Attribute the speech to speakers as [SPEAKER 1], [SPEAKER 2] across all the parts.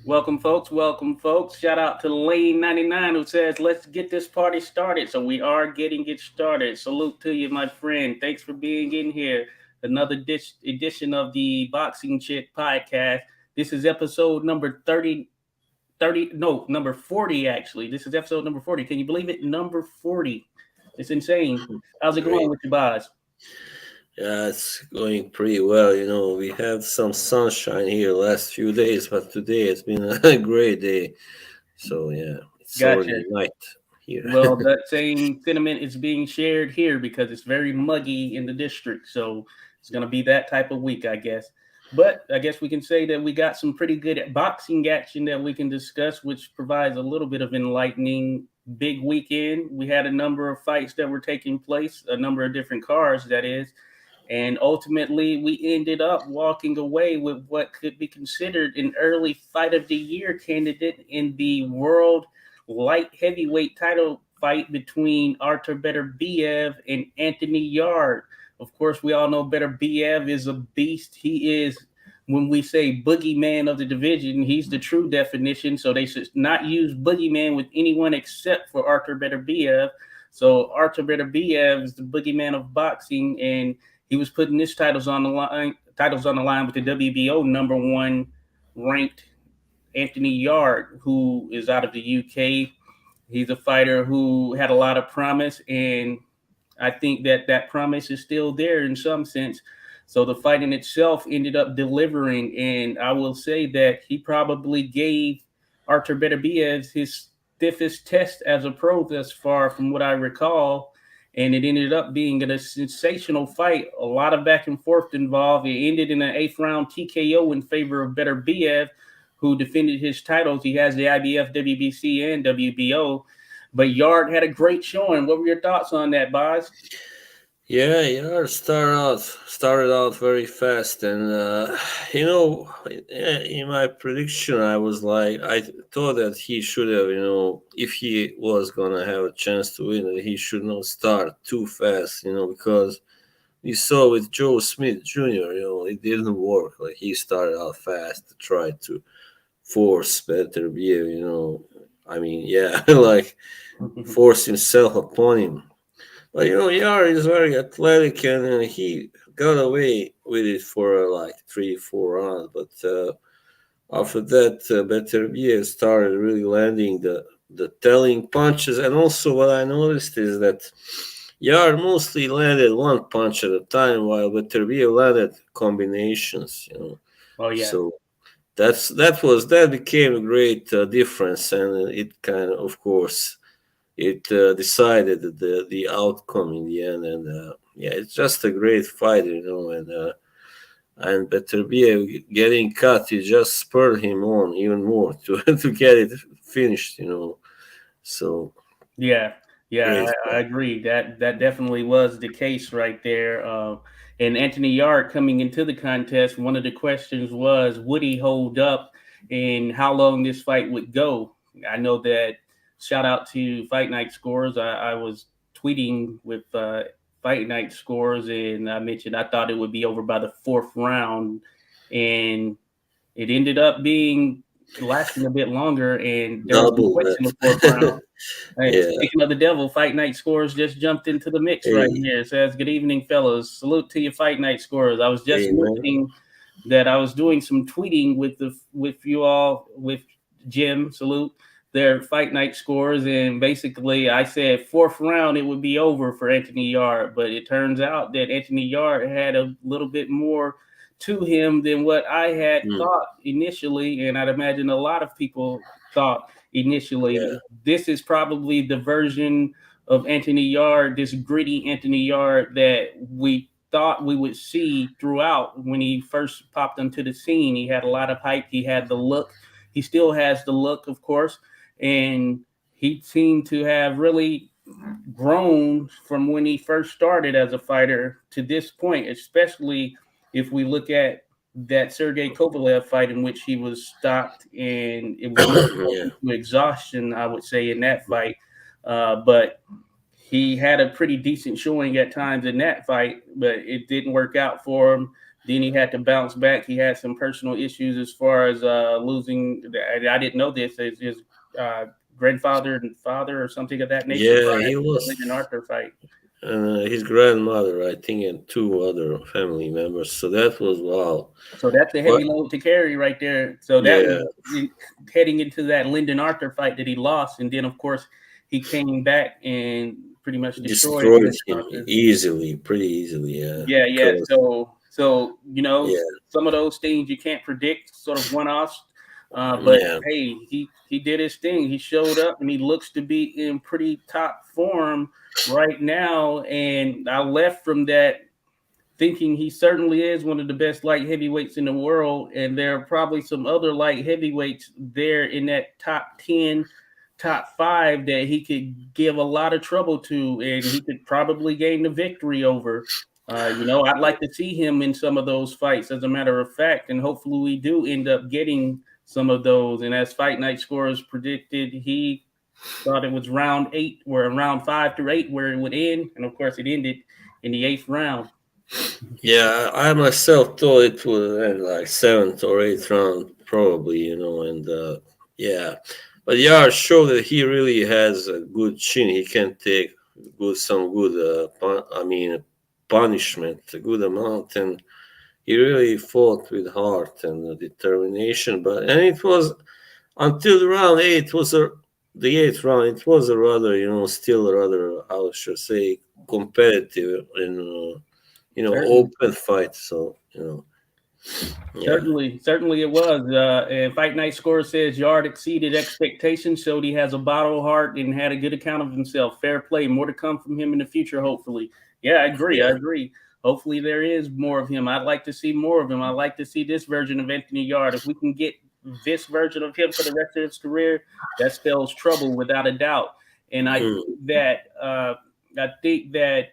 [SPEAKER 1] Welcome, folks. Welcome, folks. Shout out to Lane 99 who says, let's get this party started. So we are getting it started. Salute to you, my friend. Thanks for being in here. Another edition of the Boxing Chick podcast. This is episode number 30. No, number 40, actually. This is episode number 40. Can you believe it? Number 40. It's insane. How's it going
[SPEAKER 2] Great.
[SPEAKER 1] with you, guys?
[SPEAKER 2] Yeah, it's going pretty well. We had some sunshine here last few days, but today it's been a great day. So yeah, it's
[SPEAKER 1] Gotcha.
[SPEAKER 2] already night here.
[SPEAKER 1] Well, that same sentiment is being shared here because it's very muggy in the district. So it's going to be that type of week, I guess. But I guess we can say that we got some pretty good boxing action that we can discuss, which provides a little bit of enlightening big weekend. We had a number of fights that were taking place, a number of different cards, that is. And ultimately, we ended up walking away with what could be considered an early fight of the year candidate in the world light heavyweight title fight between Artur Beterbiev and Anthony Yarde. Of course, we all know Beterbiev is a beast. He is, when we say boogeyman of the division, he's the true definition. So they should not use boogeyman with anyone except for Artur Beterbiev. So Artur Beterbiev is the boogeyman of boxing, and he was putting his titles on the line with the WBO number one ranked Anthony Yarde, who is out of the UK. He's a fighter who had a lot of promise, and I think that that promise is still there in some sense. So the fight in itself ended up delivering, and I will say that he probably gave Artur Beterbiev his stiffest test as a pro thus far, from what I recall. And it ended up being a sensational fight, a lot of back and forth involved. It ended in an eighth round TKO in favor of Beterbiev, who defended his titles. He has the IBF, WBC, and WBO. But Yard had a great showing. What were your thoughts on that, Boz?
[SPEAKER 2] Yeah, yeah. Started out very fast, and in my prediction, I was like, I thought that he should have, if he was gonna have a chance to win, he should not start too fast, because we saw with Joe Smith Jr., it didn't work. Like he started out fast to try to force better view, I mean, yeah, like force himself upon him. But Yar is very athletic, and he got away with it for like 3, 4 rounds. But after that, Beterbiev started really landing the telling punches. And also, what I noticed is that Yar mostly landed one punch at a time, while Beterbiev landed combinations.
[SPEAKER 1] Oh yeah,
[SPEAKER 2] So that became a great difference, and it kind of course it decided the outcome in the end. And yeah, it's just a great fight, and Beterbiev getting cut, it just spurred him on even more to to get it finished. So
[SPEAKER 1] yeah, yeah.
[SPEAKER 2] great
[SPEAKER 1] I
[SPEAKER 2] fight.
[SPEAKER 1] agree. That definitely was the case right there. And Anthony Yard coming into the contest, one of the questions was, would he hold up, and how long this fight would go? I know that. Shout out to Fight Night Scores. I was tweeting with Fight Night Scores, and I mentioned I thought it would be over by the fourth round, and it ended up being lasting a bit longer, and there was no
[SPEAKER 2] Double
[SPEAKER 1] points in the fourth round.
[SPEAKER 2] that.
[SPEAKER 1] Hey,
[SPEAKER 2] Yeah.
[SPEAKER 1] speaking of the devil, Fight Night Scores just jumped into the mix right
[SPEAKER 2] Hey,
[SPEAKER 1] here. It says, "Good evening, fellas. Salute to your Fight Night Scores." I was just
[SPEAKER 2] hey, man.
[SPEAKER 1] mentioning that I was doing some tweeting with you all, with Jim. Salute their Fight Night Scores, and basically I said fourth round it would be over for Anthony Yard, but it turns out that Anthony Yard had a little bit more to him than what I had
[SPEAKER 2] Mm,
[SPEAKER 1] thought initially, and I'd imagine a lot of people thought initially.
[SPEAKER 2] yeah.
[SPEAKER 1] This is probably the version of Anthony Yard, this gritty Anthony Yard that we thought we would see throughout when he first popped onto the scene. He had a lot of hype. He had the look. He still has the look, of course, and he seemed to have really grown from when he first started as a fighter to this point, especially if we look at that Sergey Kovalev fight in which he was stopped and it was more
[SPEAKER 2] Yeah.
[SPEAKER 1] closer to exhaustion, I would say, in that fight. But he had a pretty decent showing at times in that fight, but it didn't work out for him. Then he had to bounce back. He had some personal issues as far as losing. I didn't know this. His uh, grandfather and father or something of that nature
[SPEAKER 2] Yeah,
[SPEAKER 1] prior
[SPEAKER 2] he
[SPEAKER 1] to the
[SPEAKER 2] was,
[SPEAKER 1] Lyndon Arthur fight.
[SPEAKER 2] and his grandmother, I think, and two other family members. So that was wow.
[SPEAKER 1] So that's a
[SPEAKER 2] But
[SPEAKER 1] heavy load to carry right there. So that was
[SPEAKER 2] yeah,
[SPEAKER 1] heading into that Lyndon Arthur fight that he lost, and then of course he came back and pretty much destroyed
[SPEAKER 2] destroyed
[SPEAKER 1] Lyndon
[SPEAKER 2] him
[SPEAKER 1] Arthur.
[SPEAKER 2] easily, pretty easily. Yeah,
[SPEAKER 1] Yeah, yeah.
[SPEAKER 2] because
[SPEAKER 1] So
[SPEAKER 2] yeah,
[SPEAKER 1] some of those things you can't predict, sort of one offs. But
[SPEAKER 2] yeah,
[SPEAKER 1] hey, he did his thing. He showed up, and he looks to be in pretty top form right now. And I left from that thinking he certainly is one of the best light heavyweights in the world. And there are probably some other light heavyweights there in that top 10, top five that he could give a lot of trouble to, and he could probably gain the victory over. I'd like to see him in some of those fights, as a matter of fact, and hopefully we do end up getting some of those. And as Fight Night Scores predicted, he thought it was round 8, or round 5 to 8, where it would end, and of course it ended in the 8th round.
[SPEAKER 2] yeah. I myself thought it would end like seventh or eighth round, probably. And yeah, but Yar showed that he really has a good chin. He can take some good, punishment, a good amount, and he really fought with heart and determination. And it was until round eight was the eighth round. It was a rather, still rather, how should I say, competitive and
[SPEAKER 1] Certainly.
[SPEAKER 2] open fight. So yeah,
[SPEAKER 1] Certainly it was. And Fight Night Score says Yard exceeded expectations, showed he has a bottle heart, and had a good account of himself. Fair play. More to come from him in the future, hopefully. Yeah, I agree. I
[SPEAKER 2] yeah,
[SPEAKER 1] agree. Hopefully there is more of him. I'd like to see more of him. I'd like to see this version of Anthony Yard. If we can get this version of him for the rest of his career, that spells trouble without a doubt. And
[SPEAKER 2] mm,
[SPEAKER 1] I think that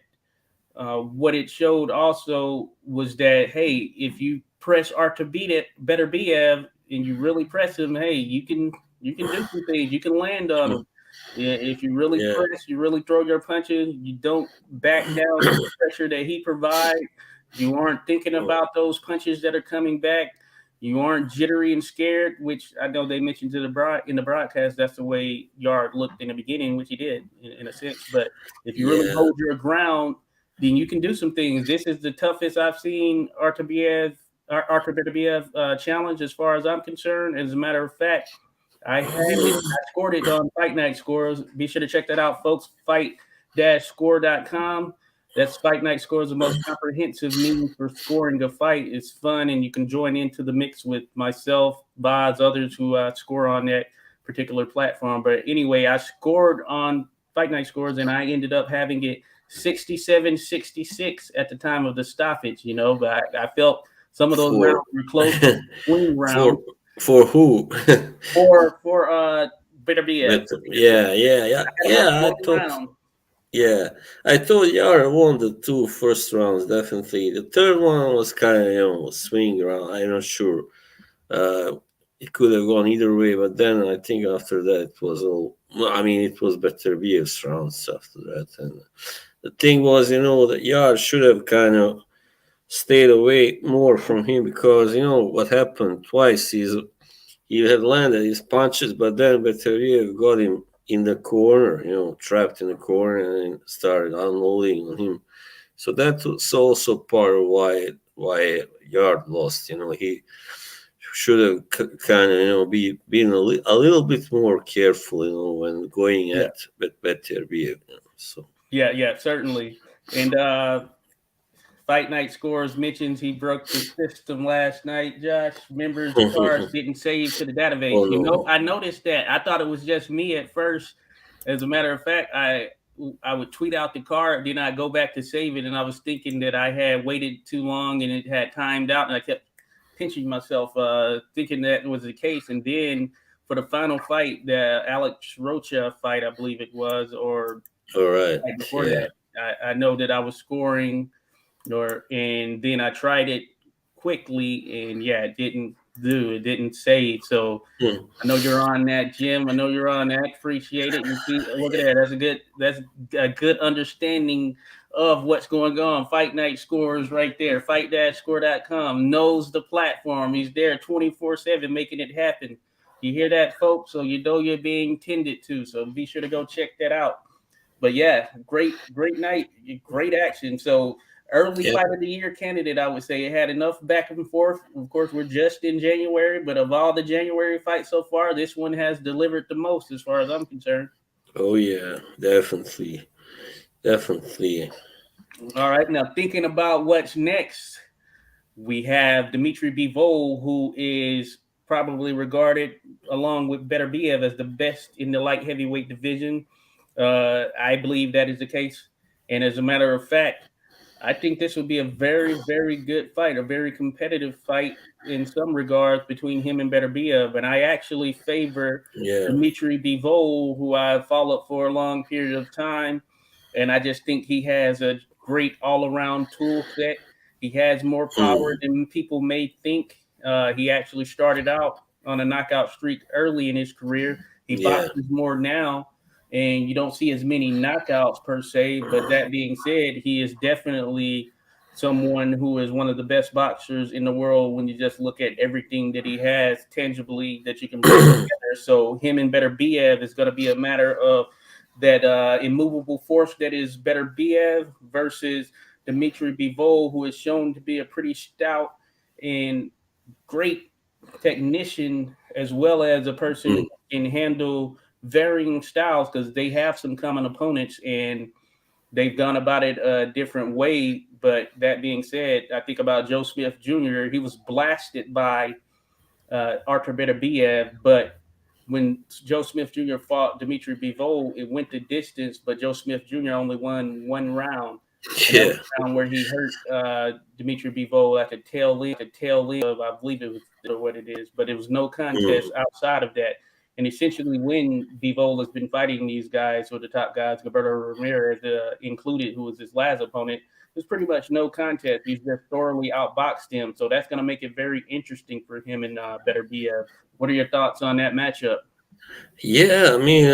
[SPEAKER 1] what it showed also was that, hey, if you press Artur Beterbiev and you really press him, hey, you can do some things. You can land on
[SPEAKER 2] mm,
[SPEAKER 1] him. Yeah, if you really
[SPEAKER 2] yeah,
[SPEAKER 1] press, you really throw your punches. You don't back down to the pressure that he provides. You aren't thinking
[SPEAKER 2] mm,
[SPEAKER 1] about those punches that are coming back. You aren't jittery and scared, which I know they mentioned in the broadcast. That's the way Yard looked in the beginning, which he did in a sense. But if you really
[SPEAKER 2] yeah,
[SPEAKER 1] hold your ground, then you can do some things. This is the toughest I've seen Artur Beterbiev challenge, as far as I'm concerned. As a matter of fact, I scored it on Fight Night Scores. Be sure to check that out, folks. Fight-score.com. That's Fight Night Scores, the most comprehensive means for scoring a fight. It's fun, and you can join into the mix with myself, Boz, others who score on that particular platform. But anyway, I scored on Fight Night Scores, and I ended up having it 67-66 at the time of the stoppage, but I felt some of those
[SPEAKER 2] for
[SPEAKER 1] rounds were close, swing rounds
[SPEAKER 2] for who?
[SPEAKER 1] for Beterbiev.
[SPEAKER 2] But yeah, yeah, yeah,
[SPEAKER 1] I had him up
[SPEAKER 2] yeah. I
[SPEAKER 1] one
[SPEAKER 2] thought,
[SPEAKER 1] round.
[SPEAKER 2] yeah, I thought Yara won the two first rounds definitely. The third one was kind of swing round. I'm not sure. Uh, it could have gone either way, but then I think after that it was all. Well, I mean, it was better Beers rounds after that, and the thing was, that Yard should have kind of stayed away more from him because what happened twice is he had landed his punches, but then Beterbiev got him in the corner, trapped in the corner and started unloading on him. So that was also part of why Yard lost. He should have kind of be been a little bit more careful, when going
[SPEAKER 1] Yeah,
[SPEAKER 2] at Beterbiev. So
[SPEAKER 1] yeah, certainly. And Fight Night Scores mentions he broke the system last night. Josh, members' cards
[SPEAKER 2] oh
[SPEAKER 1] didn't save to the database.
[SPEAKER 2] no,
[SPEAKER 1] I noticed that. I thought it was just me at first. As a matter of fact, I would tweet out the card, then I go back to save it, and I was thinking that I had waited too long and it had timed out, and I kept pinching myself, thinking that was the case. And then for the final fight, the Alex Rocha fight, I believe it was, or
[SPEAKER 2] all right,
[SPEAKER 1] right before
[SPEAKER 2] yeah.
[SPEAKER 1] that, I know that I was scoring, and then I tried it quickly, and yeah, it didn't save. So
[SPEAKER 2] Hmm.
[SPEAKER 1] I know you're on that, Jim. I know you're on that. Appreciate it. You see, look at that. That's a good understanding of what's going on. Fight Night Scores right there. Fight-score.com knows the platform. He's there 24/7 making it happen. You hear that, folks? So you know you're being tended to. So be sure to go check that out. But yeah, great night, great action. So early
[SPEAKER 2] Yeah,
[SPEAKER 1] fight of the year candidate, I would say it had enough back and forth. Of course, we're just in January, but of all the January fights so far, this one has delivered the most as far as I'm concerned.
[SPEAKER 2] oh yeah, definitely, definitely.
[SPEAKER 1] All right, now thinking about what's next, we have Dmitry Bivol, who is probably regarded along with Beterbiev as the best in the light heavyweight division. I believe that is the case. And as a matter of fact, I think this would be a very good fight, a very competitive fight in some regards between him and Beterbiev. And I actually favor
[SPEAKER 2] Yeah.
[SPEAKER 1] Dmitry Bivol, who I've followed for a long period of time. And I just think he has a great all around tool set. He has more power
[SPEAKER 2] Mm,
[SPEAKER 1] than people may think. He actually started out on a knockout streak early in his career. He
[SPEAKER 2] yeah.
[SPEAKER 1] boxes more now, and you don't see as many knockouts per se. But that being said, he is definitely someone who is one of the best boxers in the world when you just look at everything that he has tangibly that you can bring together. So him and Beterbiev is going to be a matter of that immovable force that is Beterbiev versus Dmitry Bivol, who is shown to be a pretty stout and great technician, as well as a person
[SPEAKER 2] Mm,
[SPEAKER 1] who can handle varying styles because they have some common opponents and they've gone about it a different way. But that being said, I think about Joe Smith Jr. He was blasted by Artur Beterbiev, but when Joe Smith Jr. fought Dmitry Bivol, it went the distance, but Joe Smith Jr. only won one round. And that was
[SPEAKER 2] yeah.
[SPEAKER 1] the round where he hurt Dmitry Bivol at the tail end of, I believe it was what it is, but it was no contest
[SPEAKER 2] Mm,
[SPEAKER 1] outside of that. And essentially, when Bivol has been fighting these guys, or the top guys, Gilberto Ramirez included, who was his last opponent, there's pretty much no contest. He's just thoroughly outboxed him. So that's going to make it very interesting for him and Beterbiev. What are your thoughts on that matchup?
[SPEAKER 2] yeah, I mean,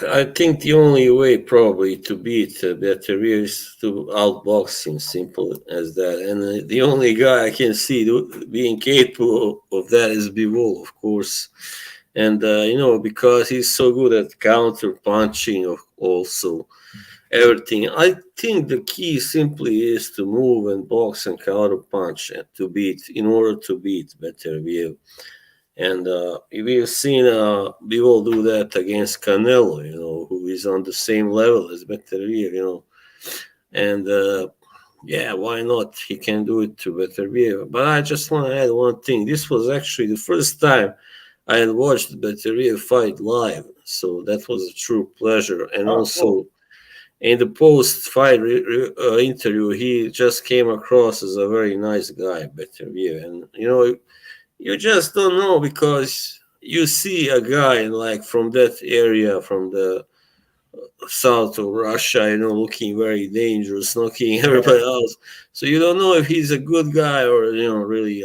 [SPEAKER 2] I think the only way probably to beat Beterbiev is to outbox him, simple as that. And the only guy I can see being capable of that is Bivol, of course. And, because he's so good at counter punching, also everything. I think the key simply is to move and box and counter punch and in order to beat Beterbiev. And we've seen Bivol do that against Canelo, who is on the same level as Beterbiev. And yeah, why not? He can do it to Beterbiev. But I just want to add one thing. This was actually the first time I had watched Beterbiev fight live, so that was a true pleasure. And
[SPEAKER 1] Oh, cool.
[SPEAKER 2] also in the post-fight interview, he just came across as a very nice guy, Beterbiev, and you just don't know because you see a guy like from that area, from the south of Russia, looking very dangerous, knocking everybody else. So you don't know if he's a good guy or really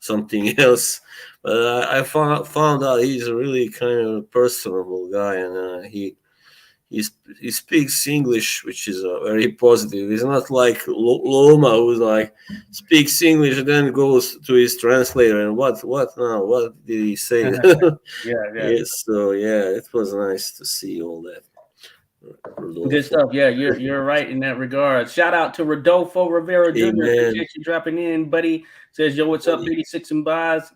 [SPEAKER 2] something else. But I found out he's a really kind of personable guy, and he speaks English, which is very positive. He's not like Loma, who like speaks English and then goes to his translator and what now? What did he say?
[SPEAKER 1] Yeah, yeah.
[SPEAKER 2] Yes, so yeah, it was nice to see all that.
[SPEAKER 1] Good
[SPEAKER 2] Rodolfo.
[SPEAKER 1] stuff. Yeah, you're right in that regard. Shout out to Rodolfo Rivera Jr.
[SPEAKER 2] Amen,
[SPEAKER 1] Appreciate you dropping in, buddy. Says, yo, what's up,
[SPEAKER 2] buddy.
[SPEAKER 1] 86 and Baz?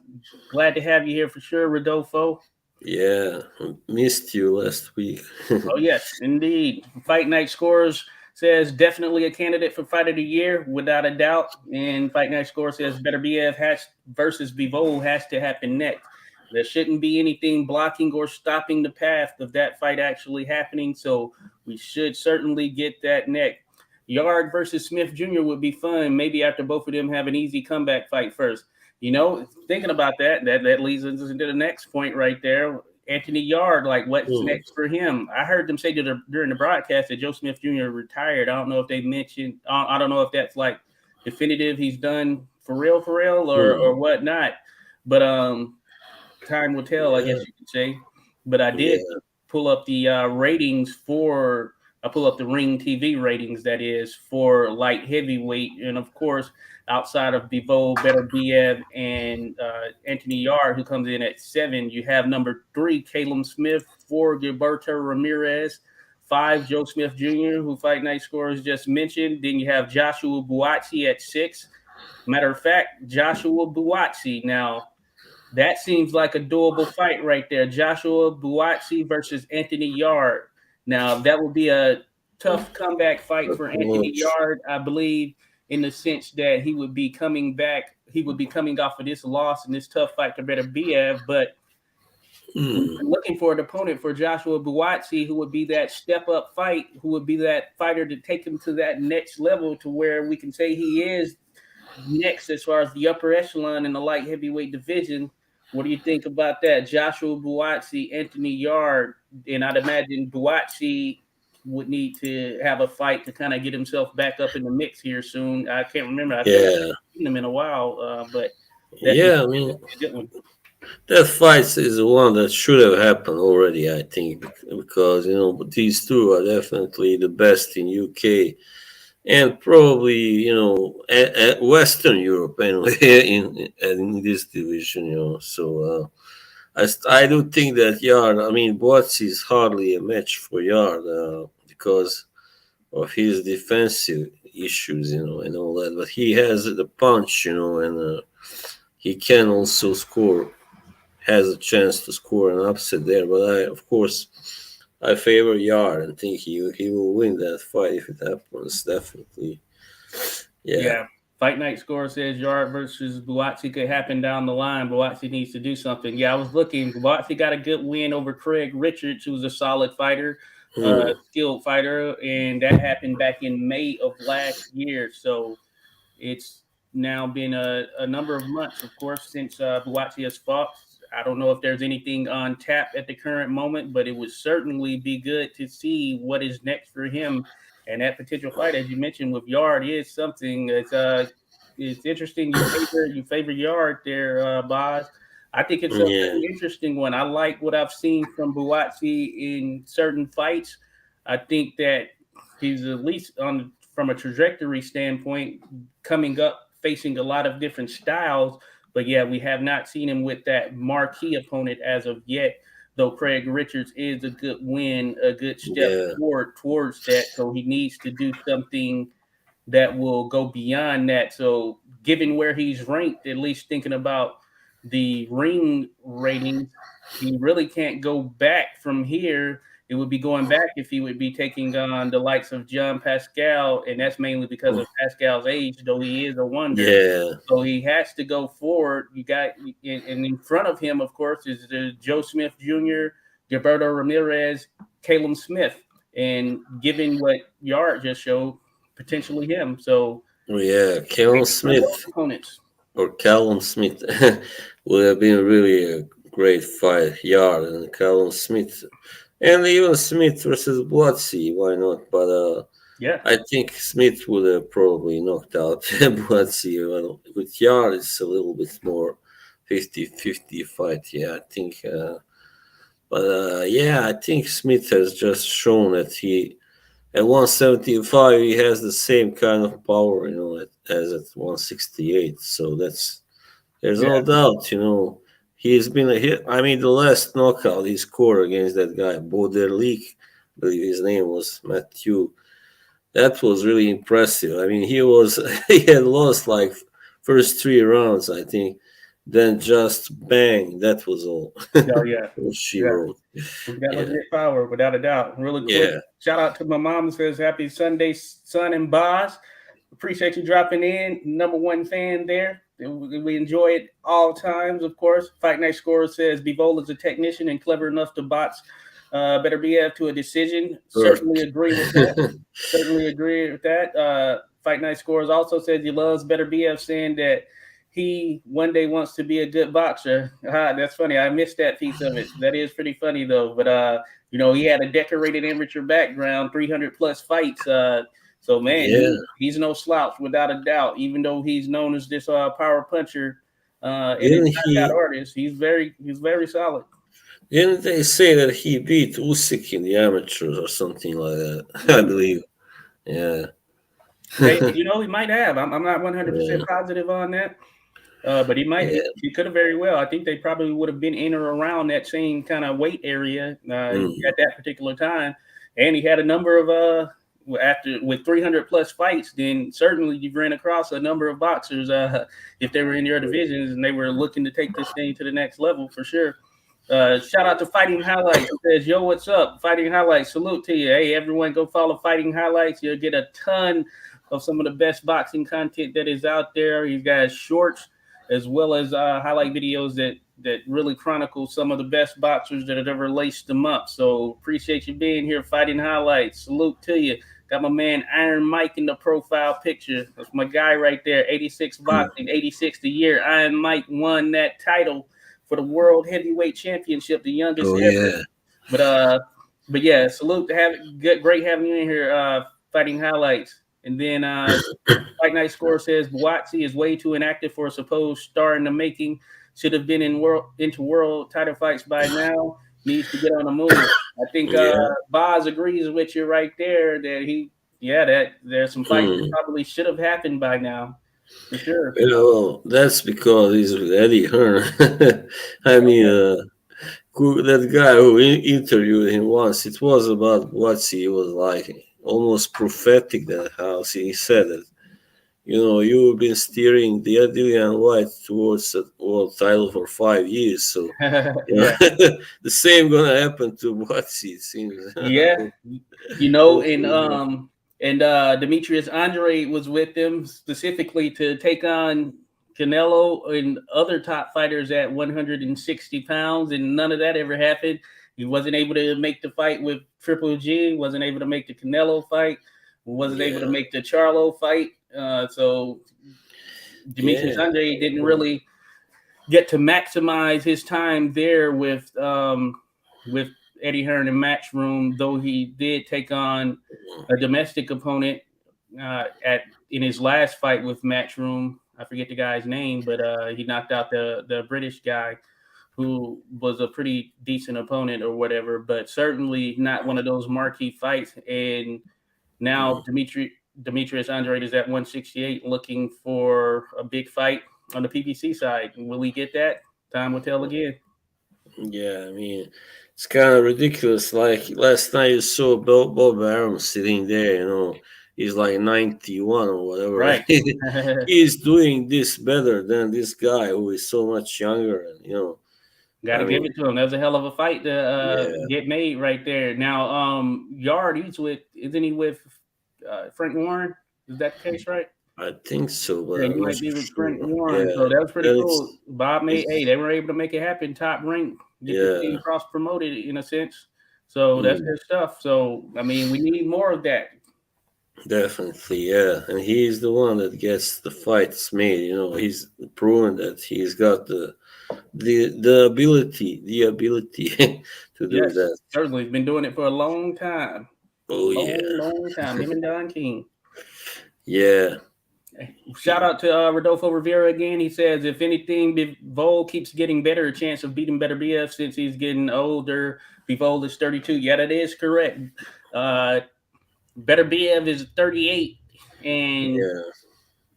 [SPEAKER 1] Glad to have you here for sure, Rodolfo.
[SPEAKER 2] Yeah, missed you last week.
[SPEAKER 1] Oh, yes, indeed. Fight Night Scores says definitely a candidate for Fight of the Year, without a doubt. And Fight Night Score says Beterbiev versus Bivol has to happen next. There shouldn't be anything blocking or stopping the path of that fight actually happening. So we should certainly get that next. Yarde versus Smith Jr. would be fun. Maybe after both of them have an easy comeback fight first. Thinking about that leads us into the next point right there. Anthony Yarde, like what's
[SPEAKER 2] Hmm.
[SPEAKER 1] next for him? I heard them say during the broadcast that Joe Smith Jr. retired. I don't know if they mentioned. I don't know if that's like definitive. He's done for real, or
[SPEAKER 2] Hmm.
[SPEAKER 1] whatnot. But time will tell, I
[SPEAKER 2] Yeah,
[SPEAKER 1] guess you could say. But I did
[SPEAKER 2] yeah.
[SPEAKER 1] pull up the ratings for I pull up the Ring TV ratings, that is, for light heavyweight. And of course, outside of Bivol, Beterbiev, and Anthony Yarde, who comes in at 7, you have number 3, Caleb Smith, 4, Gilberto Ramirez, 5, Joe Smith Jr., who Fight Night Scores just mentioned. Then you have Joshua Buatsi at 6. Matter of fact, Joshua Buatsi. Now, that seems like a doable fight right there. Joshua Buatsi versus Anthony Yarde. Now, that would be a tough comeback fight for Anthony
[SPEAKER 2] Watch.
[SPEAKER 1] Yarde, I believe, in the sense that he would be coming back. He would be coming off of this loss and this tough fight to Beterbiev. But looking for an opponent for Joshua Buatsi, who would be that step-up fight, who would be that fighter to take him to that next level to where we can say he is next as far as the upper echelon in the light heavyweight division. What do you think about that? Joshua Buatsi, Anthony Yarde, and I'd imagine Buatsi would need to have a fight to kind of get himself back up in the mix here soon. I can't remember. I feel like I've seen him in a while, but
[SPEAKER 2] Yeah, I mean,
[SPEAKER 1] a good one.
[SPEAKER 2] that fight is the one that should have happened already, I think, because these two are definitely the best in UK and probably at Western Europe anyway in this division. So I do think that Yard. I mean, Boats is hardly a match for Yard because of his defensive issues, and all that. But he has the punch, and he can also score. Has a chance to score an upset there, but of course, I favor Yard and think he will win that fight if it happens. Definitely, yeah.
[SPEAKER 1] Fight Night Score says Yarde versus Buatsi could happen down the line. Buatsi needs to do something. Yeah, I was looking. Buatsi got a good win over Craig Richards, who's a solid fighter, skilled fighter, and that happened back in May of last year. So it's now been a number of months, of course, since Buatsi has fought. I don't know if there's anything on tap at the current moment, but it would certainly be good to see what is next for him. And that potential fight, as you mentioned, with Yarde is something that's it's interesting. You favor Yarde there, Boz. I think it's a
[SPEAKER 2] Yeah,
[SPEAKER 1] pretty interesting one. I like what I've seen from Buatsi in certain fights. I think that he's at least on from a trajectory standpoint coming up, facing a lot of different styles. But yeah, we have not seen him with that marquee opponent as of yet. Though Craig Richards is a good win, a good step
[SPEAKER 2] yeah,
[SPEAKER 1] forward towards that. So he needs to do something that will go beyond that. So, given where he's ranked, at least thinking about the ring ratings, he really can't go back from here. It would be going back if he would be taking on the likes of John Pascal, and that's mainly because of Pascal's age, though he is a wonder.
[SPEAKER 2] yeah,
[SPEAKER 1] So he has to go forward. You got, and in front of him, of course, is the Joe Smith Jr., Gilberto Ramirez, Caleb Smith, and given what Yarde just showed, potentially him. So
[SPEAKER 2] yeah. Callum Smith
[SPEAKER 1] opponents.
[SPEAKER 2] or Callum Smith would have been really a great fight. Yard and Callum Smith, and even Smith versus Blatzy. Why not? But
[SPEAKER 1] Yeah,
[SPEAKER 2] I think Smith would have probably knocked out Blatzy. Well, with Yard, it's a little bit more 50-50 fight. Yeah, I think. But yeah, I think Smith has just shown that he at 175 he has the same kind of power, as at 168. So there's
[SPEAKER 1] yeah,
[SPEAKER 2] no doubt, he's been a hit. I mean, the last knockout he scored against that guy Boderlik, I believe his name was Matthew. That was really impressive. I mean, he had lost like first 3 rounds, I think. Then just bang, that was all.
[SPEAKER 1] oh yeah,
[SPEAKER 2] She
[SPEAKER 1] yeah.
[SPEAKER 2] wrote.
[SPEAKER 1] We've got
[SPEAKER 2] Yeah,
[SPEAKER 1] legit power, without a doubt. Really quick,
[SPEAKER 2] yeah.
[SPEAKER 1] shout out to my mom. Says happy Sunday, son and boss. Appreciate you dropping in. Number one fan there. We enjoy it all times, of course. Fight Night Score says Bivol is a technician and clever enough to box Beterbiev to a decision. Certainly agree with that. Certainly agree with that. Fight Night Scores also says he loves Beterbiev, saying that he one day wants to be a good boxer. That's funny. I missed that piece of it. That is pretty funny though. But he had a decorated amateur background, 300 plus fights. So man,
[SPEAKER 2] Yeah.
[SPEAKER 1] he's no slouch without a doubt. Even though he's known as this power puncher and
[SPEAKER 2] Didn't
[SPEAKER 1] a knockout
[SPEAKER 2] he
[SPEAKER 1] artist, he's very solid.
[SPEAKER 2] Didn't they say that he beat Usyk in the amateurs or something like that? I
[SPEAKER 1] Hmm.
[SPEAKER 2] believe. Yeah.
[SPEAKER 1] He might have. I'm not 100%
[SPEAKER 2] Yeah.
[SPEAKER 1] positive on that. But he might.
[SPEAKER 2] Yeah.
[SPEAKER 1] He could have very well. I think they probably would have been in or around that same kind of weight area
[SPEAKER 2] Mm.
[SPEAKER 1] at that particular time. And he had a number of after with 300 plus fights. Then certainly you've ran across a number of boxers if they were in your divisions and they were looking to take this thing to the next level for sure. Shout out to Fighting Highlights. He says, "Yo, what's up? Fighting Highlights. Salute to you. Hey, everyone, go follow Fighting Highlights. You'll get a ton of some of the best boxing content that is out there. He's got shorts as well as highlight videos that really chronicle some of the best boxers that have ever laced them up. So appreciate you being here, Fighting Highlights. Salute to you. Got my man Iron Mike in the profile picture. That's my guy right there. 86 boxing, 86 the year. Iron Mike won that title for the World Heavyweight Championship, the youngest
[SPEAKER 2] Oh
[SPEAKER 1] ever.
[SPEAKER 2] yeah.
[SPEAKER 1] But uh, but yeah, salute to have good, great having you in here, Fighting Highlights. And then Fight Night Score says Buatsi is way too inactive for a supposed star in the making. Should have been into world title fights by now. Needs to get on the move. I think
[SPEAKER 2] Yeah.
[SPEAKER 1] Boz agrees with you right there that that there's some fights that
[SPEAKER 2] Mm.
[SPEAKER 1] probably should have happened by now for sure.
[SPEAKER 2] That's because he's with Eddie Hearn. I mean, that guy who interviewed him once, it was about what he was like, almost prophetic. That house. He said that, you've been steering the Dillian White towards a world title for 5 years, so
[SPEAKER 1] Yeah,
[SPEAKER 2] the same gonna happen to Watsy. It seems.
[SPEAKER 1] yeah. And
[SPEAKER 2] Hopefully not.
[SPEAKER 1] Demetrius Andre was with them specifically to take on Canelo and other top fighters at 160 pounds, and none of that ever happened. He wasn't able to make the fight with Triple G, wasn't able to make the Canelo fight, wasn't able to
[SPEAKER 2] Yeah,
[SPEAKER 1] make the Charlo fight. So Demetrius
[SPEAKER 2] yeah,
[SPEAKER 1] Andre didn't really get to maximize his time there with Eddie Hearn in Matchroom, though he did take on a domestic opponent at in his last fight with Matchroom. I forget the guy's name, but he knocked out the British guy who was a pretty decent opponent or whatever, but certainly not one of those marquee fights. And now Demetrius Andrade is at 168 looking for a big fight on the PBC side. Will he get that? Time will tell again.
[SPEAKER 2] yeah. I mean, it's kind of ridiculous. Like last night, you saw Bob Arum sitting there. He's like 91 or whatever.
[SPEAKER 1] Right.
[SPEAKER 2] He's doing this better than this guy who is so much younger. And
[SPEAKER 1] Got
[SPEAKER 2] I
[SPEAKER 1] to give
[SPEAKER 2] mean,
[SPEAKER 1] it to him. That was a hell of a fight to
[SPEAKER 2] yeah,
[SPEAKER 1] get made right there. Now, Yarde, isn't he with Frank Warren? Is that the case, right?
[SPEAKER 2] I think so, but
[SPEAKER 1] Yeah, he
[SPEAKER 2] I'm not
[SPEAKER 1] might be with Frank
[SPEAKER 2] sure.
[SPEAKER 1] Warren.
[SPEAKER 2] Yeah,
[SPEAKER 1] So that was pretty
[SPEAKER 2] and
[SPEAKER 1] cool. Bob made, hey,
[SPEAKER 2] it's
[SPEAKER 1] they were able to make it happen. Top rank, get this
[SPEAKER 2] yeah.
[SPEAKER 1] team cross promoted in a sense. So that's
[SPEAKER 2] Mm.
[SPEAKER 1] good stuff. So I mean, we need more of that.
[SPEAKER 2] Definitely, yeah. And he's the one that gets the fights made. He's proven that he's got the ability to do
[SPEAKER 1] Yes,
[SPEAKER 2] that.
[SPEAKER 1] certainly. He's been doing it for a long time.
[SPEAKER 2] Oh
[SPEAKER 1] Long,
[SPEAKER 2] yeah,
[SPEAKER 1] long time. Him and Don King.
[SPEAKER 2] yeah,
[SPEAKER 1] Shout out to Rodolfo Rivera again. He says, if anything, Bivol keeps getting better, a chance of beating Beterbiev since he's getting older. Bivol is 32. Yeah, that is correct. Uh, Beterbiev is 38, and
[SPEAKER 2] yeah.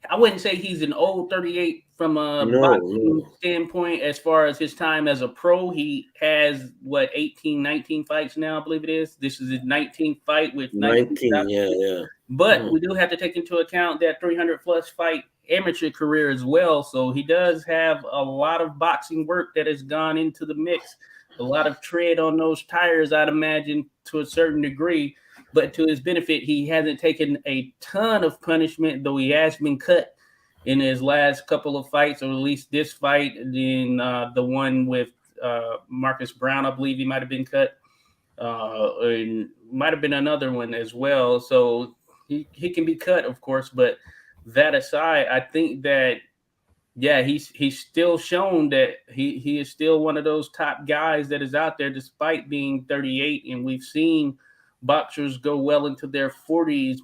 [SPEAKER 1] I wouldn't say he's an old 38 from a
[SPEAKER 2] No,
[SPEAKER 1] boxing
[SPEAKER 2] no.
[SPEAKER 1] standpoint as far as his time as a pro. He has, 18, 19 fights now, I believe it is. This is his 19th fight with 19
[SPEAKER 2] 19.
[SPEAKER 1] stops.
[SPEAKER 2] Yeah, yeah.
[SPEAKER 1] But
[SPEAKER 2] Mm.
[SPEAKER 1] we do have to take into account that 300 plus fight amateur career as well. So he does have a lot of boxing work that has gone into the mix, a lot of tread on those tires, I'd imagine, to a certain degree. But to his benefit, he hasn't taken a ton of punishment, though he has been cut in his last couple of fights, or at least this fight, and then the one with Marcus Brown, I believe he might have been cut. And might have been another one as well. So he can be cut, of course, but that aside, I think that he's still shown that he is still one of those top guys that is out there despite being 38, and we've seen boxers go well into their 40s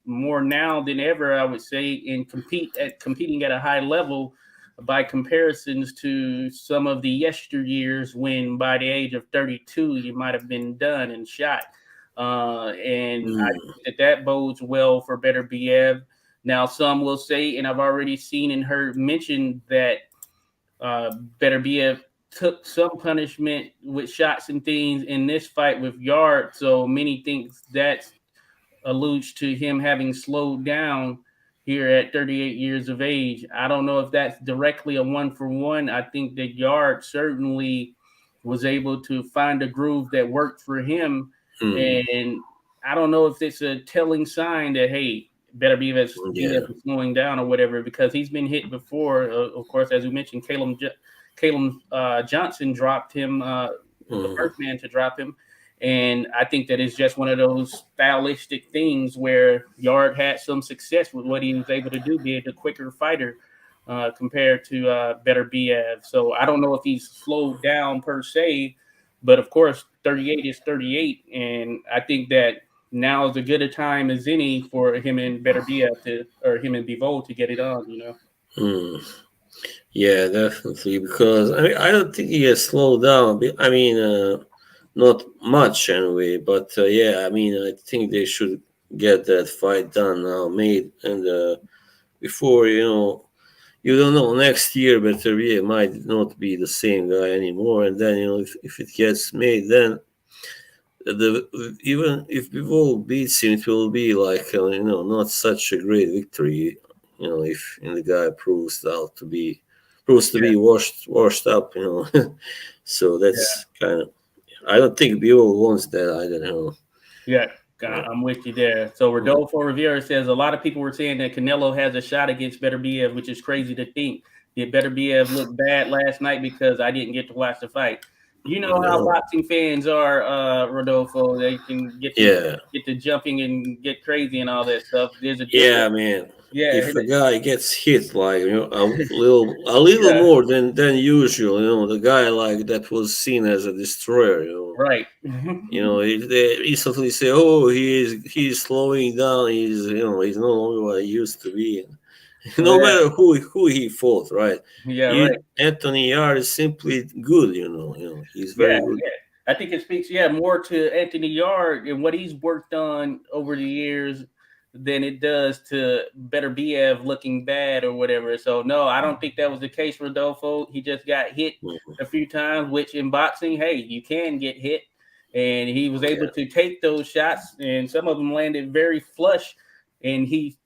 [SPEAKER 1] more now than ever, I would say, and competing at a high level. by comparisons to some of the yesteryears when by the age of 32 you might have been done and shot. And I
[SPEAKER 2] Mm,
[SPEAKER 1] think that that bodes well for Beterbiev. Now, some will say, and I've already seen and heard mentioned that Beterbiev took some punishment with shots and things in this fight with Yard. So many think that's alludes to him having slowed down here at 38 years of age. I don't know if that's directly a one for one. I think that Yard certainly was able to find a groove that worked for him.
[SPEAKER 2] mm,
[SPEAKER 1] And I don't know if it's a telling sign that, hey, better be
[SPEAKER 2] yeah.
[SPEAKER 1] slowing down or whatever, because he's been hit before. Of course, as we mentioned, Caleb Johnson dropped him, the
[SPEAKER 2] Mm,
[SPEAKER 1] first man to drop him. And I think that it's just one of those stylistic things where Yard had some success with what he was able to do, being a quicker fighter compared to Beterbiev. So I don't know if he's slowed down per se, but of course, 38 is 38. And I think that now is as good a time as any for him and Beterbiev or him and Bivol to get it on.
[SPEAKER 2] mm. Yeah, definitely. Because I don't think he has slowed down. Not much anyway. But yeah, I think they should get that fight done now, made, and before you don't know. Next year, Beterbiev might not be the same guy anymore, and then if it gets made, then even if people beats him, it will be like not such a great victory. If the guy proves to be washed up. So that's kind of. I don't think Bill wants that. I don't know.
[SPEAKER 1] Yeah,
[SPEAKER 2] Yeah.
[SPEAKER 1] I'm with you there. So
[SPEAKER 2] Mm.
[SPEAKER 1] Rodolfo Rivera says a lot of people were saying that Canelo has a shot against Beterbiev, which is crazy to think. Did Beterbiev look bad last night because I didn't get to watch the fight? You know how
[SPEAKER 2] No.
[SPEAKER 1] boxing fans are, Rodolfo. They can
[SPEAKER 2] Yeah.
[SPEAKER 1] get to jumping and get crazy and all that stuff. There's a difference.
[SPEAKER 2] Yeah, man.
[SPEAKER 1] Yeah,
[SPEAKER 2] If a guy gets hit like a little
[SPEAKER 1] yeah,
[SPEAKER 2] more than usual, the guy like that was seen as a destroyer.
[SPEAKER 1] right.
[SPEAKER 2] They instantly say, "Oh, he's slowing down. He's no longer what he used to be." No
[SPEAKER 1] Yeah,
[SPEAKER 2] matter who he fought, right?
[SPEAKER 1] yeah, right.
[SPEAKER 2] Anthony Yarde is simply good. He's
[SPEAKER 1] Yeah,
[SPEAKER 2] very good.
[SPEAKER 1] yeah. I think it speaks, more to Anthony Yard and what he's worked on over the years than it does to Better Biev looking bad or whatever. So no, I don't think that was the case for Rodolfo. He just got hit
[SPEAKER 2] Mhm.
[SPEAKER 1] a few times, which in boxing, hey, you can get hit. And he was able
[SPEAKER 2] Yeah,
[SPEAKER 1] to take those shots, and some of them landed very flush. And he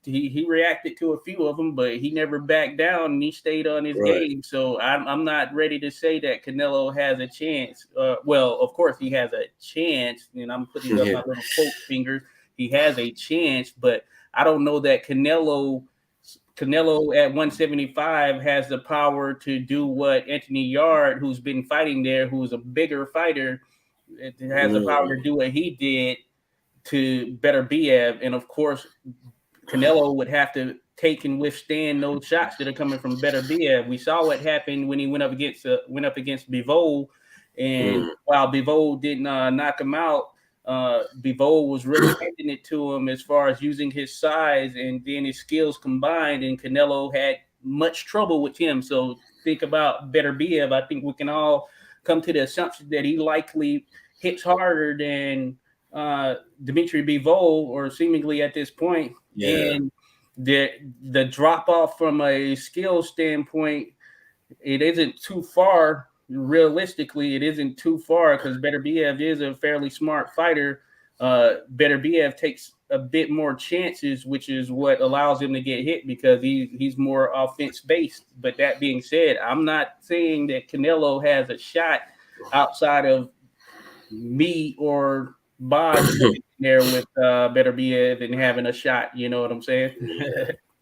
[SPEAKER 1] reacted to a few of them, but he never backed down and he stayed on his
[SPEAKER 2] right.
[SPEAKER 1] game. So I'm not ready to say that Canelo has a chance. Well, of course he has a chance, and I'm putting up
[SPEAKER 2] Yeah.
[SPEAKER 1] my little quote fingers. He has a chance, but I don't know that Canelo at 175 has the power to do what Anthony Yard, who's been fighting there, who's a bigger fighter, has the power to
[SPEAKER 2] Mm,
[SPEAKER 1] do what he did to Better Biev. And of course, Canelo would have to take and withstand those shots that are coming from Better Biev. We saw what happened when he went up against Bivol, and
[SPEAKER 2] mm,
[SPEAKER 1] while Bivol didn't knock him out, Bivol was really handing it to him as far as using his size and then his skills combined, and Canelo had much trouble with him. So think about Better Biev. I think we can all come to the assumption that he likely hits harder than Dimitri Bivol, or seemingly at this point,
[SPEAKER 2] yeah.
[SPEAKER 1] and the the drop off from a skill standpoint, it isn't too far. Realistically, it isn't too far because Beterbiev is a fairly smart fighter. Beterbiev takes a bit more chances, which is what allows him to get hit because he's more offense based. But that being said, I'm not saying that Canelo has a shot outside of me or Boz coming in there with Beterbiev and having a shot. You know what I'm saying?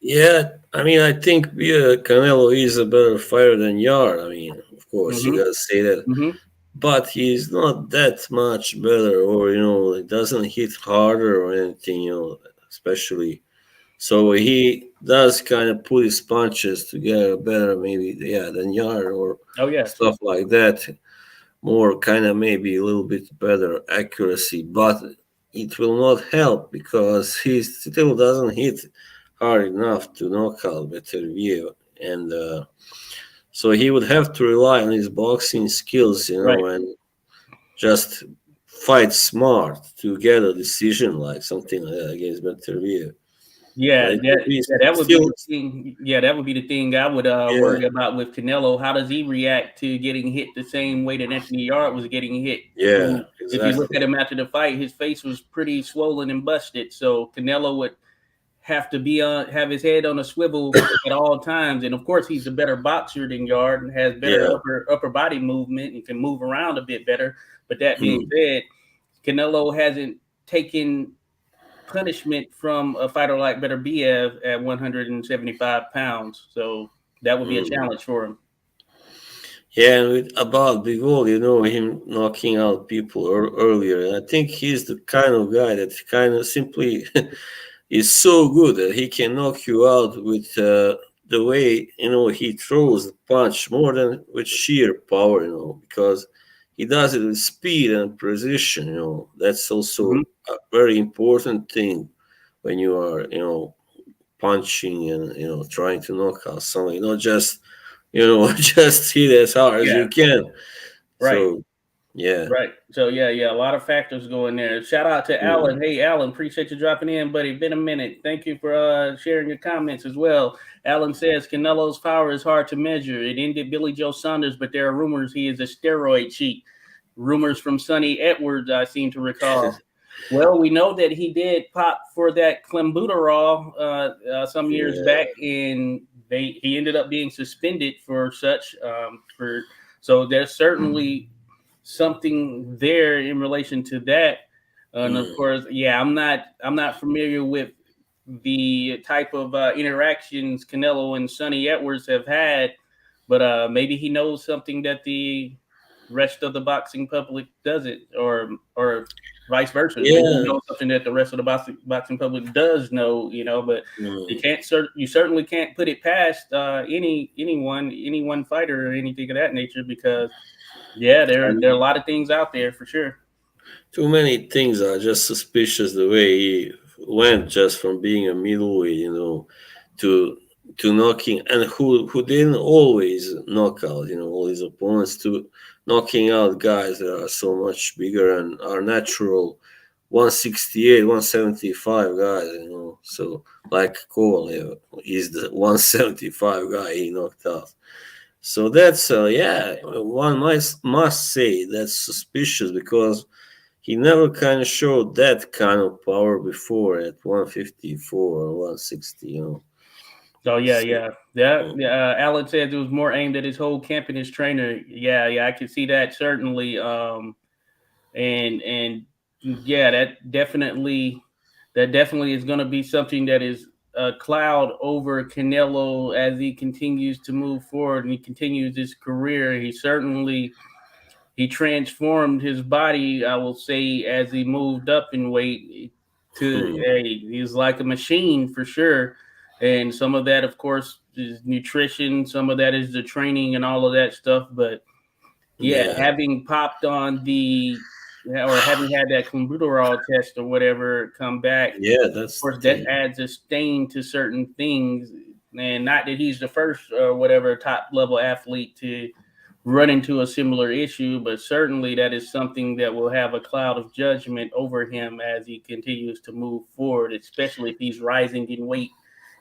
[SPEAKER 2] Yeah, I think Canelo is a better fighter than Yard. Of course, you
[SPEAKER 1] hmm
[SPEAKER 2] gotta say that,
[SPEAKER 1] hmm
[SPEAKER 2] but he's not that much better, or it doesn't hit harder or anything. Especially so he does kind of put his punches together better, maybe, yeah, than Yard or
[SPEAKER 1] Oh yeah.
[SPEAKER 2] stuff like that. More kind of maybe a little bit better accuracy, but it will not help because he still doesn't hit hard enough to knock out Beterbiev. and so he would have to rely on his boxing skills,
[SPEAKER 1] Right.
[SPEAKER 2] and just fight smart to get a decision like something like that against Beterbiev.
[SPEAKER 1] Yeah,
[SPEAKER 2] But it would be
[SPEAKER 1] that would be
[SPEAKER 2] still,
[SPEAKER 1] the thing. Yeah, that would be the thing I would
[SPEAKER 2] yeah,
[SPEAKER 1] worry about with Canelo. How does he react to getting hit the same way that Anthony Yarde was getting hit?
[SPEAKER 2] yeah,
[SPEAKER 1] Who, if you look
[SPEAKER 2] exactly.
[SPEAKER 1] at him after the fight, his face was pretty swollen and busted. So Canelo would have to have his head on a swivel at all times. And of course, he's a better boxer than Yard and has better
[SPEAKER 2] Yeah.
[SPEAKER 1] upper body movement and can move around a bit better. But that being
[SPEAKER 2] Hmm.
[SPEAKER 1] said, Canelo hasn't taken punishment from a fighter like Beterbiev at 175 pounds. So that would be a
[SPEAKER 2] Hmm.
[SPEAKER 1] challenge for him.
[SPEAKER 2] Yeah, and about Bivol, him knocking out people earlier. And I think he's the kind of guy that kind of simply is so good that he can knock you out with the way he throws the punch more than with sheer power, because he does it with speed and precision. That's
[SPEAKER 1] Mm-hmm.
[SPEAKER 2] also a very important thing when you are punching and trying to knock out someone. Not just just hit as hard as
[SPEAKER 1] Yeah,
[SPEAKER 2] you can.
[SPEAKER 1] right.
[SPEAKER 2] So yeah.
[SPEAKER 1] Right. So yeah, a lot of factors go in there. Shout out to
[SPEAKER 2] Mm.
[SPEAKER 1] Alan. Hey Alan, appreciate you dropping in, buddy. Been a minute. Thank you for sharing your comments as well. Alan says Canelo's power is hard to measure. It ended Billy Joe Saunders, but there are rumors he is a steroid cheat. Rumors from Sonny Edwards, I seem to recall. Well, we know that he did pop for that clenbuterol some years
[SPEAKER 2] Yeah.
[SPEAKER 1] back, and he ended up being suspended for such. For so there's certainly something there in relation to that. And of
[SPEAKER 2] Mm.
[SPEAKER 1] course, yeah, I'm not familiar with the type of interactions Canelo and Sonny Edwards have had, but maybe he knows something that the rest of the boxing public doesn't, or vice versa. Maybe he
[SPEAKER 2] Yeah.
[SPEAKER 1] knows something that the rest of the boxing public does know, but
[SPEAKER 2] Mm.
[SPEAKER 1] you certainly can't put it past any one fighter or anything of that nature because yeah, there are a lot of things out there for sure.
[SPEAKER 2] Too many things are just suspicious the way he went just from being a middleweight, to knocking, and who didn't always knock out, all his opponents, to knocking out guys that are so much bigger and are natural 168, 175 guys, So like Kovalev is the 175 guy he knocked out. So that's yeah, one must say that's suspicious because he never kind of showed that kind of power before at 154 or 160,
[SPEAKER 1] So yeah,
[SPEAKER 2] So,
[SPEAKER 1] yeah, yeah.
[SPEAKER 2] uh,
[SPEAKER 1] Alan says it was more aimed at his whole camp and his trainer. Yeah, I can see that certainly. And yeah, that definitely is going to be something that is a cloud over Canelo as he continues to move forward and he continues his career. He transformed his body, I will say, as he moved up in weight to
[SPEAKER 2] hmm,
[SPEAKER 1] he's like a machine for sure. And some of that, of course, is nutrition. Some of that is the training and all of that stuff. But yeah,
[SPEAKER 2] yeah,
[SPEAKER 1] having popped on the or having had that clenbuterol test or whatever come back,
[SPEAKER 2] yeah,
[SPEAKER 1] of
[SPEAKER 2] that's the
[SPEAKER 1] course, that
[SPEAKER 2] thing.
[SPEAKER 1] adds a stain to certain things. And not that he's the first or whatever top level athlete to run into a similar issue, but certainly that is something that will have a cloud of judgment over him as he continues to move forward, especially if he's rising in weight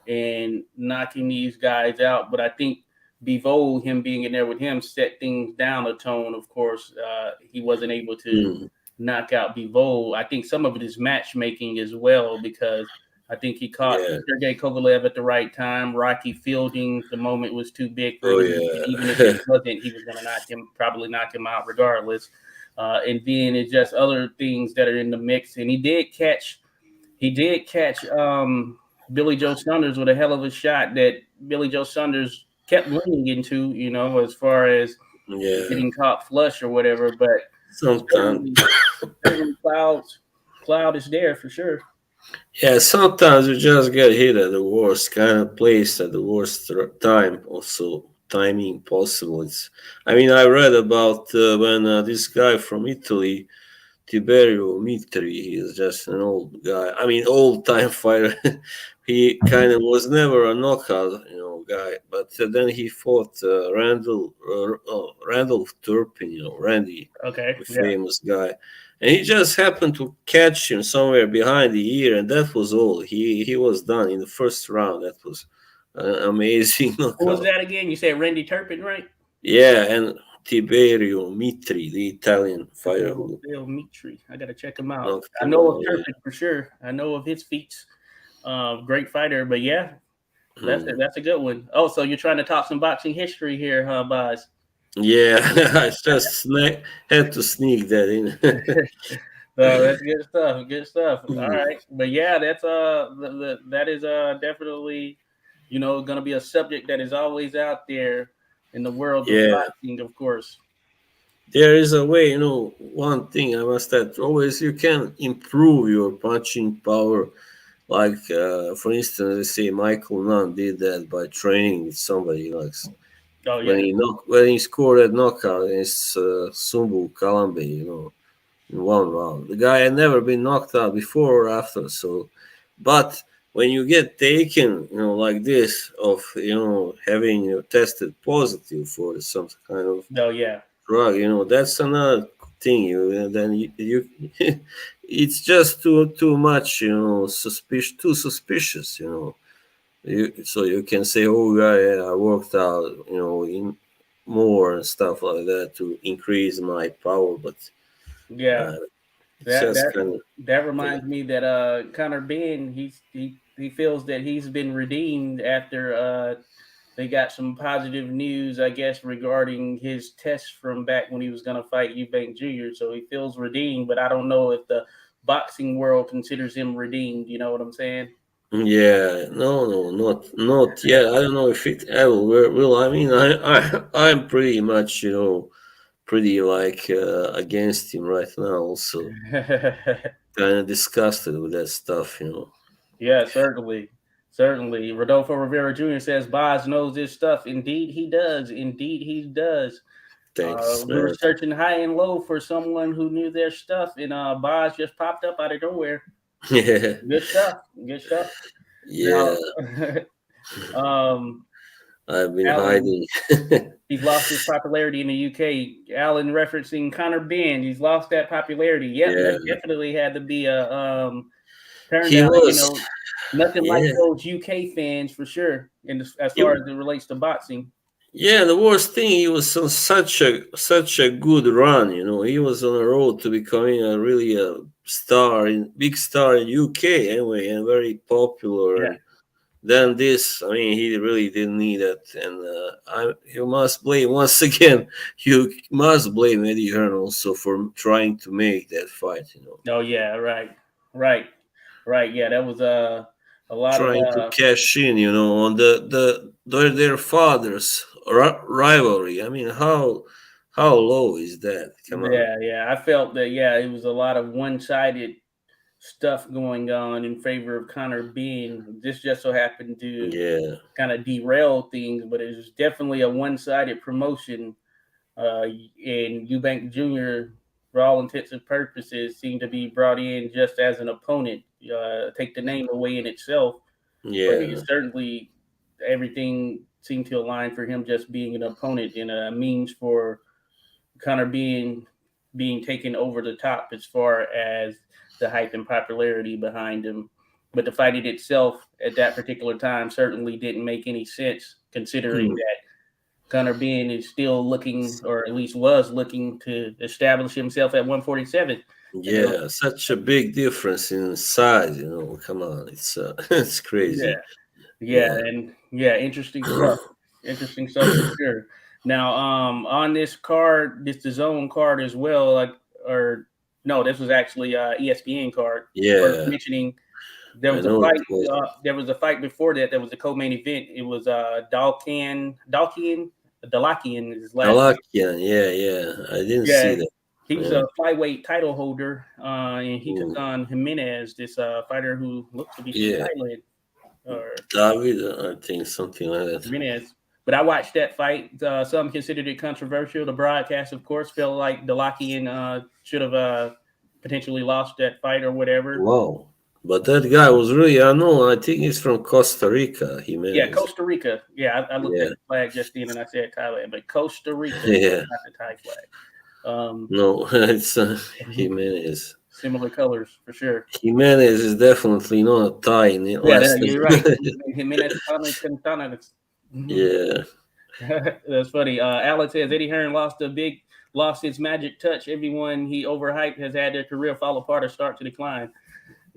[SPEAKER 1] and knocking these guys out. But I think Bivol, him being in there with him, set things down a tone. Of course, he wasn't able to
[SPEAKER 2] Hmm,
[SPEAKER 1] knock out Bivol. I think some of it is matchmaking as well because I think he caught
[SPEAKER 2] yeah,
[SPEAKER 1] Sergey Kovalev at the right time. Rocky Fielding, the moment was too big for
[SPEAKER 2] oh
[SPEAKER 1] him, and even if
[SPEAKER 2] yeah,
[SPEAKER 1] it wasn't, he was going to probably knock him out regardless. And then it's just other things that are in the mix. And he did catch Billy Joe Saunders with a hell of a shot that Billy Joe Saunders kept leaning into, as far as
[SPEAKER 2] yeah.
[SPEAKER 1] getting caught flush or whatever. But
[SPEAKER 2] Sometimes,
[SPEAKER 1] certainly, certainly cloud is there for sure.
[SPEAKER 2] yeah, sometimes you just get hit at the worst kind of place at the worst time. Also, timing possible. I mean, I read about when this guy from Italy Tiberio Mitri. He is just an old guy. I mean, old time fighter. He kind of was never a knockout, guy. But then he fought Randall Turpin, Randy,
[SPEAKER 1] Okay,
[SPEAKER 2] the
[SPEAKER 1] yeah.
[SPEAKER 2] famous guy, and he just happened to catch him somewhere behind the ear, and that was all. He was done in the first round. That was an amazing
[SPEAKER 1] Who was
[SPEAKER 2] knockout.
[SPEAKER 1] that again? You said Randy Turpin, right?
[SPEAKER 2] Yeah, and Tiberio Mitri, the Italian fighter who
[SPEAKER 1] Mitri. I gotta check him out.
[SPEAKER 2] knocked
[SPEAKER 1] I
[SPEAKER 2] him
[SPEAKER 1] know of
[SPEAKER 2] out. Yeah.
[SPEAKER 1] Turpin for sure. I know of his feats. Great fighter, but yeah,
[SPEAKER 2] Hmm.
[SPEAKER 1] that's a good one. Oh, so you're trying to talk some boxing history here, huh, Boz?
[SPEAKER 2] Yeah, I just had to sneak that in.
[SPEAKER 1] So that's good stuff. Good stuff. All
[SPEAKER 2] Hmm.
[SPEAKER 1] right, but yeah, that's that is definitely going to be a subject that is always out there in the world of
[SPEAKER 2] Yeah,
[SPEAKER 1] boxing, of course.
[SPEAKER 2] there is a way, one thing I must add, always you can improve your punching power. Like, for instance, they say Michael Nunn did that by training with somebody like
[SPEAKER 1] Oh
[SPEAKER 2] when
[SPEAKER 1] yeah,
[SPEAKER 2] he scored that knockout against Sumbu Kalambe, in one round. The guy had never been knocked out before or after. So, but when you get taken, like this, of having tested positive for some kind of
[SPEAKER 1] oh yeah,
[SPEAKER 2] drug, that's another thing. Then you it's just too much, too suspicious, so you can say, oh yeah, I worked out, in more and stuff like that to increase my power, but
[SPEAKER 1] yeah.
[SPEAKER 2] uh, it's
[SPEAKER 1] That
[SPEAKER 2] just
[SPEAKER 1] that
[SPEAKER 2] kind of
[SPEAKER 1] that
[SPEAKER 2] thing.
[SPEAKER 1] reminds me that Connor Ben he feels that he's been redeemed after they got some positive news, I guess, regarding his test from back when he was going to fight Eubank Jr. So he feels redeemed, but I don't know if the boxing world considers him redeemed. You know what I'm saying?
[SPEAKER 2] Yeah, no, not yet. I don't know if it ever will. I mean, I'm pretty much, pretty like against him right now. Also, kind of disgusted with that stuff.
[SPEAKER 1] Yeah, certainly. Certainly. Rodolfo Rivera Jr. says Boz knows his stuff. Indeed, he does. Indeed, he does.
[SPEAKER 2] Thanks,
[SPEAKER 1] We were
[SPEAKER 2] man.
[SPEAKER 1] searching high and low for someone who knew their stuff, and Boz just popped up out of nowhere.
[SPEAKER 2] Yeah,
[SPEAKER 1] Good stuff. Good stuff.
[SPEAKER 2] yeah.
[SPEAKER 1] Now, um,
[SPEAKER 2] I've been
[SPEAKER 1] Alan,
[SPEAKER 2] hiding.
[SPEAKER 1] he's lost his popularity in the UK. Alan referencing Connor Ben, he's lost that popularity. Yep,
[SPEAKER 2] Yeah,
[SPEAKER 1] that definitely had to be a turn
[SPEAKER 2] he
[SPEAKER 1] down.
[SPEAKER 2] was.
[SPEAKER 1] Nothing like
[SPEAKER 2] Yeah,
[SPEAKER 1] those UK fans for sure. And as
[SPEAKER 2] he,
[SPEAKER 1] far as it relates to boxing,
[SPEAKER 2] yeah. The worst thing, he was on such a good run. He was on a road to becoming a really a big star in UK anyway, and very popular.
[SPEAKER 1] yeah.
[SPEAKER 2] And then this, I mean, he really didn't need it. And you must blame once again. You must blame Eddie Hearn also for trying to make that fight.
[SPEAKER 1] Oh yeah, right, right, right. Yeah, that was a lot of
[SPEAKER 2] Trying to cash in, on their fathers' rivalry. I mean, how low is that? Come on.
[SPEAKER 1] yeah. I felt that it was a lot of one sided stuff going on in favor of Connor Bean. This just so happened to
[SPEAKER 2] Yeah,
[SPEAKER 1] kind of derail things, but it was definitely a one sided promotion. And Eubank Jr., for all intents and purposes, seemed to be brought in just as an opponent, take the name away in itself. But he
[SPEAKER 2] yeah,
[SPEAKER 1] certainly, everything seemed to align for him just being an opponent and a means for Connor being taken over the top as far as the hype and popularity behind him. But the fight in itself at that particular time certainly didn't make any sense, considering
[SPEAKER 2] mm,
[SPEAKER 1] that Connor Ben is still looking, or at least was looking, to establish himself at 147. And there,
[SPEAKER 2] yeah. Such a big difference in size. Come on, it's it's
[SPEAKER 1] yeah,
[SPEAKER 2] crazy.
[SPEAKER 1] yeah,
[SPEAKER 2] Yeah,
[SPEAKER 1] and yeah, interesting stuff. Interesting stuff for sure. Now, on this card, this the zone card as well, like, or no, this was actually ESPN card. Worth
[SPEAKER 2] yeah.
[SPEAKER 1] mentioning, there
[SPEAKER 2] I
[SPEAKER 1] was a
[SPEAKER 2] know it
[SPEAKER 1] fight.
[SPEAKER 2] was.
[SPEAKER 1] There was a fight before that. There was a co-main event. It was Dalakian is his last name.
[SPEAKER 2] Alakian, yeah, yeah. I didn't see
[SPEAKER 1] Yeah,
[SPEAKER 2] that.
[SPEAKER 1] he's
[SPEAKER 2] Yeah.
[SPEAKER 1] a flyweight title holder, and he took
[SPEAKER 2] Mm,
[SPEAKER 1] on Jimenez, this fighter who looks to be from
[SPEAKER 2] yeah.
[SPEAKER 1] Thailand, or
[SPEAKER 2] David, I think something like that.
[SPEAKER 1] Jimenez. But I watched that fight. Some considered it controversial. The broadcast, of course, felt like Dalakian should have potentially lost that fight or whatever.
[SPEAKER 2] Wow. But that guy was really unknown. I think he's from Costa Rica,
[SPEAKER 1] Yeah,
[SPEAKER 2] Jimenez.
[SPEAKER 1] Costa Rica. Yeah, I looked at
[SPEAKER 2] Yeah.
[SPEAKER 1] the flag just then and I said Thailand, but Costa Rica,
[SPEAKER 2] Yeah.
[SPEAKER 1] not the Thai flag. Um,
[SPEAKER 2] No, it's Jimenez.
[SPEAKER 1] similar colors for sure.
[SPEAKER 2] Jimenez is definitely not a Thai in the
[SPEAKER 1] Yeah,
[SPEAKER 2] last
[SPEAKER 1] you're right.
[SPEAKER 2] name.
[SPEAKER 1] Jimenez Quintana.
[SPEAKER 2] Yeah.
[SPEAKER 1] That's funny. Alex says Eddie Hearn lost his magic touch. Everyone he overhyped has had their career fall apart or start to decline.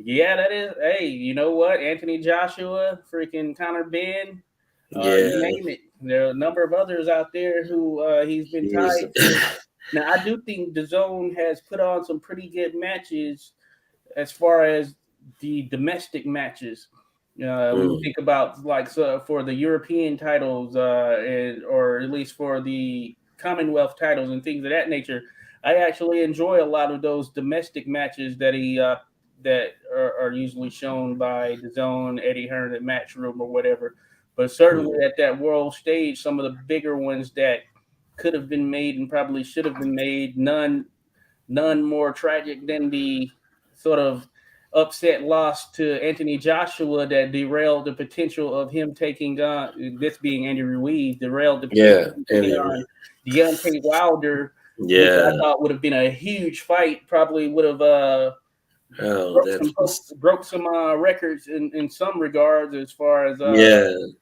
[SPEAKER 1] Yeah, that is. Hey, you know what? Anthony Joshua, freaking Connor Ben, you
[SPEAKER 2] Yeah.
[SPEAKER 1] name it. There are a number of others out there who he's been
[SPEAKER 2] He's
[SPEAKER 1] tied to. Now, I do think the Zone has put on some pretty good matches as far as the domestic matches. When you
[SPEAKER 2] Mm,
[SPEAKER 1] think about for the European titles, or at least for the Commonwealth titles and things of that nature, I actually enjoy a lot of those domestic matches that are usually shown by the Zone, Eddie Hearn at Matchroom or whatever. But certainly
[SPEAKER 2] mm.
[SPEAKER 1] at that world stage, some of the bigger ones that could have been made and probably should have been made, none more tragic than the sort of upset loss to Anthony Joshua that derailed the potential of him taking on this being Andy Ruiz, derailed the potential
[SPEAKER 2] Yeah.
[SPEAKER 1] of him taking
[SPEAKER 2] Anyway.
[SPEAKER 1] on Deontay Wilder, which I
[SPEAKER 2] Yeah.
[SPEAKER 1] thought would have been a huge fight. Probably would have
[SPEAKER 2] Oh, that was.
[SPEAKER 1] broke some records in some regards as far as
[SPEAKER 2] Yeah.
[SPEAKER 1] as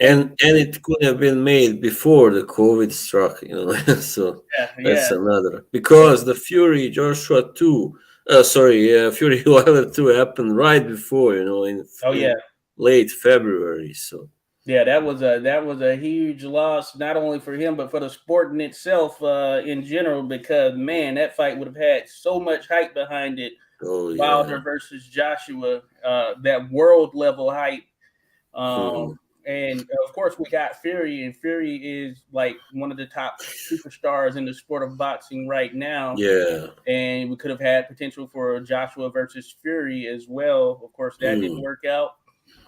[SPEAKER 2] And it could have been made before the COVID struck, so
[SPEAKER 1] yeah,
[SPEAKER 2] that's
[SPEAKER 1] yeah,
[SPEAKER 2] another because the Fury Joshua 2, Fury Wilder 2 happened right before,
[SPEAKER 1] oh yeah.
[SPEAKER 2] in late February. So
[SPEAKER 1] Yeah, that was a huge loss, not only for him but for the sport in itself, in general. Because man, that fight would have had so much hype behind it.
[SPEAKER 2] oh yeah.
[SPEAKER 1] Wilder versus Joshua, that world level hype.
[SPEAKER 2] Hmm.
[SPEAKER 1] And of course, we got Fury, and Fury is like one of the top superstars in the sport of boxing right now.
[SPEAKER 2] Yeah.
[SPEAKER 1] And we could have had potential for Joshua versus Fury as well. Of course, that didn't
[SPEAKER 2] Hmm.
[SPEAKER 1] work out.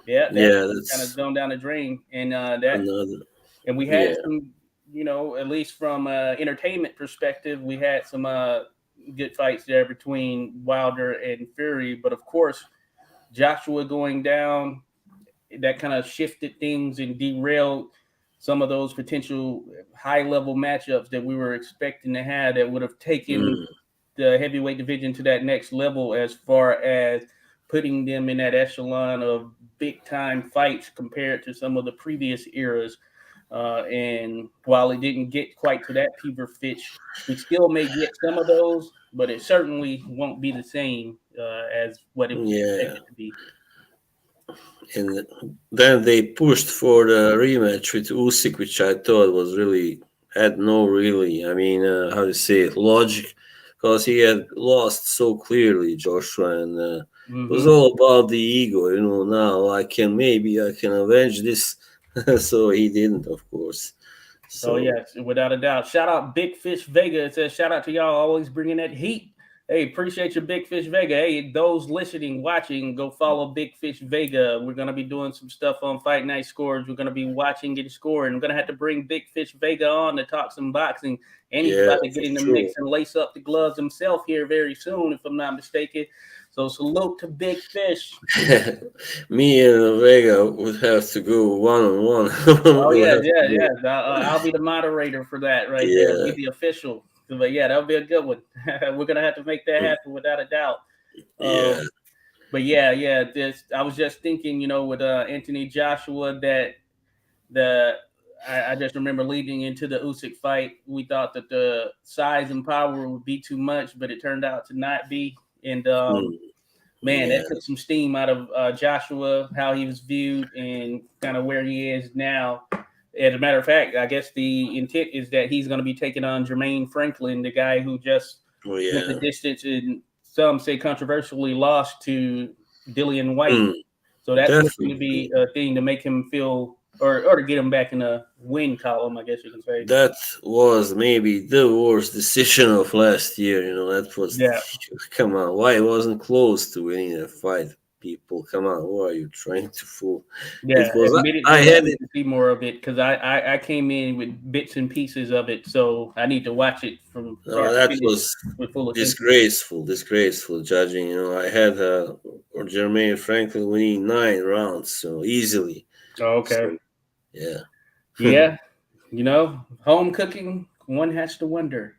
[SPEAKER 1] Yeah, that
[SPEAKER 2] Yeah,
[SPEAKER 1] kind of
[SPEAKER 2] that's
[SPEAKER 1] gone down the drain,
[SPEAKER 2] another.
[SPEAKER 1] and we had
[SPEAKER 2] Yeah.
[SPEAKER 1] some, at least from entertainment perspective, we had some good fights there between Wilder and Fury. But of course, Joshua going down, that kind of shifted things and derailed some of those potential high level matchups that we were expecting to have that would have taken
[SPEAKER 2] Mm,
[SPEAKER 1] the heavyweight division to that next level as far as putting them in that echelon of big time fights compared to some of the previous eras. And while it didn't get quite to that fever pitch, we still may get some of those, but it certainly won't be the same as what it was
[SPEAKER 2] yeah.
[SPEAKER 1] expected to be.
[SPEAKER 2] And then they pushed for the rematch with Usyk, which I thought was really had no really, I mean, how to say it, logic, because he had lost so clearly, Joshua, and it was
[SPEAKER 1] Hmm.
[SPEAKER 2] all about the ego. Now I can avenge this, so he didn't, of course.
[SPEAKER 1] Oh
[SPEAKER 2] So
[SPEAKER 1] yes, without a doubt. Shout out Big Fish Vega. It says shout out to y'all always bringing that heat. Hey, appreciate your Big Fish Vega. Hey, those listening, watching, go follow Big Fish Vega. We're gonna be doing some stuff on Fight Night Scores. We're gonna be watching and scoring. We're gonna have to bring Big Fish Vega on to talk some boxing, and he's
[SPEAKER 2] yeah,
[SPEAKER 1] about to
[SPEAKER 2] for
[SPEAKER 1] get in the
[SPEAKER 2] sure.
[SPEAKER 1] mix and lace up the gloves himself here very soon, if I'm not mistaken. So salute to Big Fish.
[SPEAKER 2] Me and Vega would have to go one on one.
[SPEAKER 1] Oh
[SPEAKER 2] We'll
[SPEAKER 1] yeah,
[SPEAKER 2] have to
[SPEAKER 1] yeah,
[SPEAKER 2] go.
[SPEAKER 1] yeah. I'll be the moderator for that right there. Be
[SPEAKER 2] Yeah.
[SPEAKER 1] the official. But yeah, that'll be a good one. We're gonna have to make that happen without a doubt.
[SPEAKER 2] Yeah.
[SPEAKER 1] But yeah. This I was just thinking, with Anthony Joshua that the I just remember leading into the Usyk fight, we thought that the size and power would be too much, but it turned out to not be. And
[SPEAKER 2] Mm,
[SPEAKER 1] man,
[SPEAKER 2] yeah.
[SPEAKER 1] that took some steam out of Joshua, how he was viewed, and kind of where he is now. As a matter of fact, I guess the intent is that he's going to be taking on Jermaine Franklin, the guy who just
[SPEAKER 2] Oh
[SPEAKER 1] went the
[SPEAKER 2] yeah.
[SPEAKER 1] distance and some say controversially lost to Dillian White.
[SPEAKER 2] Mm,
[SPEAKER 1] So that's looking to
[SPEAKER 2] definitely.
[SPEAKER 1] be a thing to make him feel, or to get him back in a win column, I guess you can say.
[SPEAKER 2] That was maybe the worst decision of last year. That was
[SPEAKER 1] Yeah.
[SPEAKER 2] come on. Why it wasn't close to winning that fight? people. Come on, who are you trying to fool? It
[SPEAKER 1] Yeah,
[SPEAKER 2] was I
[SPEAKER 1] admittedly, I
[SPEAKER 2] had
[SPEAKER 1] need
[SPEAKER 2] it.
[SPEAKER 1] to see more of it because I came in with bits and pieces of it, so I need to watch it from
[SPEAKER 2] No,
[SPEAKER 1] start to
[SPEAKER 2] that
[SPEAKER 1] finish
[SPEAKER 2] was
[SPEAKER 1] with full attention.
[SPEAKER 2] disgraceful judging. I had Jermaine Franklin winning 9 rounds so easily.
[SPEAKER 1] Oh, okay.
[SPEAKER 2] So yeah.
[SPEAKER 1] Yeah, home cooking, one has to wonder.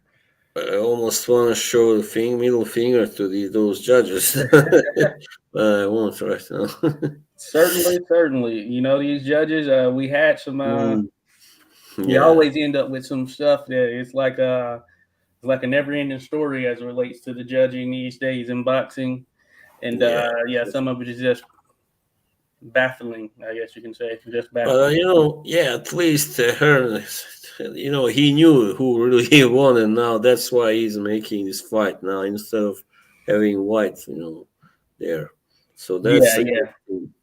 [SPEAKER 2] I almost want to show the middle finger to those judges. I won't right now.
[SPEAKER 1] Certainly, certainly. These judges, we had some
[SPEAKER 2] Mm,
[SPEAKER 1] you
[SPEAKER 2] yeah,
[SPEAKER 1] always end up with some stuff that it's like a never ending story as it relates to the judging these days in boxing. And
[SPEAKER 2] yeah.
[SPEAKER 1] yeah, some of it is just baffling, I guess you can say. Just
[SPEAKER 2] But
[SPEAKER 1] baffling.
[SPEAKER 2] yeah, at least Hearn, he knew who really won, and now that's why he's making this fight now instead of having White, there. So that's
[SPEAKER 1] Yeah,
[SPEAKER 2] a good
[SPEAKER 1] yeah.
[SPEAKER 2] thing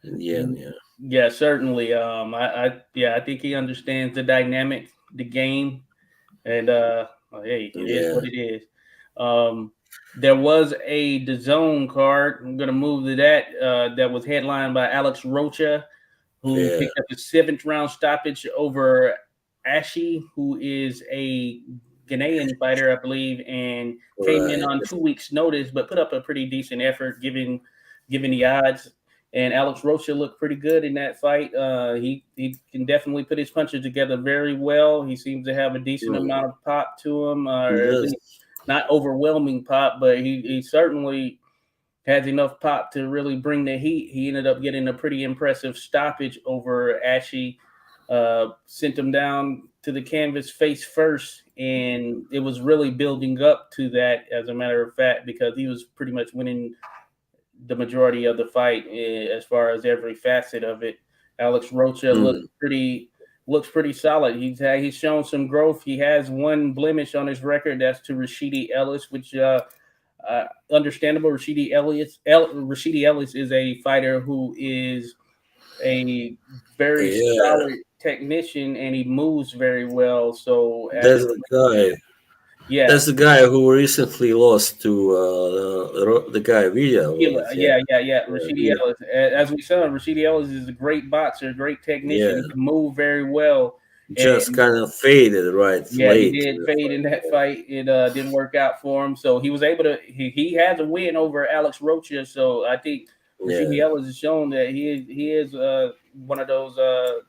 [SPEAKER 2] in the end. Yeah,
[SPEAKER 1] Yeah, certainly. I think he understands the dynamic, the game, and well, hey, it is
[SPEAKER 2] yeah,
[SPEAKER 1] what it is. Um, there was a DAZN card. I'm gonna move to that. That was headlined by Alex Rocha, who
[SPEAKER 2] yeah.
[SPEAKER 1] picked up the seventh round stoppage over Ashi, who is a Ghanaian fighter, I believe, and came in
[SPEAKER 2] Right.
[SPEAKER 1] on 2 weeks' notice, but put up a pretty decent effort given the odds. And Alex Rocha looked pretty good in that fight. He can definitely put his punches together very well. He seems to have a decent
[SPEAKER 2] Mm,
[SPEAKER 1] amount of pop to him,
[SPEAKER 2] he
[SPEAKER 1] or at
[SPEAKER 2] does.
[SPEAKER 1] least not overwhelming pop, but he certainly has enough pop to really bring the heat. He ended up getting a pretty impressive stoppage over Ashy. Sent him down to the canvas face first, and it was really building up to that, as a matter of fact, because he was pretty much winning the majority of the fight as far as every facet of it. Alex Rocha
[SPEAKER 2] Mm,
[SPEAKER 1] looks pretty solid. He's shown some growth. He has one blemish on his record. That's to Rashidi Ellis, which understandable. Rashidi Ellis is a fighter who is a very
[SPEAKER 2] yeah,
[SPEAKER 1] solid technician, and he moves very well. So as
[SPEAKER 2] that's
[SPEAKER 1] it
[SPEAKER 2] the
[SPEAKER 1] relates to,
[SPEAKER 2] guy.
[SPEAKER 1] yeah,
[SPEAKER 2] That's the guy who recently lost to the guy Villa,
[SPEAKER 1] yeah,
[SPEAKER 2] was it? Yeah,
[SPEAKER 1] yeah.
[SPEAKER 2] yeah,
[SPEAKER 1] Rashidi
[SPEAKER 2] Villa.
[SPEAKER 1] Ellis, as we saw, Rashidi Ellis is a great boxer, great technician.
[SPEAKER 2] Yeah,
[SPEAKER 1] He can move very well,
[SPEAKER 2] just
[SPEAKER 1] and
[SPEAKER 2] kind of faded right
[SPEAKER 1] yeah, he
[SPEAKER 2] late in
[SPEAKER 1] did
[SPEAKER 2] the
[SPEAKER 1] fade in that
[SPEAKER 2] fight.
[SPEAKER 1] fight. It didn't work out for him, so he was able to. He has a win over Alex Rocha. So I think Rashidi
[SPEAKER 2] Yeah,
[SPEAKER 1] Ellis has shown that he is one of those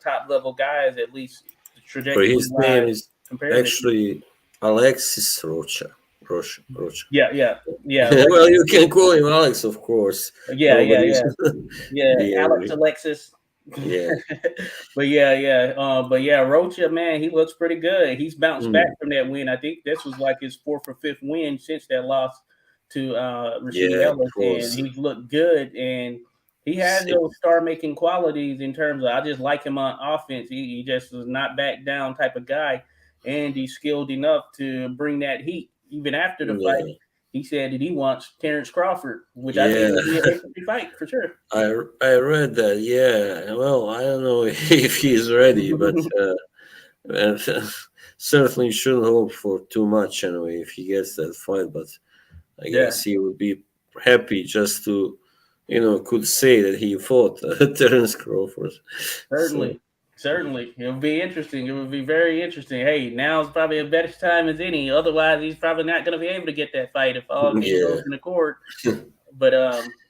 [SPEAKER 1] top level guys, at least
[SPEAKER 2] but
[SPEAKER 1] trajectory
[SPEAKER 2] his name
[SPEAKER 1] wise,
[SPEAKER 2] is
[SPEAKER 1] comparatively.
[SPEAKER 2] actually Alexis Rocha. Rocha, Rocha.
[SPEAKER 1] Yeah, yeah, yeah,
[SPEAKER 2] Well, you can call him Alex, of course.
[SPEAKER 1] yeah, yeah,
[SPEAKER 2] Nobody's
[SPEAKER 1] yeah, yeah.
[SPEAKER 2] be
[SPEAKER 1] Alex
[SPEAKER 2] angry.
[SPEAKER 1] Alexis.
[SPEAKER 2] Yeah.
[SPEAKER 1] But yeah, Rocha, man, he looks pretty good. He's bounced back
[SPEAKER 2] Mm.
[SPEAKER 1] from that win. I think this was like his fourth or fifth win since that loss to Rashidi
[SPEAKER 2] Yeah, of
[SPEAKER 1] Ellis, and
[SPEAKER 2] course.
[SPEAKER 1] he's looked good. And he has
[SPEAKER 2] Sick.
[SPEAKER 1] those star making qualities in terms of I just like him on offense. He just is not back down type of guy, and he's skilled enough to bring that heat even after the fight.
[SPEAKER 2] Yeah.
[SPEAKER 1] He said that he wants Terrence Crawford, which I think
[SPEAKER 2] Yeah.
[SPEAKER 1] would be an interesting fight for sure.
[SPEAKER 2] I read that. Yeah. Well, I don't know if he's ready, but and certainly shouldn't hope for too much anyway if he gets that fight. But I
[SPEAKER 1] Yeah.
[SPEAKER 2] guess he would be happy just to, could say that he fought Terence Crawford. So
[SPEAKER 1] Certainly, certainly, it would be interesting. It would be very interesting. Hey, now's probably a better time as any. Otherwise, he's probably not going to be able to get that fight if all goes
[SPEAKER 2] yeah.
[SPEAKER 1] in accord. But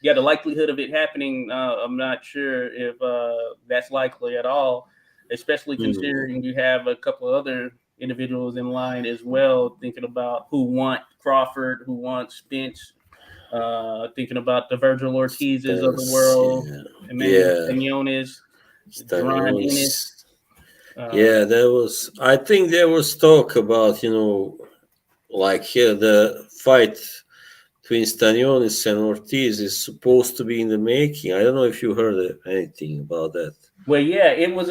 [SPEAKER 1] yeah, the likelihood of it happening, I'm not sure if that's likely at all. Especially
[SPEAKER 2] Mm.
[SPEAKER 1] considering you have a couple of other individuals in line as well, thinking about who want Crawford, who wants Spence, thinking about the Virgil Ortizes of the
[SPEAKER 2] Spence,
[SPEAKER 1] world,
[SPEAKER 2] yeah.
[SPEAKER 1] Emmanuel
[SPEAKER 2] Yeah.
[SPEAKER 1] Quinones, Duran Ennis.
[SPEAKER 2] Stanionis.
[SPEAKER 1] Uh,
[SPEAKER 2] Yeah, there was. I think there was talk about like here the fight between Stanionis and Ortiz is supposed to be in the making. I don't know if you heard anything about that.
[SPEAKER 1] well, yeah, it was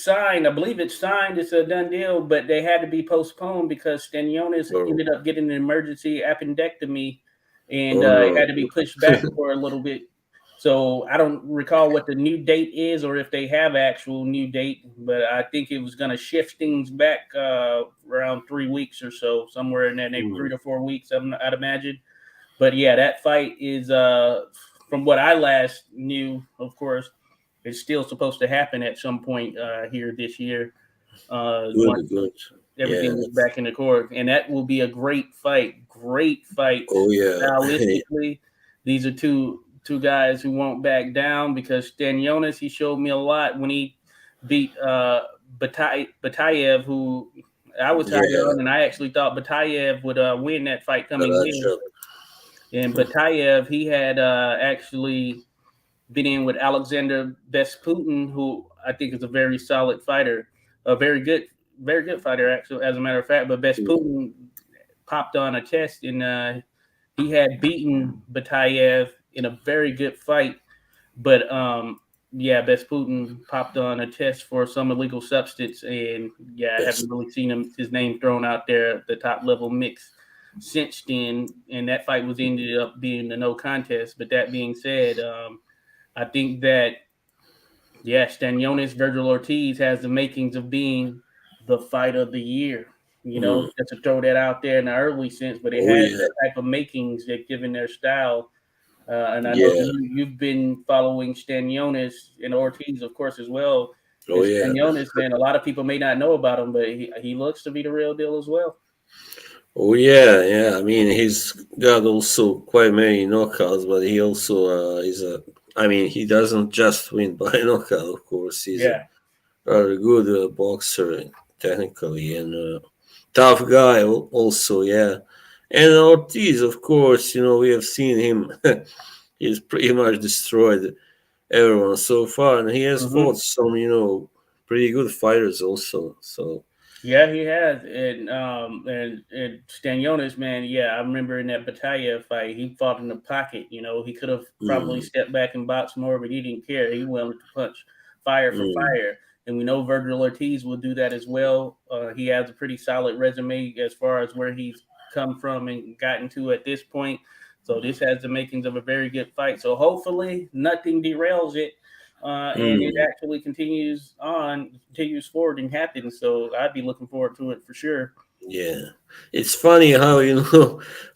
[SPEAKER 1] signed. I believe it's signed. It's a done deal, but they had to be postponed because Stanionis
[SPEAKER 2] Or
[SPEAKER 1] ended up getting an emergency appendectomy, and
[SPEAKER 2] or
[SPEAKER 1] it
[SPEAKER 2] no.
[SPEAKER 1] had to be pushed back for a little bit. So I don't recall what the new date is, or if they have actual new date, but I think it was going to shift things back around 3 weeks or so, somewhere in that neighborhood,
[SPEAKER 2] Hmm.
[SPEAKER 1] 3 to 4 weeks. I'd imagine. But yeah, that fight is from what I last knew, of course, it's still supposed to happen at some point here this year. Once
[SPEAKER 2] Good.
[SPEAKER 1] everything
[SPEAKER 2] Yeah.
[SPEAKER 1] is back in the court, and that will be a great fight. Great fight.
[SPEAKER 2] Oh yeah.
[SPEAKER 1] Stylistically, these are two guys who won't back down because Stanionis, he showed me a lot when he beat Betayev, who I was high
[SPEAKER 2] Yeah.
[SPEAKER 1] on, and I actually thought Betayev would win that fight coming in.
[SPEAKER 2] Raja.
[SPEAKER 1] And Betayev, he had actually been in with Alexander Vesputin, who I think is a very solid fighter, a very good fighter, actually, as a matter of fact. But Vesputin popped on a test, and he had beaten Betayev in a very good fight. But yeah, Vesputin popped on a test for some illegal substance, and yeah, I haven't really seen his name thrown out there at the top level mix since then. And that fight was ended up being a no contest. But that being said, I think that yeah, Stanionis Virgil Ortiz has the makings of being the fight of the year. Just to throw that out there in the early sense, but it
[SPEAKER 2] Oh
[SPEAKER 1] has
[SPEAKER 2] yeah.
[SPEAKER 1] that type of makings that given their style. And I know
[SPEAKER 2] Yeah.
[SPEAKER 1] you've been following Stanionis and Ortiz, of course, as well.
[SPEAKER 2] Oh
[SPEAKER 1] And
[SPEAKER 2] yeah.
[SPEAKER 1] Stanionis, man, a lot of people may not know about him, but he looks to be the real deal as well.
[SPEAKER 2] Oh yeah. I mean, he's got also quite many knockouts, but he also is a. I mean, he doesn't just win by knockout. Of course, he's a
[SPEAKER 1] Yeah.
[SPEAKER 2] rather good boxer technically and tough guy also. Yeah, and Ortiz, of course, we have seen him. He's pretty much destroyed everyone so far, and he has
[SPEAKER 1] Mm-hmm.
[SPEAKER 2] fought some, pretty good fighters also. So
[SPEAKER 1] Yeah, he has, and Stanionis, man. Yeah, I remember in that Batalha fight, he fought in the pocket. He could have probably
[SPEAKER 2] mm,
[SPEAKER 1] stepped back and boxed more, but he didn't care. He wanted to punch fire for
[SPEAKER 2] mm,
[SPEAKER 1] fire, and we know Virgil Ortiz will do that as well. He has a pretty solid resume as far as where he's come from and gotten to at this point. So this has the makings of a very good fight. So hopefully nothing derails it and it
[SPEAKER 2] mm.
[SPEAKER 1] actually continues forward and happens. So I'd be looking forward to it for sure.
[SPEAKER 2] Yeah, it's funny how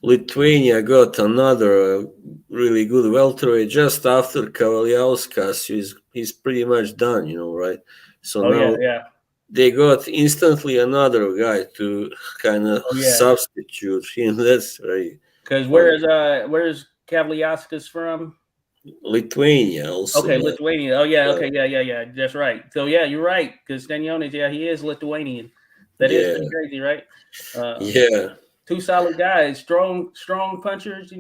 [SPEAKER 2] Lithuania got another really good welterweight just after Kavaliauskas. He's pretty much done, right? So
[SPEAKER 1] Oh yeah,
[SPEAKER 2] now
[SPEAKER 1] yeah.
[SPEAKER 2] they got instantly another guy to kind of
[SPEAKER 1] Oh yeah.
[SPEAKER 2] substitute him. That's very
[SPEAKER 1] Because
[SPEAKER 2] funny.
[SPEAKER 1] where's Kavliauskas from?
[SPEAKER 2] Lithuania also,
[SPEAKER 1] Okay,
[SPEAKER 2] yeah,
[SPEAKER 1] Lithuania. Oh yeah,
[SPEAKER 2] yeah,
[SPEAKER 1] okay, yeah. That's right. So yeah, you're right. Because Stanionis, yeah, he is Lithuanian. That is
[SPEAKER 2] yeah,
[SPEAKER 1] pretty crazy, right? Uh,
[SPEAKER 2] yeah,
[SPEAKER 1] two solid guys, strong punchers.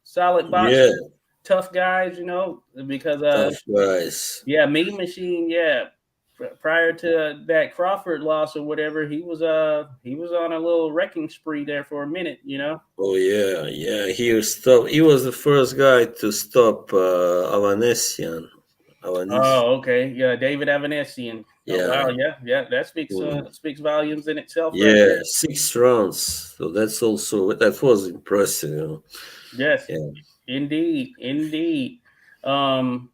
[SPEAKER 1] Solid
[SPEAKER 2] yeah.
[SPEAKER 1] boxers, tough guys. Because
[SPEAKER 2] Tough guys.
[SPEAKER 1] yeah, Mean Machine. Yeah, prior to that Crawford loss or whatever, he was on a little wrecking spree there for a minute.
[SPEAKER 2] Oh yeah. He was the first guy to stop Avanesian. Avanes.
[SPEAKER 1] Oh, okay. Yeah, David Avanesian. Oh wow,
[SPEAKER 2] Yeah.
[SPEAKER 1] yeah. That
[SPEAKER 2] Mm.
[SPEAKER 1] speaks volumes in itself, right
[SPEAKER 2] Yeah,
[SPEAKER 1] there.
[SPEAKER 2] 6 rounds. So that was impressive.
[SPEAKER 1] Yes,
[SPEAKER 2] Yeah.
[SPEAKER 1] indeed. Um,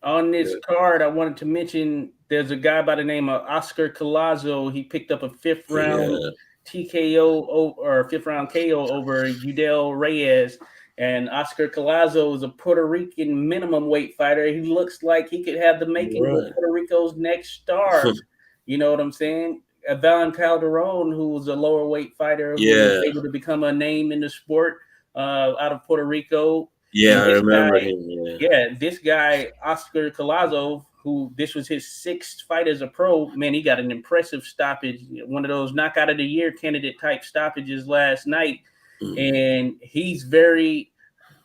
[SPEAKER 1] on this
[SPEAKER 2] Yeah.
[SPEAKER 1] card, I wanted to mention there's a guy by the name of Oscar Collazo. He picked up a fifth round
[SPEAKER 2] Yeah.
[SPEAKER 1] TKO or fifth round KO over Udell Reyes. And Oscar Collazo is a Puerto Rican minimum weight fighter. He looks like he could have the makings of
[SPEAKER 2] Right.
[SPEAKER 1] Puerto Rico's next star. You know what I'm saying? Ivan Calderon, who was a lower weight fighter who was
[SPEAKER 2] Yeah.
[SPEAKER 1] able to become a name in the sport out of Puerto Rico.
[SPEAKER 2] Yeah,
[SPEAKER 1] And
[SPEAKER 2] I
[SPEAKER 1] this
[SPEAKER 2] remember
[SPEAKER 1] guy,
[SPEAKER 2] him. Yeah.
[SPEAKER 1] yeah, this guy, Oscar Collazo, who this was his sixth fight as a pro, man, he got an impressive stoppage, one of those knockout of the year candidate type stoppages last night.
[SPEAKER 2] Mm.
[SPEAKER 1] And he's very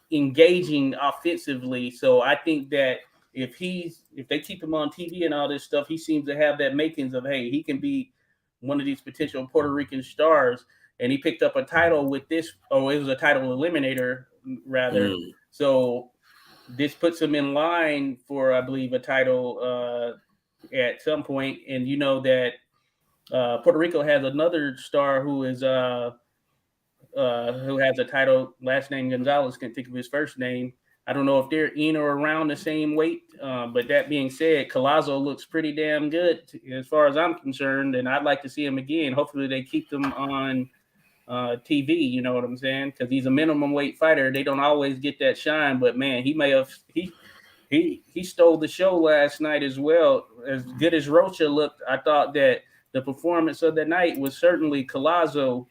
[SPEAKER 1] engaging offensively. So I think that if they keep him on TV and all this stuff, he seems to have that makings of, hey, he can be one of these potential Puerto Rican stars. And he picked up a title with this, or it was a title eliminator rather.
[SPEAKER 2] Mm.
[SPEAKER 1] So this puts him in line for, I believe, a title at some point. And you know that Puerto Rico has another star who has a title, last name Gonzalez, can't think of his first name. I don't know if they're in or around the same weight. But that being said, Collazo looks pretty damn good as far as I'm concerned, and I'd like to see him again. Hopefully they keep them on TV. You know what I'm saying? Because he's a minimum weight fighter. They don't always get that shine, but man, he stole the show last night as well. As good as Rocha looked, I thought that the performance of the night was certainly Collazo,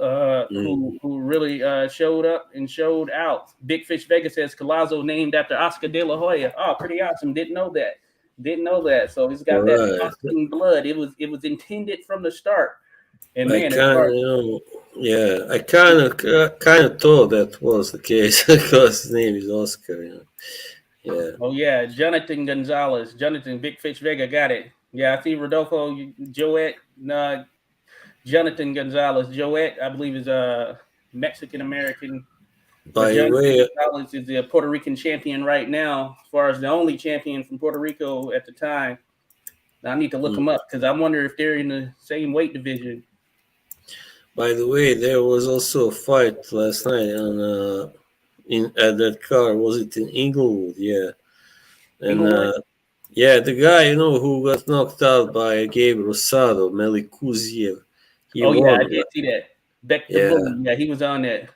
[SPEAKER 2] Mm.
[SPEAKER 1] who really showed up and showed out. Big Fish Vegas says Collazo named after Oscar De La Hoya. Oh, pretty awesome. Didn't know that. Didn't know that. So he's
[SPEAKER 2] All
[SPEAKER 1] got that
[SPEAKER 2] right.
[SPEAKER 1] boxing blood. It was intended from the start. And
[SPEAKER 2] I
[SPEAKER 1] man, as
[SPEAKER 2] kind
[SPEAKER 1] far
[SPEAKER 2] of, yeah, I kind of thought that was the case because his name is Oscar. Yeah.
[SPEAKER 1] oh yeah, Jonathan Gonzalez, Jonathan Big Fish Vega got it. Yeah, I see Rodolfo Joet, Jonathan Gonzalez Joet, I believe is a Mexican American. But
[SPEAKER 2] By the
[SPEAKER 1] Jonathan
[SPEAKER 2] way,
[SPEAKER 1] Gonzalez is the Puerto Rican champion right now, as far as the only champion from Puerto Rico at the time. Now, I need to look
[SPEAKER 2] mm,
[SPEAKER 1] them up because I wonder if they're in the same weight division.
[SPEAKER 2] there was also a fight last night on in at that car. Was it in Inglewood? Yeah, and
[SPEAKER 1] Inglewood.
[SPEAKER 2] yeah, the guy who got knocked out by Gabe Rosado, Melikuziev, he
[SPEAKER 1] Oh yeah, I
[SPEAKER 2] won.
[SPEAKER 1] did see that. Beck the
[SPEAKER 2] Yeah,
[SPEAKER 1] Bully. Yeah, he was on that.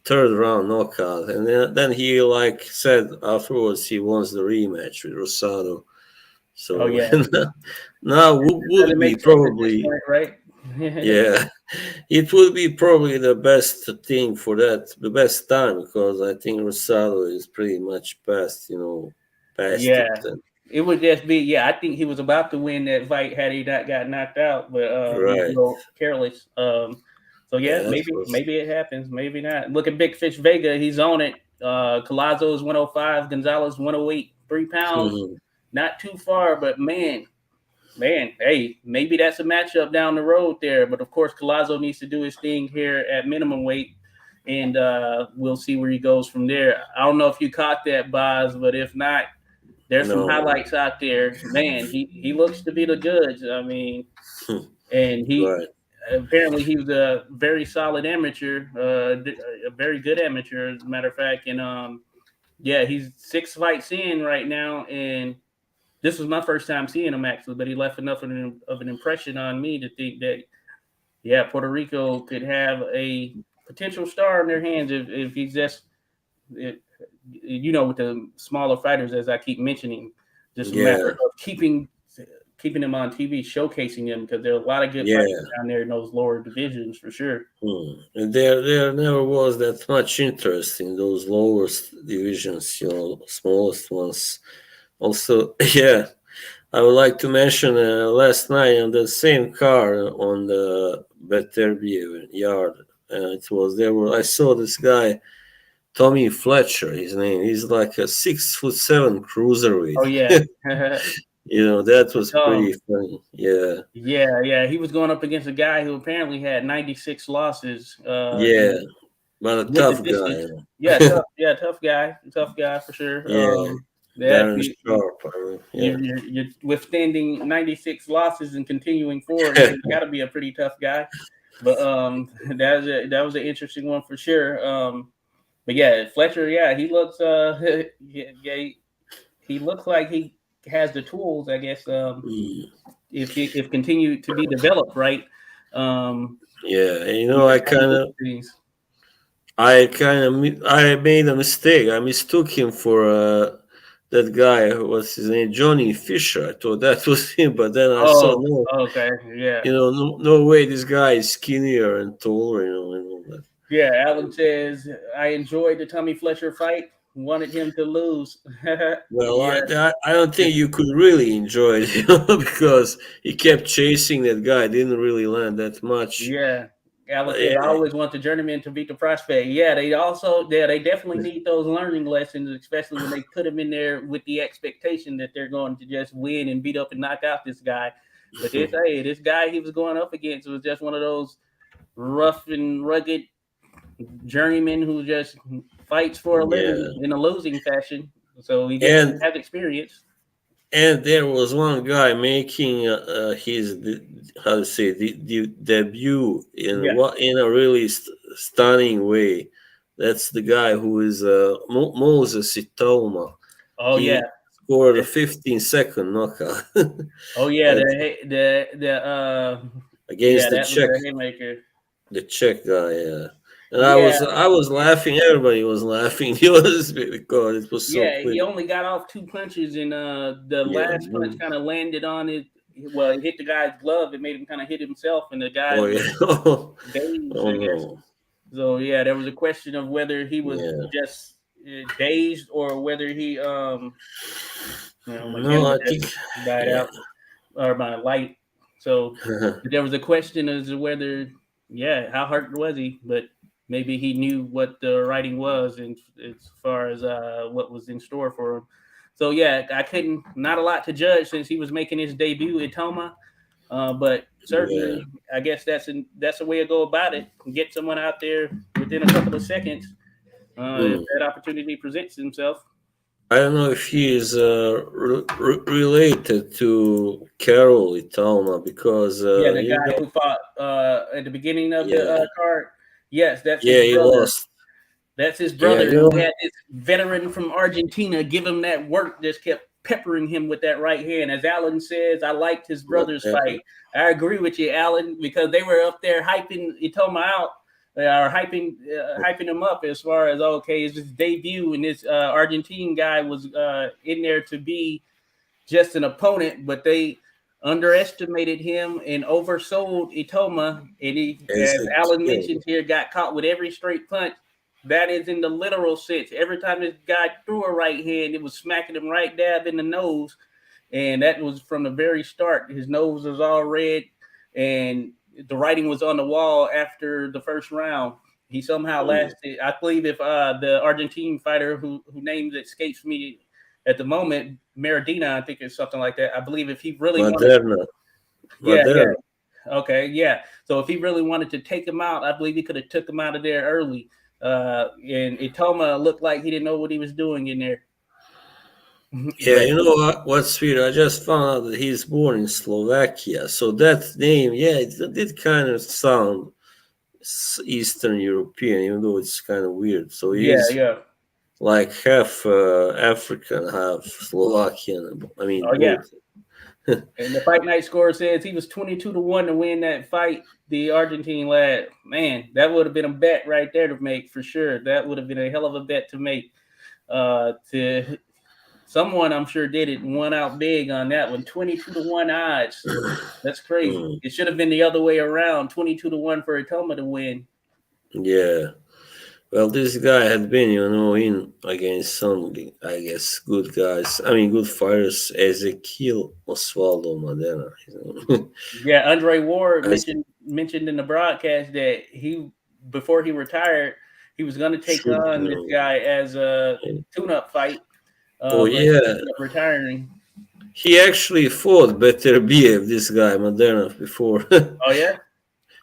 [SPEAKER 2] third round knockout, and then he like said afterwards he wants the rematch with Rosado.
[SPEAKER 1] Oh
[SPEAKER 2] So
[SPEAKER 1] yeah,
[SPEAKER 2] now
[SPEAKER 1] because
[SPEAKER 2] would
[SPEAKER 1] it
[SPEAKER 2] be
[SPEAKER 1] makes sense at this
[SPEAKER 2] probably
[SPEAKER 1] point, right?
[SPEAKER 2] yeah, it would be probably the best thing for that, the best time because I think Rosado is pretty much past it.
[SPEAKER 1] Yeah, it would just be. Yeah, I think he was about to win that fight had he not got knocked out, but he was a
[SPEAKER 2] Right?
[SPEAKER 1] little careless. So
[SPEAKER 2] Yeah,
[SPEAKER 1] yeah,
[SPEAKER 2] that
[SPEAKER 1] maybe
[SPEAKER 2] was.
[SPEAKER 1] maybe it happens, maybe not. Look at Big Fish Vega, he's on it. Collazo is 105, Gonzalez 108, 3 pounds, not too far, but man, hey, maybe that's a matchup down the road there. But of course, Collazo needs to do his thing here at minimum weight, and we'll see where he goes from there. I don't know if you caught that, Boz, but if not, there's some
[SPEAKER 2] No,
[SPEAKER 1] highlights out there. Man, he looks to be the goods. I mean, and he
[SPEAKER 2] right.
[SPEAKER 1] apparently he was a very solid amateur, a very good amateur, as a matter of fact. And yeah, he's 6 fights in right now, and this was my first time seeing him actually, but he left enough of an impression on me to think that yeah, Puerto Rico could have a potential star in their hands if he's just if, with the smaller fighters, as I keep mentioning, just a matter
[SPEAKER 2] Yeah,
[SPEAKER 1] of keeping them on TV, showcasing them because there are a lot of good fighters
[SPEAKER 2] yeah.
[SPEAKER 1] down there in those lower divisions for sure.
[SPEAKER 2] And there never was that much interest in those lowest divisions, smallest ones. Also, yeah, I would like to mention last night on the same car on the Beterbiev yard. It was there. I saw this guy Tommy Fletcher. His name. He's like a 6'7"
[SPEAKER 1] Oh
[SPEAKER 2] cruiserweight.
[SPEAKER 1] yeah,
[SPEAKER 2] That was
[SPEAKER 1] um,
[SPEAKER 2] pretty funny. Yeah,
[SPEAKER 1] yeah. He was going up against a guy who apparently had 96 losses.
[SPEAKER 2] yeah, but a
[SPEAKER 1] With the
[SPEAKER 2] tough
[SPEAKER 1] distance.
[SPEAKER 2] guy.
[SPEAKER 1] Yeah, tough guy for sure.
[SPEAKER 2] Yeah,
[SPEAKER 1] That
[SPEAKER 2] Darren Sharp. Yeah,
[SPEAKER 1] you're withstanding 96 losses and continuing forward, man. You got to be a pretty tough guy. But that was an interesting one for sure. But yeah, Fletcher, yeah, he looks yeah, he looks like he has the tools, I guess.
[SPEAKER 2] Mm,
[SPEAKER 1] If continue to be developed right, um,
[SPEAKER 2] yeah. And,
[SPEAKER 1] he can have good things.
[SPEAKER 2] I made a mistake. I mistook him for that guy. What's his name? Johnny Fisher. I thought that was him, but then I saw
[SPEAKER 1] Oh,
[SPEAKER 2] no.
[SPEAKER 1] okay, yeah.
[SPEAKER 2] No way. This guy is skinnier and taller. And all that.
[SPEAKER 1] Yeah, Alan says I enjoyed the Tommy Fletcher fight. Wanted him to lose.
[SPEAKER 2] Well,
[SPEAKER 1] Yeah,
[SPEAKER 2] I don't think you could really enjoy it, because he kept chasing that guy. Didn't really land that much.
[SPEAKER 1] yeah. Alan says I
[SPEAKER 2] Yeah,
[SPEAKER 1] always want the journeyman to beat the prospect. Yeah, they definitely need those learning lessons, especially when they put him in there with the expectation that they're going to just win and beat up and knock out this guy. But this guy he was going up against was just one of those rough and rugged journeyman who just fights for a living
[SPEAKER 2] yeah.
[SPEAKER 1] in a losing fashion. So he just
[SPEAKER 2] And
[SPEAKER 1] has experience.
[SPEAKER 2] And there was one guy making his how to say the debut in
[SPEAKER 1] Yeah.
[SPEAKER 2] what in a really stunning way. That's the guy who is Moses Itoma.
[SPEAKER 1] Oh yeah.
[SPEAKER 2] He scored a 15-second knockout
[SPEAKER 1] Oh yeah.
[SPEAKER 2] at,
[SPEAKER 1] The
[SPEAKER 2] against the
[SPEAKER 1] that was
[SPEAKER 2] Czech.
[SPEAKER 1] a haymaker.
[SPEAKER 2] the Czech guy. Yeah. And
[SPEAKER 1] Yeah,
[SPEAKER 2] I was laughing. Everybody was laughing. He was because it was so
[SPEAKER 1] yeah, he
[SPEAKER 2] quick.
[SPEAKER 1] only got off two punches, and the
[SPEAKER 2] Yeah.
[SPEAKER 1] last punch kind of landed on it. Well, it hit the guy's glove. It made him kind of hit himself, and the guy
[SPEAKER 2] Oh
[SPEAKER 1] was
[SPEAKER 2] yeah.
[SPEAKER 1] dazed,
[SPEAKER 2] Oh
[SPEAKER 1] I guess.
[SPEAKER 2] no.
[SPEAKER 1] So yeah, there was a question of whether he was
[SPEAKER 2] Yeah.
[SPEAKER 1] just dazed or whether he my
[SPEAKER 2] No,
[SPEAKER 1] camera
[SPEAKER 2] I
[SPEAKER 1] just
[SPEAKER 2] think.
[SPEAKER 1] died
[SPEAKER 2] Yeah.
[SPEAKER 1] out or my light. So there was a question as to whether, yeah, how hurt was he? But maybe he knew what the writing was, and as far as what was in store for him. So yeah, I couldn't, not a lot to judge since he was making his debut at Toma. But
[SPEAKER 2] Yeah.
[SPEAKER 1] certainly, I guess that's a way to go about it. Get someone out there within a couple of seconds if
[SPEAKER 2] Mm.
[SPEAKER 1] that opportunity presents himself.
[SPEAKER 2] I don't know if he is related to Carol Itama because
[SPEAKER 1] Yeah, the
[SPEAKER 2] you
[SPEAKER 1] guy
[SPEAKER 2] know,
[SPEAKER 1] who fought at the beginning of the
[SPEAKER 2] yeah,
[SPEAKER 1] card. Yes, that's his
[SPEAKER 2] yeah, he
[SPEAKER 1] brother.
[SPEAKER 2] lost.
[SPEAKER 1] That's his
[SPEAKER 2] Yeah,
[SPEAKER 1] brother
[SPEAKER 2] you
[SPEAKER 1] who
[SPEAKER 2] know,
[SPEAKER 1] had this veteran from Argentina give him that work, just kept peppering him with that right hand. As Alan says, I liked his brother's
[SPEAKER 2] Materna.
[SPEAKER 1] fight. I agree with you, Alan, because they were up there hyping Itoma out, or hyping him up as far as okay, it's his debut, and this Argentine guy was in there to be just an opponent, but they underestimated him and oversold Itoma. And he,
[SPEAKER 2] As
[SPEAKER 1] as
[SPEAKER 2] a
[SPEAKER 1] Alan
[SPEAKER 2] kid.
[SPEAKER 1] mentions here, got caught with every straight punch. That is in the literal sense. Every time this guy threw a right hand, it was smacking him right dab in the nose. And that was from the very start. His nose was all red, and the writing was on the wall after the first round. He somehow
[SPEAKER 2] Mm.
[SPEAKER 1] lasted. I believe if the Argentine fighter who names escapes me at the moment, Maradina, I think it's something like that. I believe if he really wanted,
[SPEAKER 2] Materna.
[SPEAKER 1] yeah, yeah,
[SPEAKER 2] Materna.
[SPEAKER 1] okay, yeah. So if he really wanted to take him out, I believe he could have took him out of there early. And Itoma looked like he didn't know what he was doing in there.
[SPEAKER 2] Yeah,
[SPEAKER 1] But
[SPEAKER 2] you know what's weird? I just found out that he's born in Slovakia. So that name, yeah, it did kind of sound Eastern European, even though it's kind of weird. So
[SPEAKER 1] yeah,
[SPEAKER 2] he's
[SPEAKER 1] yeah.
[SPEAKER 2] like half African, half Slovakian. I mean,
[SPEAKER 1] Oh yeah.
[SPEAKER 2] both.
[SPEAKER 1] And the fight night score says he was 22-1 to win that fight. The Argentine lad, man, that would have been a bet right there to make for sure. That would have been a hell of a bet to make. To someone, I'm sure did it and won out big on that one. 22-1 odds. That's crazy.
[SPEAKER 2] Mm,
[SPEAKER 1] It should have been the other way around. 22-1 for Atoma to win.
[SPEAKER 2] yeah. Well, this guy had been, in against some, I guess, good guys. I mean, good fighters. Ezekiel Osvaldo Madera.
[SPEAKER 1] Yeah, Andre Ward
[SPEAKER 2] I
[SPEAKER 1] mentioned in the broadcast that he before he retired, he was going to take
[SPEAKER 2] should,
[SPEAKER 1] on this guy as a tune-up fight,
[SPEAKER 2] Oh
[SPEAKER 1] but he
[SPEAKER 2] yeah,
[SPEAKER 1] ended up retiring.
[SPEAKER 2] he actually fought Beterbiev, this guy Madera, before.
[SPEAKER 1] Oh yeah,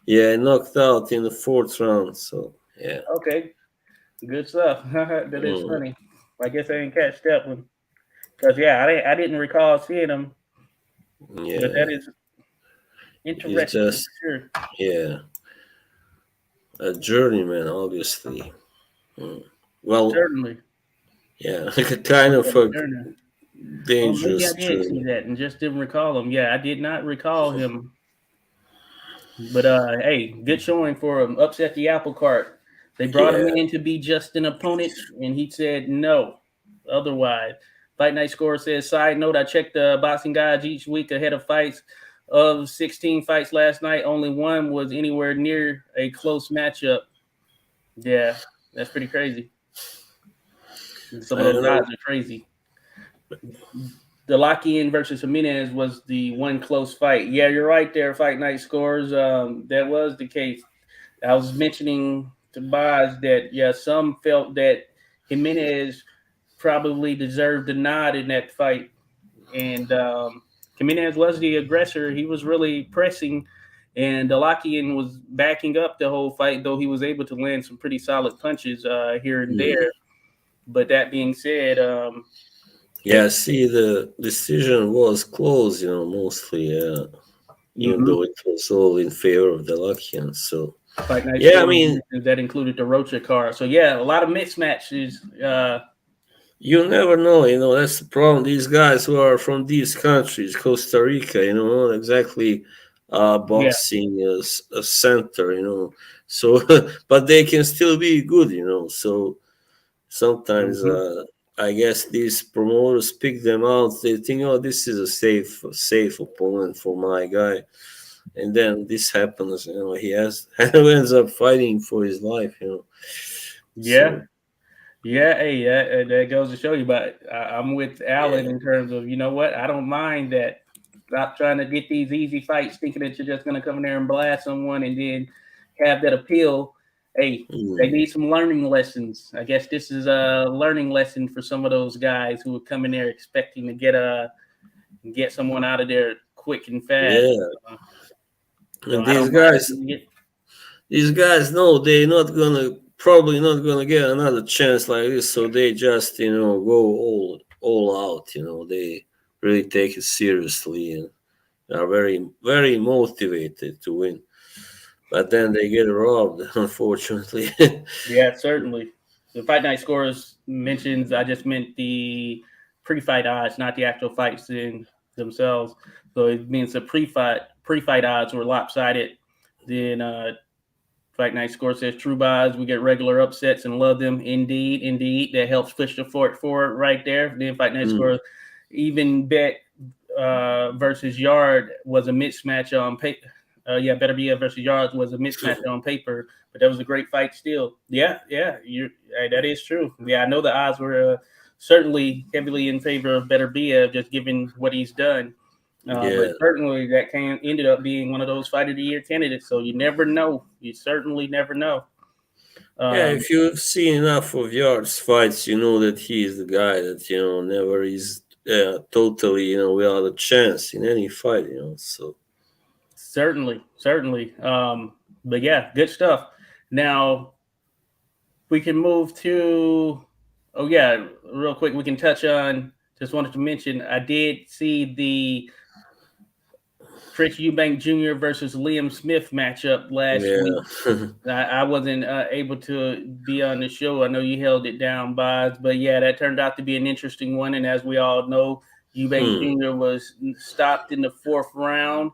[SPEAKER 2] Yeah, knocked out in the fourth round. So yeah.
[SPEAKER 1] okay, good stuff. That is
[SPEAKER 2] Mm,
[SPEAKER 1] funny. I guess I didn't catch that one because yeah, I didn't recall seeing him, but that
[SPEAKER 2] yeah.
[SPEAKER 1] is
[SPEAKER 2] He's
[SPEAKER 1] interesting
[SPEAKER 2] just,
[SPEAKER 1] for sure.
[SPEAKER 2] yeah, a journeyman, obviously. Mm. Well,
[SPEAKER 1] Certainly,
[SPEAKER 2] yeah, kind of a
[SPEAKER 1] Turner. Oh, maybe I
[SPEAKER 2] dangerous
[SPEAKER 1] did see
[SPEAKER 2] journey.
[SPEAKER 1] that and just didn't recall him. Yeah, I did not recall him. But hey, good showing for him. Upset the apple cart. They brought him
[SPEAKER 2] Yeah.
[SPEAKER 1] in to be just an opponent, and he said no. Otherwise, Fight Night Score says. Side note: I checked the boxing guides each week ahead of fights. Of 16 fights last night, only one was anywhere near a close matchup. Yeah, that's pretty crazy. Some
[SPEAKER 2] I
[SPEAKER 1] of those
[SPEAKER 2] don't know.
[SPEAKER 1] odds are crazy. The lock-in versus Jimenez was the one close fight. Yeah, you're right there. Fight Night Scores. That was the case. I was mentioning to Boz that yeah, some felt that Jimenez probably deserved a nod in that fight, and Jimenez was the aggressor. He was really pressing, and Dalakian was backing up the whole fight, though he was able to land some pretty solid punches here and
[SPEAKER 2] Mm.
[SPEAKER 1] there. But that being said,
[SPEAKER 2] Yeah, see, the decision was close, mostly, yeah, even
[SPEAKER 1] mhm.
[SPEAKER 2] though it was all in favor of the Luckians. So,
[SPEAKER 1] Fight Night
[SPEAKER 2] yeah, I
[SPEAKER 1] Score
[SPEAKER 2] mean,
[SPEAKER 1] that included the Rocha card. So yeah, a lot of mismatches.
[SPEAKER 2] you never know, that's the problem. These guys who are from these countries, Costa Rica, not exactly
[SPEAKER 1] Yeah.
[SPEAKER 2] boxing as a center, So, but they can still be good, So sometimes,
[SPEAKER 1] Hmm.
[SPEAKER 2] I guess these promoters pick them out. They think, oh, this is a safe opponent for my guy, and then this happens. He has who ends up fighting for his life.
[SPEAKER 1] Yeah.
[SPEAKER 2] So
[SPEAKER 1] Yeah. Hey, that goes to show you. But I'm with Alan
[SPEAKER 2] yeah,
[SPEAKER 1] in terms of, you know what? I don't mind that. Stop trying to get these easy fights, thinking that you're just going to come in there and blast someone and then have that appeal. Hey, they
[SPEAKER 2] mm,
[SPEAKER 1] need some learning lessons. I guess this is a learning lesson for some of those guys who are coming there expecting to get someone out of there quick and fast.
[SPEAKER 2] yeah.
[SPEAKER 1] Uh, so
[SPEAKER 2] And
[SPEAKER 1] I
[SPEAKER 2] these
[SPEAKER 1] don't mind if
[SPEAKER 2] guys,
[SPEAKER 1] you get.
[SPEAKER 2] these guys know they're not gonna probably not gonna get another chance like this, so they just go all out. They really take it seriously and are very very motivated to win. But then they get robbed, unfortunately.
[SPEAKER 1] Yeah, certainly. The fight night scores mentions. I just meant the pre-fight odds, not the actual fights in themselves. So it means the pre-fight odds were lopsided. Then fight night score says true buys. We get regular upsets and love them. Indeed, indeed. That helps push the fort forward right there. Then fight night
[SPEAKER 2] Mm,
[SPEAKER 1] score even bet versus Yard was a mismatch on paper. Yeah, Beterbiev versus Yarde was a mismatch on paper, but that was a great fight still. Yeah, yeah, that is true. Yeah, I know the odds were certainly heavily in favor of Beterbiev, just given what he's done. But
[SPEAKER 2] yeah.
[SPEAKER 1] certainly that ended up being one of those fight of the year candidates. So you never know. You certainly never know.
[SPEAKER 2] Yeah,
[SPEAKER 1] Um,
[SPEAKER 2] if you've seen enough of Yard's fights, you know that he is the guy that never is totally without a chance in any fight. So
[SPEAKER 1] certainly, certainly. But yeah, good stuff. Now we can move to. Oh yeah, real quick, we can touch on. Just wanted to mention, I did see the Chris Eubank Jr. versus Liam Smith matchup last week.
[SPEAKER 2] yeah,
[SPEAKER 1] I wasn't able to be on the show. I know you held it down, Boz, but yeah, that turned out to be an interesting one. And as we all know, Eubank
[SPEAKER 2] hmm,
[SPEAKER 1] Jr. was stopped in the fourth round,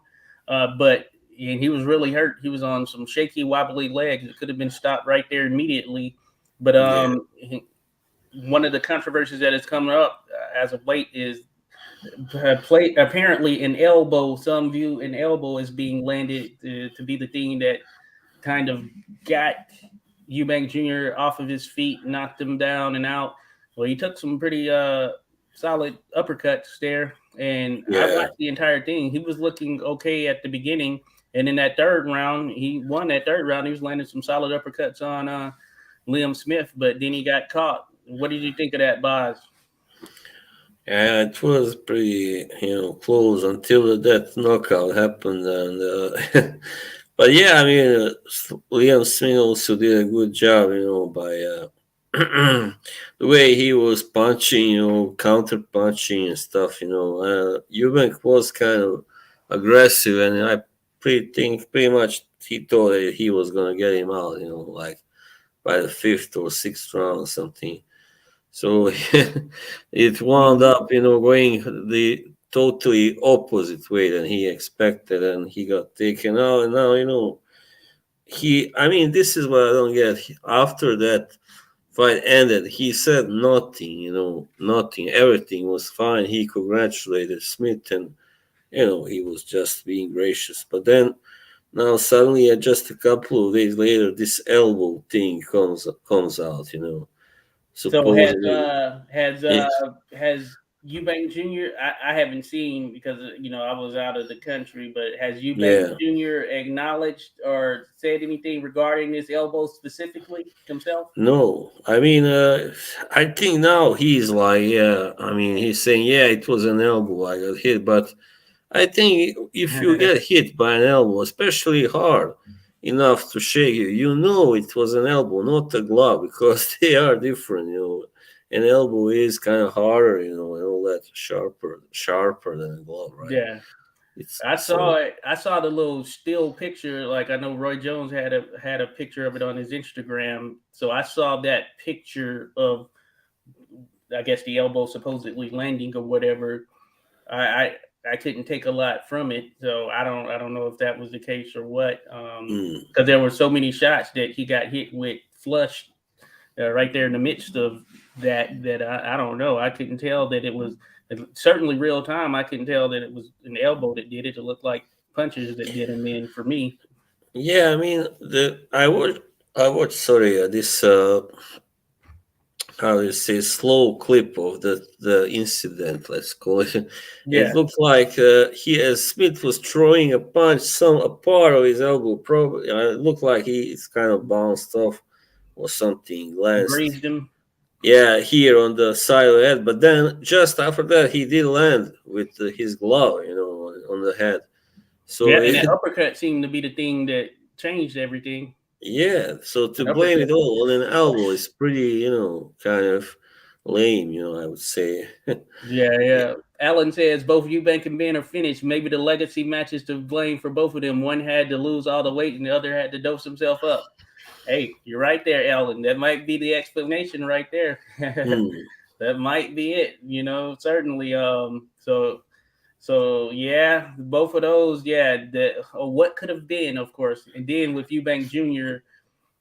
[SPEAKER 1] but and he was really hurt. He was on some shaky, wobbly legs. It could have been stopped right there immediately. But
[SPEAKER 2] yeah,
[SPEAKER 1] one of the controversies that is coming up as of late is apparently an elbow. Some view an elbow as being landed to be the thing that kind of got Eubank Jr. off of his feet, knocked him down and out. Well, he took some pretty solid uppercuts there, and I
[SPEAKER 2] yeah.
[SPEAKER 1] watched the entire thing. He was looking okay at the beginning, and in that third round, he won that third round. He was landing some solid uppercuts on Liam Smith, but then he got caught. What did you think of that, Boz?
[SPEAKER 2] Yeah, it was pretty, close until that knockout happened, and but yeah, I mean, Liam Smith also did a good job, by the way he was punching, counter punching and stuff. Eubank was kind of aggressive, and I pretty much he thought that he was gonna get him out, like by the fifth or sixth round or something. So it wound
[SPEAKER 1] Mm-hmm.
[SPEAKER 2] up, going the totally opposite way than he expected, and he got taken out. And now, I mean, this is what I don't get. After that fight ended, he said nothing, nothing. Everything was fine. He congratulated Smith, and he was just being gracious. But then now suddenly, just a couple of days later, this elbow thing comes out,
[SPEAKER 1] So
[SPEAKER 2] supposedly. It,
[SPEAKER 1] has Eubank Jr. I haven't seen because I was out of the country, but has Eubank
[SPEAKER 2] yeah.
[SPEAKER 1] Jr. acknowledged or said anything regarding this elbow specifically himself?
[SPEAKER 2] No, I mean, I think now he's like, yeah, I mean, he's saying, yeah, it was an elbow I got hit, but I think if you get hit by an elbow, especially hard enough to shake you, it was an elbow, not a glove, because they are different, An elbow is kind of harder, and all that sharper than a glove, right?
[SPEAKER 1] Yeah,
[SPEAKER 2] It's
[SPEAKER 1] I saw
[SPEAKER 2] so,
[SPEAKER 1] it. I saw the little still picture. Like I know Roy Jones had a picture of it on his Instagram. So I saw that picture of I guess the elbow supposedly landing or whatever. I I couldn't take a lot from it. So I don't know if that was the case or what.
[SPEAKER 2] Mm.
[SPEAKER 1] Because there were so many shots that he got hit with flush right there in the midst of that I don't know. I couldn't tell that it was certainly real time. I couldn't tell that it was an elbow that did it. It looked like punches that did him in for me.
[SPEAKER 2] Yeah, I mean, I watched. Sorry, this how you say slow clip of the incident. Let's call it. It
[SPEAKER 1] Yeah,
[SPEAKER 2] looked like Smith was throwing a punch, some a part of his elbow. Probably, it looked like it's kind of bounced off or something, glanced.
[SPEAKER 1] grazed him.
[SPEAKER 2] Yeah, here on the side of the head. But then just after that, he did land with his glove, on the head. So
[SPEAKER 1] Yeah, and that uppercut seemed to be the thing that changed everything.
[SPEAKER 2] yeah, so to
[SPEAKER 1] An
[SPEAKER 2] blame
[SPEAKER 1] uppercut.
[SPEAKER 2] it all on an elbow is pretty, kind of lame, I would say.
[SPEAKER 1] Yeah, yeah. Allen says both Eubank and Ben are finished. Maybe the legacy matches to blame for both of them. One had to lose all the weight, and the other had to dose himself up. Hey, you're right there, Allen. That might be the explanation right there.
[SPEAKER 2] Hmm.
[SPEAKER 1] That might be it. Certainly. So yeah, both of those. Yeah, what could have been, of course, and then with Eubank Jr.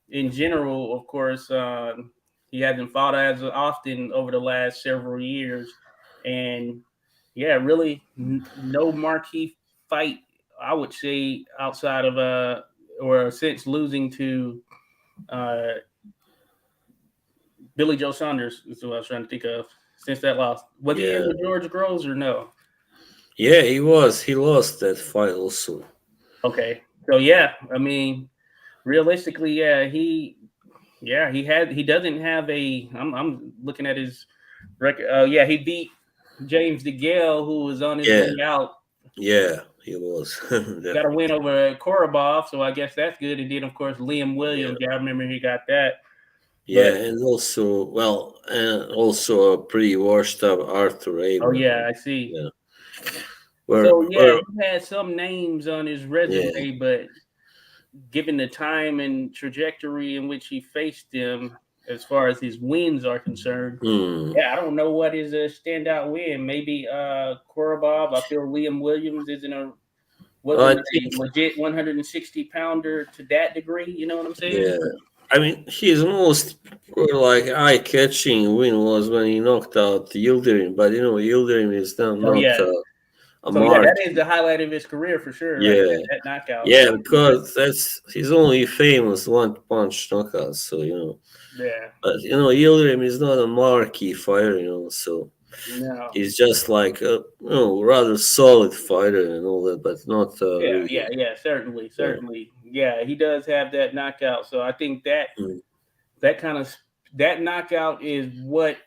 [SPEAKER 1] in general, of course, he hasn't fought as often over the last several years, and yeah, really no marquee fight. I would say outside of or since losing to uh, Billy Joe Saunders is what I was trying to think of. Since that loss, was he in
[SPEAKER 2] Yeah.
[SPEAKER 1] with George Groves or no?
[SPEAKER 2] Yeah, he was. He lost that fight also.
[SPEAKER 1] Okay, so yeah, I mean, realistically, he doesn't have a. I'm looking at his record. Yeah, he beat James DeGale, who was on his
[SPEAKER 2] Yeah,
[SPEAKER 1] way out.
[SPEAKER 2] yeah, he was.
[SPEAKER 1] Got a win
[SPEAKER 2] Definitely.
[SPEAKER 1] over Korobov, so I guess that's good. And then, of course, Liam
[SPEAKER 2] Yeah.
[SPEAKER 1] Williams. Yeah, I remember he got that.
[SPEAKER 2] Yeah,
[SPEAKER 1] But
[SPEAKER 2] and also, well, and also a pretty washed up Artur
[SPEAKER 1] oh
[SPEAKER 2] Abraham.
[SPEAKER 1] yeah, I see.
[SPEAKER 2] Yeah. Where,
[SPEAKER 1] So yeah,
[SPEAKER 2] where,
[SPEAKER 1] he had some names on his
[SPEAKER 2] yeah.
[SPEAKER 1] resume, but given the time and trajectory in which he faced them, as far as his wins are concerned,
[SPEAKER 2] Hmm.
[SPEAKER 1] yeah, I don't know what is a standout win. Maybe Korobov. I feel Liam Williams
[SPEAKER 2] Well, I
[SPEAKER 1] wasn't a
[SPEAKER 2] think,
[SPEAKER 1] legit 160 pounder to that degree. You know what I'm saying?
[SPEAKER 2] yeah. I mean, his most like eye-catching win was when he knocked out Yildirim, but Yildirim is
[SPEAKER 1] Oh
[SPEAKER 2] not
[SPEAKER 1] yeah.
[SPEAKER 2] a
[SPEAKER 1] So yeah, that
[SPEAKER 2] mark.
[SPEAKER 1] is the highlight of his career for sure. Right,
[SPEAKER 2] Yeah,
[SPEAKER 1] that knockout.
[SPEAKER 2] yeah,
[SPEAKER 1] Yeah,
[SPEAKER 2] because that's his only famous one-punch knockout. So
[SPEAKER 1] yeah.
[SPEAKER 2] but Yildirim is not a marquee fighter. So
[SPEAKER 1] No.
[SPEAKER 2] he's just like a rather solid fighter and all that, but not
[SPEAKER 1] Yeah,
[SPEAKER 2] really.
[SPEAKER 1] yeah, yeah. Certainly,
[SPEAKER 2] Yeah.
[SPEAKER 1] certainly. Yeah, he does have that knockout. So I think
[SPEAKER 2] Mm.
[SPEAKER 1] that kind of that knockout is what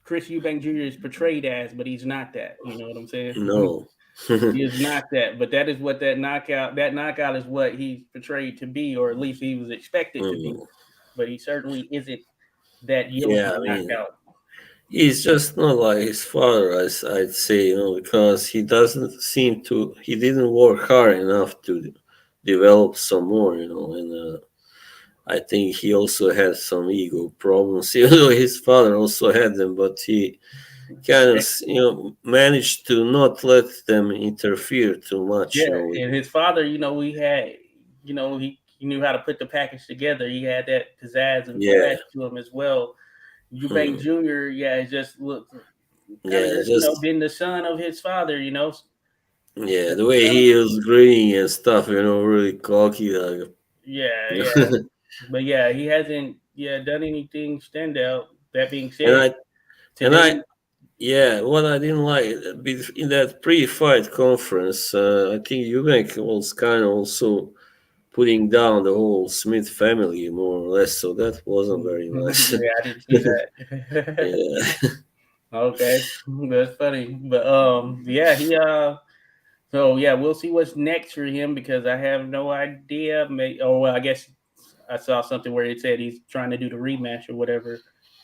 [SPEAKER 1] Chris Eubank Jr. is portrayed as, but he's not that. You know what I'm saying?
[SPEAKER 2] No.
[SPEAKER 1] He is not that, but that is what that knockout is what he's portrayed to be, or at least he was expected to be.
[SPEAKER 2] Mm.
[SPEAKER 1] But he certainly isn't that
[SPEAKER 2] Yeah,
[SPEAKER 1] yielding
[SPEAKER 2] I mean,
[SPEAKER 1] knockout.
[SPEAKER 2] he's just not like his father, as I'd say, because he didn't work hard enough to develop some more, and I think he also had some ego problems, even though his father also had them, but he kind of, managed to not let them interfere too much,
[SPEAKER 1] Yeah,
[SPEAKER 2] with,
[SPEAKER 1] and his father, we had, he knew how to put the package together. He had that pizzazz and
[SPEAKER 2] yeah,
[SPEAKER 1] flash to him as well. Eubank
[SPEAKER 2] mm,
[SPEAKER 1] Jr., yeah, it just looked kind of
[SPEAKER 2] yeah,
[SPEAKER 1] just,
[SPEAKER 2] just,
[SPEAKER 1] being the son of his father,
[SPEAKER 2] yeah,
[SPEAKER 1] just
[SPEAKER 2] the
[SPEAKER 1] the
[SPEAKER 2] way
[SPEAKER 1] son of,
[SPEAKER 2] he was grinning and stuff, really cocky, like,
[SPEAKER 1] yeah, yeah. But yeah, he hasn't, done anything standout. That being
[SPEAKER 2] and
[SPEAKER 1] said,
[SPEAKER 2] and I,
[SPEAKER 1] today,
[SPEAKER 2] yeah, what I didn't like in that pre-fight conference, I think Eubank was kind of also putting down the whole Smith family more or less, so that wasn't very nice.
[SPEAKER 1] yeah, I didn't see that.
[SPEAKER 2] Yeah,
[SPEAKER 1] Okay, that's funny. But yeah, so yeah, we'll see what's next for him because I have no idea. Well, I guess I saw something where it said he's trying to do the rematch or whatever.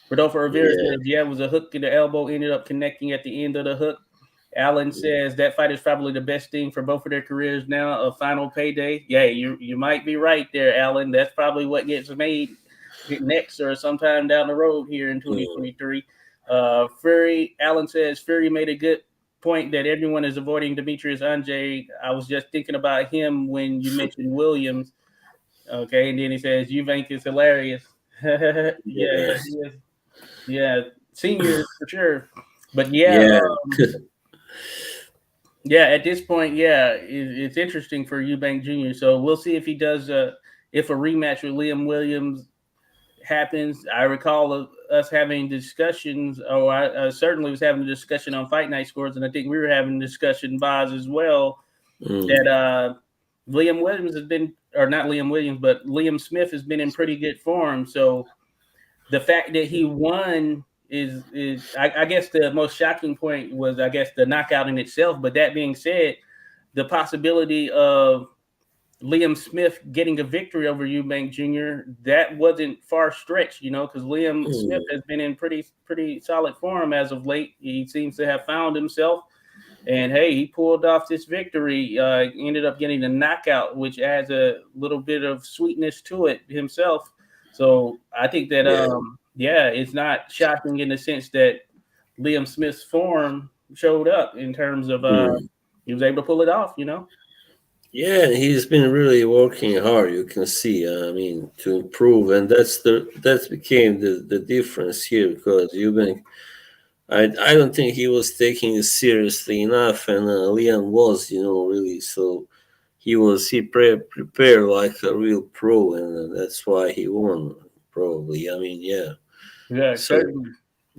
[SPEAKER 1] Rodolfo Rivera
[SPEAKER 2] yeah,
[SPEAKER 1] says, yeah, it was a hook in the elbow, ended up connecting at the end of the hook. Allen says that fight is probably the best thing for both of their careers now, a final payday. Yeah, you might be right there, Allen. That's probably what gets made next or sometime down the road here in
[SPEAKER 2] mm,
[SPEAKER 1] 2023. Fury, Allen says Fury made a good point that everyone is avoiding Demetrius Andrade, I was just thinking about him when you mentioned Williams. Okay, and then he says Eubank is hilarious. Yeah,
[SPEAKER 2] Yeah,
[SPEAKER 1] he is. Yeah, senior for sure. But yeah,
[SPEAKER 2] yeah,
[SPEAKER 1] yeah. At this point, yeah, it's interesting for Eubank Jr. So we'll see if he does. If a rematch with Liam Williams happens. I recall us having discussions, or I certainly was having a discussion on Fight Night Scores, and I think we were having a discussion, Boz, as well,
[SPEAKER 2] mm,
[SPEAKER 1] that Liam Williams has been, or not Liam Williams, but Liam Smith has been in pretty good form. So the fact that he won is I guess the most shocking point was, I guess, the knockout in itself. But that being said, the possibility of Liam Smith getting a victory over Eubank Jr., that wasn't far stretched, because Liam Smith
[SPEAKER 2] mm,
[SPEAKER 1] has been in pretty solid form as of late. He seems to have found himself, and hey, he pulled off this victory. Ended up getting a knockout, which adds a little bit of sweetness to it himself. So I think that
[SPEAKER 2] yeah,
[SPEAKER 1] yeah, it's not shocking in the sense that Liam Smith's form showed up in terms of
[SPEAKER 2] mm.
[SPEAKER 1] he was able to pull it off.
[SPEAKER 2] Yeah, he's been really working hard. You can see, I mean, to improve, and that became the difference here because Eubank, I don't think he was taking it seriously enough, and Liam was, really. So he prepared like a real pro, and that's why he won. Probably, I mean, yeah.
[SPEAKER 1] Yeah,
[SPEAKER 2] So
[SPEAKER 1] certainly.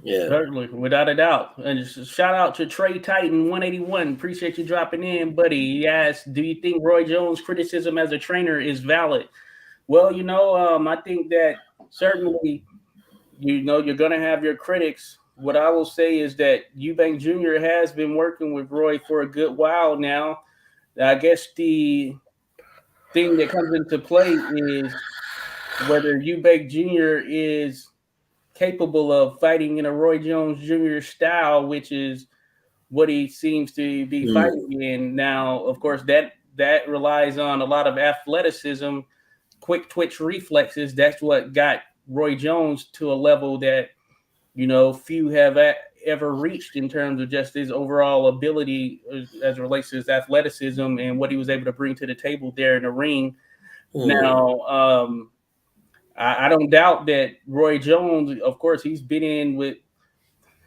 [SPEAKER 2] yeah,
[SPEAKER 1] Certainly, without a doubt. And just a shout out to Trey Titan 181. Appreciate you dropping in, buddy. He asked, do you think Roy Jones' criticism as a trainer is valid? Well, I think that certainly, you're going to have your critics. What I will say is that Eubank Jr. has been working with Roy for a good while now. I guess the thing that comes into play is whether Eubank Jr. is capable of fighting in a Roy Jones Jr. style, which is what he seems to be
[SPEAKER 2] mm,
[SPEAKER 1] fighting in now. Of course, that relies on a lot of athleticism, quick twitch reflexes. That's what got Roy Jones to a level that few have ever reached in terms of just his overall ability as it relates to his athleticism and what he was able to bring to the table there in the ring.
[SPEAKER 2] mm,
[SPEAKER 1] Now, I don't doubt that Roy Jones, of course, he's been in with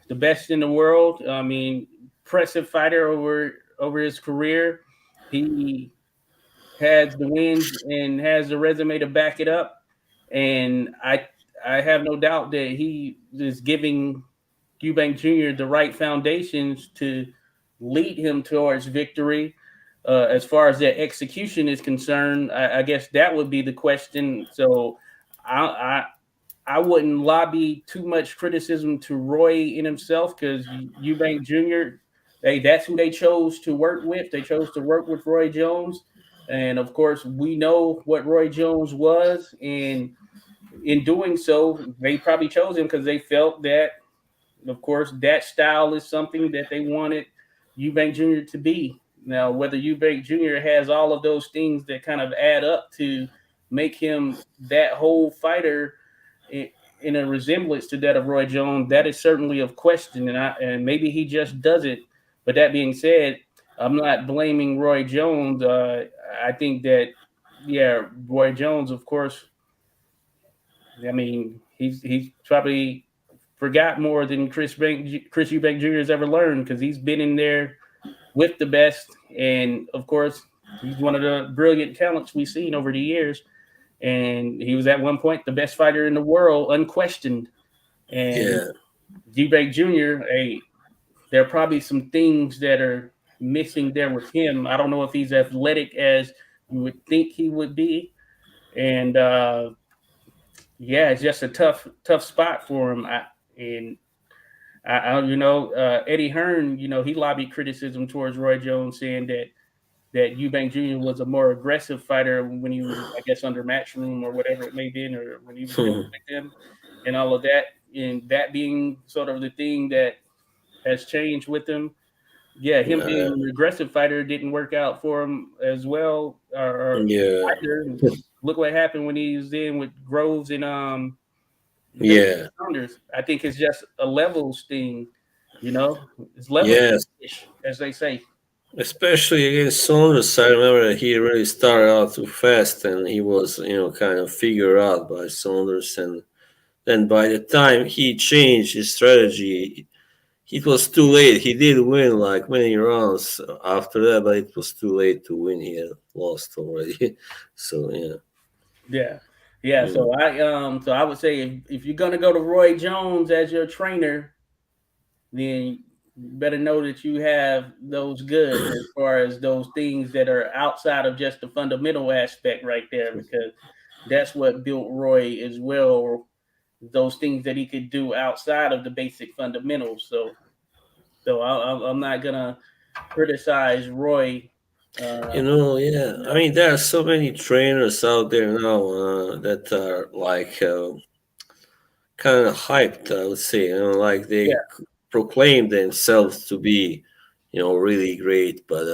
[SPEAKER 1] the best in the world. I mean, impressive fighter over his career. He has the wins and has the resume to back it up. And I have no doubt that he is giving Eubank Jr. the right foundations to lead him towards victory. As far as their execution is concerned, I guess that would be the question. So I I wouldn't lobby too much criticism to Roy in himself because Eubank Jr. That's who they chose to work with. They chose to work with Roy Jones, and of course, we know what Roy Jones was, and in doing so, they probably chose him because they felt that, of course, that style is something that they wanted Eubank Jr. to be. Now, whether Eubank Jr. has all of those things that kind of add up to make him that whole fighter in a resemblance to that of Roy Jones, that is certainly of question, and maybe he just does it. But that being said, I'm not blaming Roy Jones. I think that, yeah, Roy Jones, of course. I mean, he's probably forgot more than Chris Eubank Jr. has ever learned because he's been in there with the best, and of course, he's one of the brilliant talents we've seen over the years. And he was at one point the best fighter in the world, unquestioned. And
[SPEAKER 2] yeah,
[SPEAKER 1] Eubank Jr., there are probably some things that are missing there with him. I don't know if he's athletic as you would think he would be, and yeah, it's just a tough spot for him. And Eddie Hearn, he lobbied criticism towards Roy Jones, saying that Eubank Jr. was a more aggressive fighter when he was, I guess, under Matchroom or whatever it may have been, or when he was dealing with him, and all of that. And that being sort of the thing that has changed with him. Yeah, him being
[SPEAKER 2] uh,
[SPEAKER 1] an aggressive fighter didn't work out for him as well, or
[SPEAKER 2] yeah,
[SPEAKER 1] either. Look what happened when he was in with Groves and Billy
[SPEAKER 2] yeah,
[SPEAKER 1] Saunders. I think it's just a levels thing. It's leverage,
[SPEAKER 2] Yes,
[SPEAKER 1] as they say.
[SPEAKER 2] especially against Saunders. I remember that he really started out too fast, and he was, kind of figured out by Saunders. And then by the time he changed his strategy, it was too late. He did win like many rounds after that, but it was too late to win. He had lost already. So yeah,
[SPEAKER 1] Yeah. Yeah.
[SPEAKER 2] yeah.
[SPEAKER 1] So I would say if you're gonna go to Roy Jones as your trainer, then you better know that you have those goods as far as those things that are outside of just the fundamental aspect right there, because that's what built Roy as well. Those things that he could do outside of the basic fundamentals. So I'm not gonna criticize Roy. Uh,
[SPEAKER 2] Yeah.
[SPEAKER 1] you
[SPEAKER 2] I
[SPEAKER 1] know,
[SPEAKER 2] mean, there are so many trainers out there now that are like kind of hyped. I would say, like
[SPEAKER 1] yeah,
[SPEAKER 2] they proclaim themselves to be, really great, but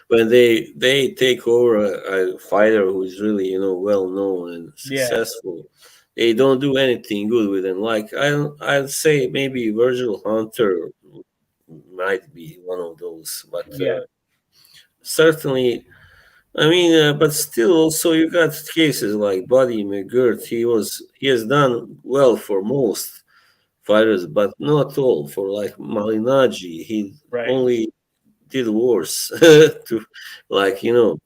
[SPEAKER 2] when they take over a fighter who is really, well known and
[SPEAKER 1] yeah,
[SPEAKER 2] successful, they don't do anything good with them. Like I'd say maybe Virgil Hunter might be one of those, but
[SPEAKER 1] yeah,
[SPEAKER 2] certainly. I mean, but still, also you got cases like Buddy McGirt. He has done well for most fighters, but not all. For like Malinaji, he
[SPEAKER 1] right.
[SPEAKER 2] only did worse. To like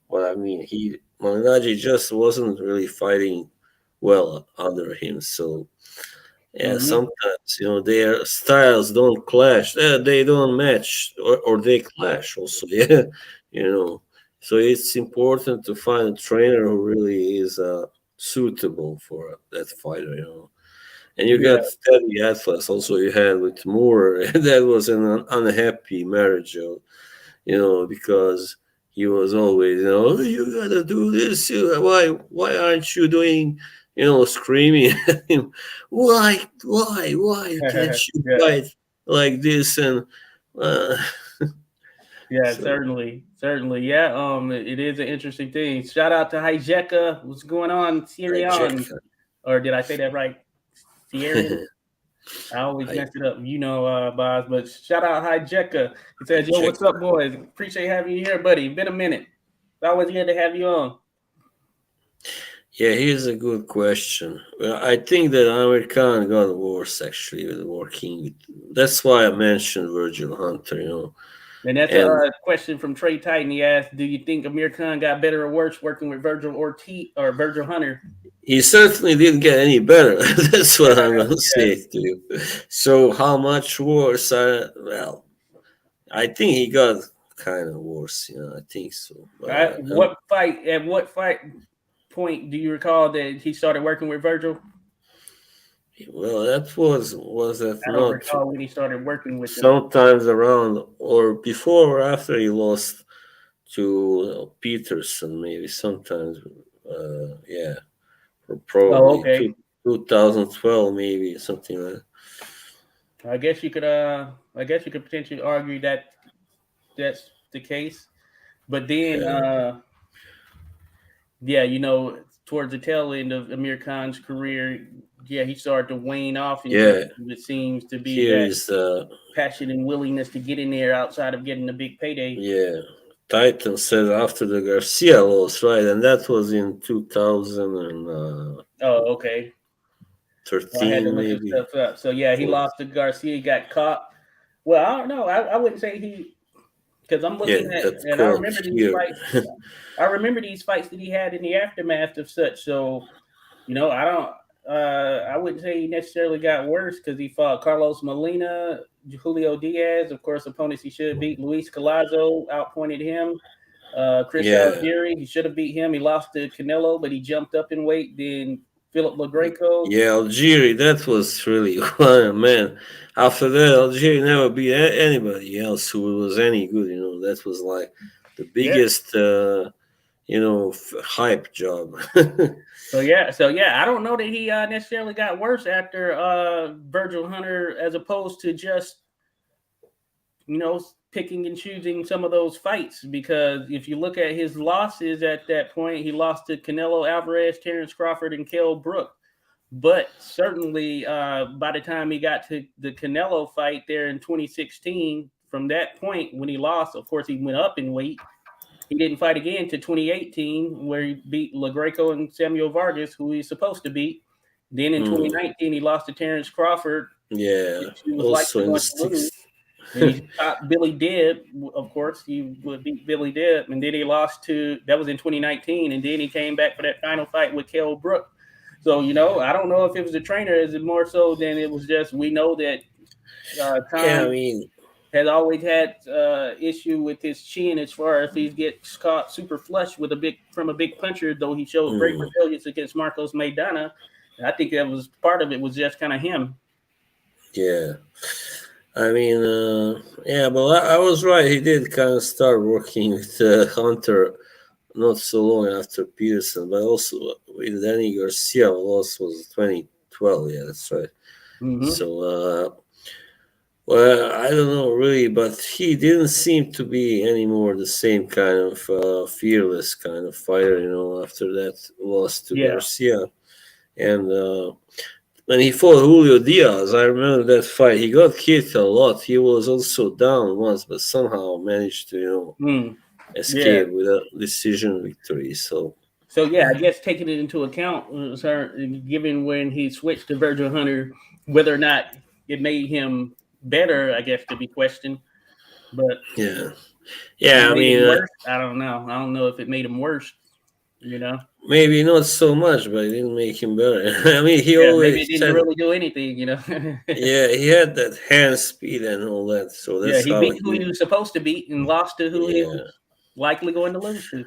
[SPEAKER 2] but I mean, he Malinaji just wasn't really fighting well under him. So yeah,
[SPEAKER 1] Hmm.
[SPEAKER 2] sometimes their styles don't clash. They don't match, or they clash also. Yeah, you know. So it's important to find a trainer who really is suitable for that fighter. And you
[SPEAKER 1] Yeah.
[SPEAKER 2] got Teddy Atlas also. You had with Moore. That was an unhappy marriage, because he was always, "Oh, you gotta do this. Why aren't you doing, screaming at him? Why can't you
[SPEAKER 1] Yeah.
[SPEAKER 2] fight like this?" And uh,
[SPEAKER 1] Yeah,
[SPEAKER 2] so
[SPEAKER 1] certainly, certainly. Yeah, it is an interesting thing. Shout out to Hijeka. What's going on,
[SPEAKER 2] I check.
[SPEAKER 1] Syrian? Or did I say that right? Syrian? I always
[SPEAKER 2] I
[SPEAKER 1] mess it up, Boz. But shout out Hijeka. He
[SPEAKER 2] I
[SPEAKER 1] says, "Yo,
[SPEAKER 2] check.
[SPEAKER 1] what's up, boys? Appreciate having you here, buddy. Been a minute. It's always good to have you on."
[SPEAKER 2] Yeah, here's a good question. Well, I think that American got worse actually with working with. That's why I mentioned Virgil Hunter.
[SPEAKER 1] And that's a
[SPEAKER 2] And
[SPEAKER 1] question from Trey Titan. He asked, "Do you think Amir Khan got better or worse working with Virgil Ortiz or Virgil Hunter?"
[SPEAKER 2] he certainly didn't get any better. That's what I'm going to
[SPEAKER 1] Yeah.
[SPEAKER 2] say to you. So, how much worse? Well, I think he got kind of worse. I think so.
[SPEAKER 1] At what fight point do you recall that he started working with Virgil?
[SPEAKER 2] Well, that was that
[SPEAKER 1] I don't
[SPEAKER 2] not
[SPEAKER 1] recall when he started working with him.
[SPEAKER 2] sometimes around or before or after he lost to Peterson, maybe sometimes. Yeah, or
[SPEAKER 1] Oh,
[SPEAKER 2] probably
[SPEAKER 1] okay.
[SPEAKER 2] 2012, maybe something like that.
[SPEAKER 1] I guess you could potentially argue that that's the case. But then
[SPEAKER 2] Yeah.
[SPEAKER 1] yeah, towards the tail end of Amir Khan's career, yeah, he started to wane off in terms
[SPEAKER 2] Yeah,
[SPEAKER 1] of it seems to be
[SPEAKER 2] here
[SPEAKER 1] that
[SPEAKER 2] is
[SPEAKER 1] passion and willingness to get in there outside of getting a big payday.
[SPEAKER 2] yeah. Titan said after the Garcia loss, right? And that was in 2013,
[SPEAKER 1] Oh, okay. Well, I had to look his
[SPEAKER 2] maybe.
[SPEAKER 1] stuff up. So yeah, he
[SPEAKER 2] For,
[SPEAKER 1] lost to Garcia. He got caught. Well, I don't know. I wouldn't say he because I'm
[SPEAKER 2] yeah,
[SPEAKER 1] looking at
[SPEAKER 2] that's
[SPEAKER 1] and I
[SPEAKER 2] called
[SPEAKER 1] remember these
[SPEAKER 2] here.
[SPEAKER 1] fights. I remember these fights that he had in the aftermath of such. So I don't. I wouldn't say he necessarily got worse because he fought Carlos Molina, Julio Diaz, of course, opponents he should beat. Luis Collazo outpointed him. Chris
[SPEAKER 2] Yeah,
[SPEAKER 1] Algieri, he should have beat him. He lost to Canelo, but he jumped up in weight. Then Philip LaGreco.
[SPEAKER 2] yeah, Algeria, that was really man. After that, Algeria never beat anybody else who was any good. That was like the
[SPEAKER 1] Yeah.
[SPEAKER 2] biggest, hype job.
[SPEAKER 1] So yeah, I don't know that he necessarily got worse after Virgil Hunter, as opposed to just picking and choosing some of those fights. Because if you look at his losses at that point, he lost to Canelo Alvarez, Terrence Crawford, and Kell Brook. But certainly, by the time he got to the Canelo fight there in 2016, from that point when he lost, of course, he went up in weight. He didn't fight again to 2018, where he beat LaGreco and Samuel Vargas, who he's supposed to beat. Then in
[SPEAKER 2] Mm,
[SPEAKER 1] 2019, he lost to Terrence Crawford,
[SPEAKER 2] yeah,
[SPEAKER 1] which he was
[SPEAKER 2] also
[SPEAKER 1] likely
[SPEAKER 2] in the
[SPEAKER 1] going to lose.
[SPEAKER 2] sixth.
[SPEAKER 1] Then he stopped Billy Dibb. Of course, he would beat Billy Dibb, and then he lost to that was in 2019, and then he came back for that final fight with Kell Brook. So I don't know if it was the trainer, is it more so than it was just we know that
[SPEAKER 2] Yeah,
[SPEAKER 1] Tom
[SPEAKER 2] I mean,
[SPEAKER 1] has always had issue with his chin as far as he gets caught super flush with a big puncher, though he showed great
[SPEAKER 2] mm,
[SPEAKER 1] resilience against Marcos Maidana. I think that was part of it was just kind of him.
[SPEAKER 2] yeah. I mean, yeah, but I was right. He did kind of start working with Hunter not so long after Peterson, but also with Danny Garcia loss was 2012. Yeah, that's right.
[SPEAKER 1] Hmm.
[SPEAKER 2] So, well, I don't know really, but he didn't seem to be anymore the same kind of fearless kind of fighter, after that loss to
[SPEAKER 1] Yeah,
[SPEAKER 2] Garcia. And when he fought Julio Diaz, I remember that fight. He got hit a lot. He was also down once, but somehow managed to,
[SPEAKER 1] mm, yeah.
[SPEAKER 2] escape with a decision victory. So,
[SPEAKER 1] So yeah, I guess taking it into account, sir, given when he switched to Virgil Hunter, whether or not it made him better, I guess to be questioned. But
[SPEAKER 2] yeah.
[SPEAKER 1] if it
[SPEAKER 2] Yeah, I
[SPEAKER 1] made
[SPEAKER 2] mean,
[SPEAKER 1] him worse, I don't know. I don't know if it made him worse. You know,
[SPEAKER 2] maybe not so much, but it didn't make him better. I mean, he
[SPEAKER 1] yeah, maybe it
[SPEAKER 2] always
[SPEAKER 1] didn't
[SPEAKER 2] had,
[SPEAKER 1] really do anything.
[SPEAKER 2] yeah, he had that hand speed and all that. So
[SPEAKER 1] Yeah,
[SPEAKER 2] that's
[SPEAKER 1] he
[SPEAKER 2] how
[SPEAKER 1] beat who
[SPEAKER 2] he,
[SPEAKER 1] he was supposed to beat and lost to who he
[SPEAKER 2] yeah.
[SPEAKER 1] was likely going to lose to.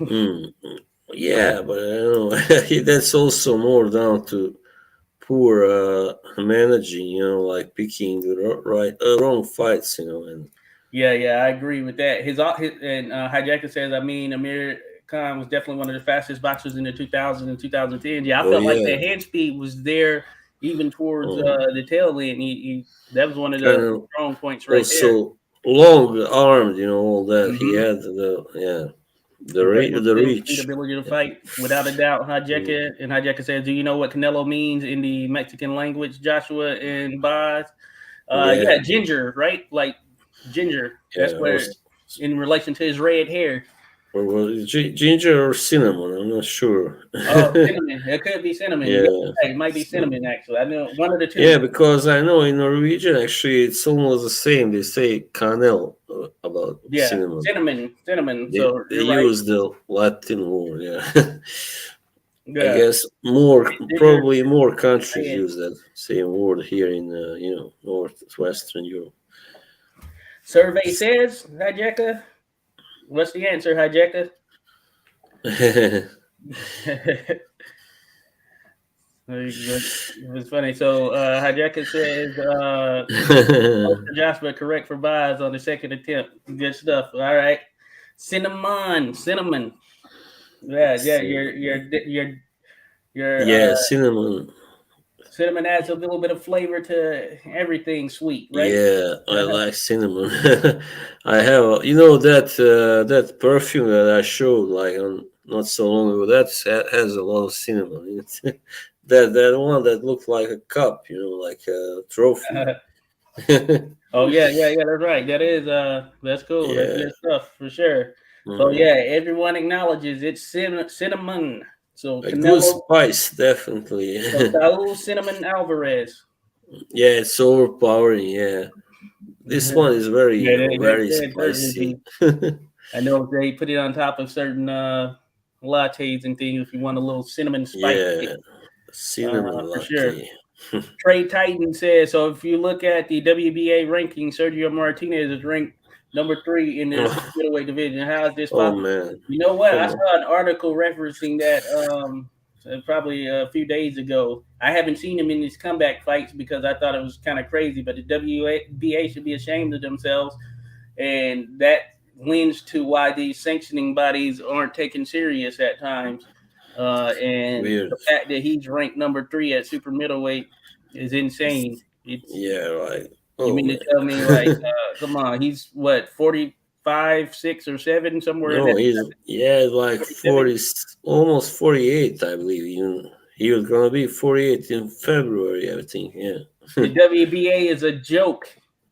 [SPEAKER 2] Mm, yeah, but I don't know. That's also more down to poor managing, like picking the wrong fights, and
[SPEAKER 1] Yeah, I agree with that. His and Hijacker says, I mean, Amir Khan was definitely one of the fastest boxers in the 2000s and 2010s. Yeah, I
[SPEAKER 2] oh
[SPEAKER 1] felt like
[SPEAKER 2] yeah,
[SPEAKER 1] the hand speed was there even towards
[SPEAKER 2] um,
[SPEAKER 1] the tail end. That was one of
[SPEAKER 2] kind
[SPEAKER 1] the
[SPEAKER 2] of
[SPEAKER 1] strong points right there.
[SPEAKER 2] also long armed, all that. He
[SPEAKER 1] Hmm.
[SPEAKER 2] had
[SPEAKER 1] Incredible
[SPEAKER 2] the
[SPEAKER 1] skill, speed,
[SPEAKER 2] reach.
[SPEAKER 1] ability to fight, without a doubt.
[SPEAKER 2] Mm,
[SPEAKER 1] Hijacker says, "Do you know what Canelo means in the Mexican language?" Joshua and Boz.
[SPEAKER 2] yeah,
[SPEAKER 1] Yeah, ginger, right? Like ginger. That's
[SPEAKER 2] yeah.
[SPEAKER 1] where, in relation to his red hair.
[SPEAKER 2] Or was it ginger or cinnamon? I'm not sure.
[SPEAKER 1] Oh, cinnamon. It could be cinnamon. Yeah,
[SPEAKER 2] Yeah.
[SPEAKER 1] it might be cinnamon. Actually, I know one of the
[SPEAKER 2] Yeah,
[SPEAKER 1] two.
[SPEAKER 2] because I know in Norwegian actually it's almost the same. They say canel about
[SPEAKER 1] Yeah,
[SPEAKER 2] cinnamon.
[SPEAKER 1] cinnamon.
[SPEAKER 2] They
[SPEAKER 1] So
[SPEAKER 2] they
[SPEAKER 1] you're right.
[SPEAKER 2] use the Latin word. Yeah, I
[SPEAKER 1] Yeah,
[SPEAKER 2] guess more
[SPEAKER 1] ginger,
[SPEAKER 2] probably more countries
[SPEAKER 1] red.
[SPEAKER 2] use that same word here in northwestern Europe.
[SPEAKER 1] Survey says hijacker. What's the answer, hijacker? It was funny. So hijacker says for Joshua correct for buys on the second attempt. Good stuff. All right. Cinnamon. Yeah. Your
[SPEAKER 2] Yeah, cinnamon.
[SPEAKER 1] cinnamon adds a little bit of flavor to everything sweet, right?
[SPEAKER 2] Yeah, I like cinnamon. I have, that perfume that I showed like on not so long ago. Has a lot of cinnamon in it. That one that looked like a cup, like a trophy.
[SPEAKER 1] Oh yeah. That's right. That's cool. That's
[SPEAKER 2] Yeah.
[SPEAKER 1] good stuff for sure. So
[SPEAKER 2] Mhm.
[SPEAKER 1] yeah, everyone acknowledges it's cinnamon. So
[SPEAKER 2] A good
[SPEAKER 1] Canelo,
[SPEAKER 2] spice, definitely.
[SPEAKER 1] so Saul Cinnamon Alvarez.
[SPEAKER 2] Yeah, it's overpowering. Yeah, this one is very,
[SPEAKER 1] Yeah, they
[SPEAKER 2] very
[SPEAKER 1] said
[SPEAKER 2] spicy.
[SPEAKER 1] I know they put it on top of certain lattes and things if you want a little cinnamon spice kick,
[SPEAKER 2] Yeah, cinnamon
[SPEAKER 1] for sure.
[SPEAKER 2] latte.
[SPEAKER 1] Trey Titan says so. If you look at the WBA ranking, Sergio Martinez is ranked number 3 in the super middleweight division. How is this
[SPEAKER 2] Oh
[SPEAKER 1] possible?
[SPEAKER 2] man,
[SPEAKER 1] You know what? I
[SPEAKER 2] come on.
[SPEAKER 1] saw an article referencing that probably a few days ago. I haven't seen him in these comeback fights because I thought it was kind of crazy. But the WBA should be ashamed of themselves, and that lends to why these sanctioning bodies aren't taken serious at times. And
[SPEAKER 2] Weird.
[SPEAKER 1] the fact that he's ranked number 3 at super middleweight is insane. It's
[SPEAKER 2] Yeah, right.
[SPEAKER 1] You
[SPEAKER 2] Oh
[SPEAKER 1] mean to tell me like,
[SPEAKER 2] man.
[SPEAKER 1] come on, he's what 45, 6 or 7 somewhere in
[SPEAKER 2] No,
[SPEAKER 1] that
[SPEAKER 2] he's like
[SPEAKER 1] 47.
[SPEAKER 2] 40, almost 48, I believe. He was gonna be 48 in February, I think. Yeah.
[SPEAKER 1] The WBA is a joke.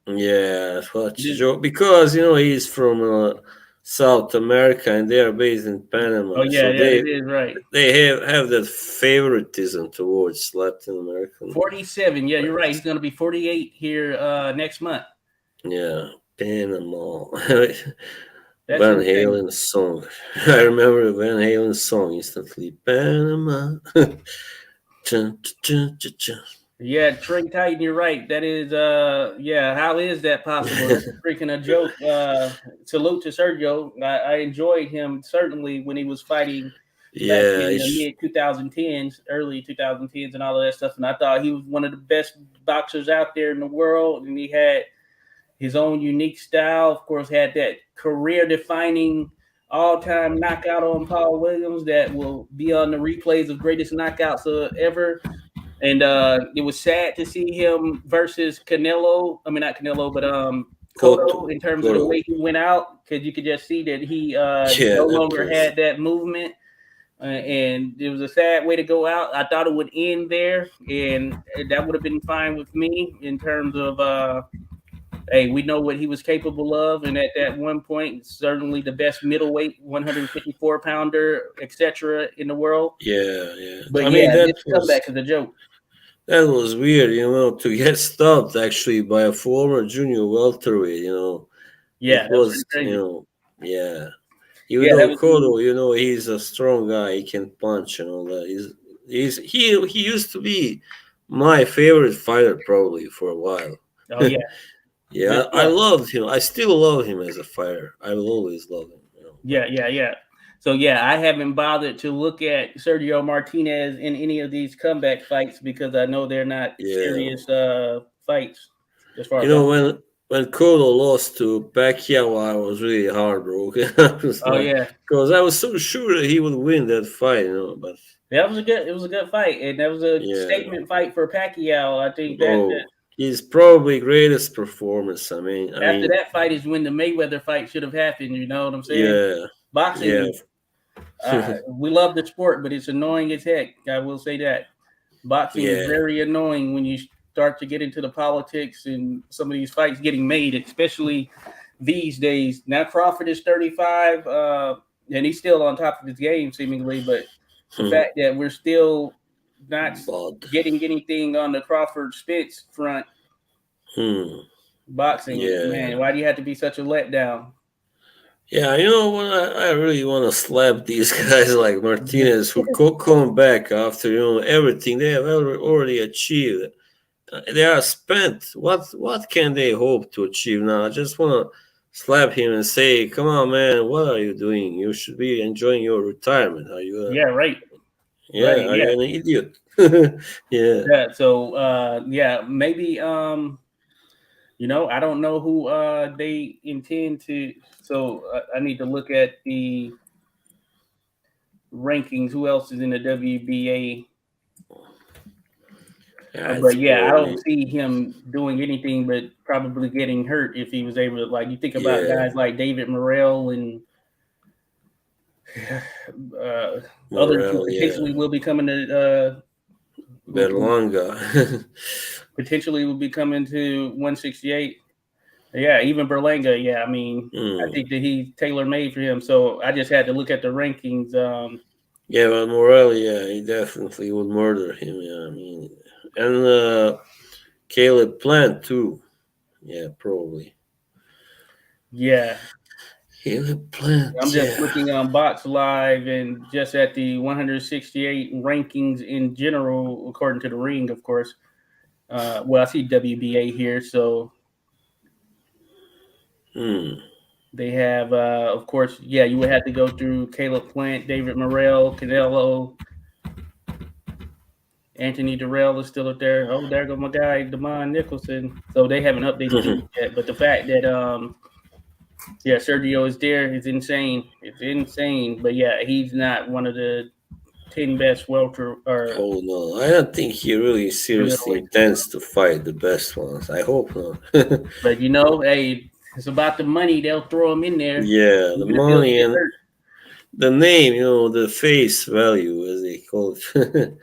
[SPEAKER 2] Yeah, what
[SPEAKER 1] It
[SPEAKER 2] a
[SPEAKER 1] is,
[SPEAKER 2] joke. Because he's from South America and they are based in
[SPEAKER 1] oh
[SPEAKER 2] Panama,
[SPEAKER 1] yeah,
[SPEAKER 2] so
[SPEAKER 1] yeah, it is right.
[SPEAKER 2] they have that favoritism towards Latin American.
[SPEAKER 1] 47. Yeah, you're right. He's
[SPEAKER 2] fighters.
[SPEAKER 1] going to be 48 here next month.
[SPEAKER 2] Yeah, Panama.
[SPEAKER 1] That's
[SPEAKER 2] Van
[SPEAKER 1] insane.
[SPEAKER 2] Halen song. I remember Van Halen song instantly. Panama. Chun, chun, chun, chun,
[SPEAKER 1] Yeah, Trey Titan, you're right. That is yeah, how is that possible?
[SPEAKER 2] chun.
[SPEAKER 1] That's a freaking a joke. Salute to Sergio. I enjoyed him certainly when he was fighting back
[SPEAKER 2] Yeah,
[SPEAKER 1] in the mid 2010s, early 2010s and all of that stuff. And I thought he was one of the best boxers out there in the world. And he had his own unique style. Of course, had that career defining all-time knockout on Paul Williams that will be on the replays of greatest knockouts ever. And it was sad to see him versus Canelo. I mean, not Canelo, but
[SPEAKER 2] Cotto.
[SPEAKER 1] Cotto in terms of the
[SPEAKER 2] Cotto.
[SPEAKER 1] way he went out, because you could just see that he
[SPEAKER 2] Yeah,
[SPEAKER 1] no
[SPEAKER 2] that
[SPEAKER 1] longer
[SPEAKER 2] was.
[SPEAKER 1] had that movement. And it was a sad way to go out. I thought it would end there, and that would have been fine with me in terms of hey, we know what he was capable of, and at that one point, certainly the best middleweight, 154 pounder, etc. in the world.
[SPEAKER 2] Yeah, yeah.
[SPEAKER 1] But
[SPEAKER 2] I mean,
[SPEAKER 1] yeah, this comeback is a joke.
[SPEAKER 2] that was weird, to get stopped actually by a former junior welterweight.
[SPEAKER 1] Yeah,
[SPEAKER 2] It
[SPEAKER 1] that was
[SPEAKER 2] was,
[SPEAKER 1] pretty crazy.
[SPEAKER 2] yeah. Even
[SPEAKER 1] Yeah, that
[SPEAKER 2] though
[SPEAKER 1] was
[SPEAKER 2] Cotto, he's a strong guy, he can punch and all that. He used to be my favorite fighter probably for a while.
[SPEAKER 1] oh yeah, good
[SPEAKER 2] Yeah, I
[SPEAKER 1] stuff.
[SPEAKER 2] loved him. I still love him as a fighter. I will always love him.
[SPEAKER 1] Yeah, yeah, yeah. So yeah, I haven't bothered to look at Sergio Martinez in any of these comeback fights because I know they're not
[SPEAKER 2] Yeah.
[SPEAKER 1] serious fights as far
[SPEAKER 2] You
[SPEAKER 1] as I'm.
[SPEAKER 2] know, when Cotto lost to Pacquiao, I was really heartbroken. I was
[SPEAKER 1] Oh
[SPEAKER 2] like,
[SPEAKER 1] yeah,
[SPEAKER 2] because I was so sure that he would win that fight, but
[SPEAKER 1] that was a good. It was a good fight, and that was a
[SPEAKER 2] yeah.
[SPEAKER 1] statement fight for Pacquiao. I think that
[SPEAKER 2] Oh, his probably greatest performance. I
[SPEAKER 1] after
[SPEAKER 2] mean,
[SPEAKER 1] that fight is when the Mayweather fight should have happened. You know what I'm saying?
[SPEAKER 2] yeah,
[SPEAKER 1] Boxing
[SPEAKER 2] yeah,
[SPEAKER 1] is we love the sport, but it's annoying as heck. I will say that boxing is
[SPEAKER 2] yeah,
[SPEAKER 1] very annoying when you start to get into the politics and some of these fights getting made, especially these days. Now Crawford is 35, and he's still on top of his game seemingly, but the fact that we're still not
[SPEAKER 2] but
[SPEAKER 1] getting anything on the Crawford Spence front boxing,
[SPEAKER 2] yeah.
[SPEAKER 1] man, why do you have to be such a letdown?
[SPEAKER 2] Yeah, you know what? I really want to slap these guys like Martinez who come back after everything they have already achieved. They are spent. What can they hope to achieve now? I just want to slap him and say, "Come on, man! What are you doing? You should be enjoying your retirement. Are you?
[SPEAKER 1] Yeah, right, right,
[SPEAKER 2] Yeah, are
[SPEAKER 1] yeah,
[SPEAKER 2] you an idiot?" Yeah,
[SPEAKER 1] yeah. So, yeah, maybe I don't know who they intend to. So I need to look at the rankings. Who else is in the WBA?
[SPEAKER 2] yeah. It's
[SPEAKER 1] But yeah, I
[SPEAKER 2] probably
[SPEAKER 1] don't see him doing anything but probably getting hurt if he was able to. Like you think about
[SPEAKER 2] yeah.
[SPEAKER 1] guys like David Morrell and uh, others who
[SPEAKER 2] Morel, yeah.
[SPEAKER 1] potentially will be coming to who
[SPEAKER 2] Berlanga.
[SPEAKER 1] potentially will be coming to 168. Yeah, even Berlanga. Yeah, I mean, I
[SPEAKER 2] Hmm.
[SPEAKER 1] think that he's tailor made for him. So I just had to look at the rankings.
[SPEAKER 2] Yeah, but Morel, yeah, he definitely would murder him. Yeah, I mean, and Caleb Plant too. Yeah, probably.
[SPEAKER 1] Yeah,
[SPEAKER 2] Caleb Plant,
[SPEAKER 1] I'm just
[SPEAKER 2] yeah.
[SPEAKER 1] looking on Box Live and just at the 168 rankings in general, according to the Ring, of course. Well, I see WBA here, so
[SPEAKER 2] Hmm.
[SPEAKER 1] they have, of course, yeah, you would have to go through Caleb Plant, David Morrell, Canelo, Anthony Durrell is still up there. Oh, there go my guy, Damon Nicholson. So they haven't updated these yet, but the fact that yeah, Sergio is there is insane. It's insane. But yeah, he's not one of the 10 best welter or
[SPEAKER 2] Oh no, I don't think he really seriously
[SPEAKER 1] middleweight.
[SPEAKER 2] intends to fight the best ones. I hope not.
[SPEAKER 1] But hey, it's about the money. They'll throw him in there,
[SPEAKER 2] Yeah, the
[SPEAKER 1] even if he'll
[SPEAKER 2] money
[SPEAKER 1] get
[SPEAKER 2] and
[SPEAKER 1] hurt.
[SPEAKER 2] the name, the face value, as they call it.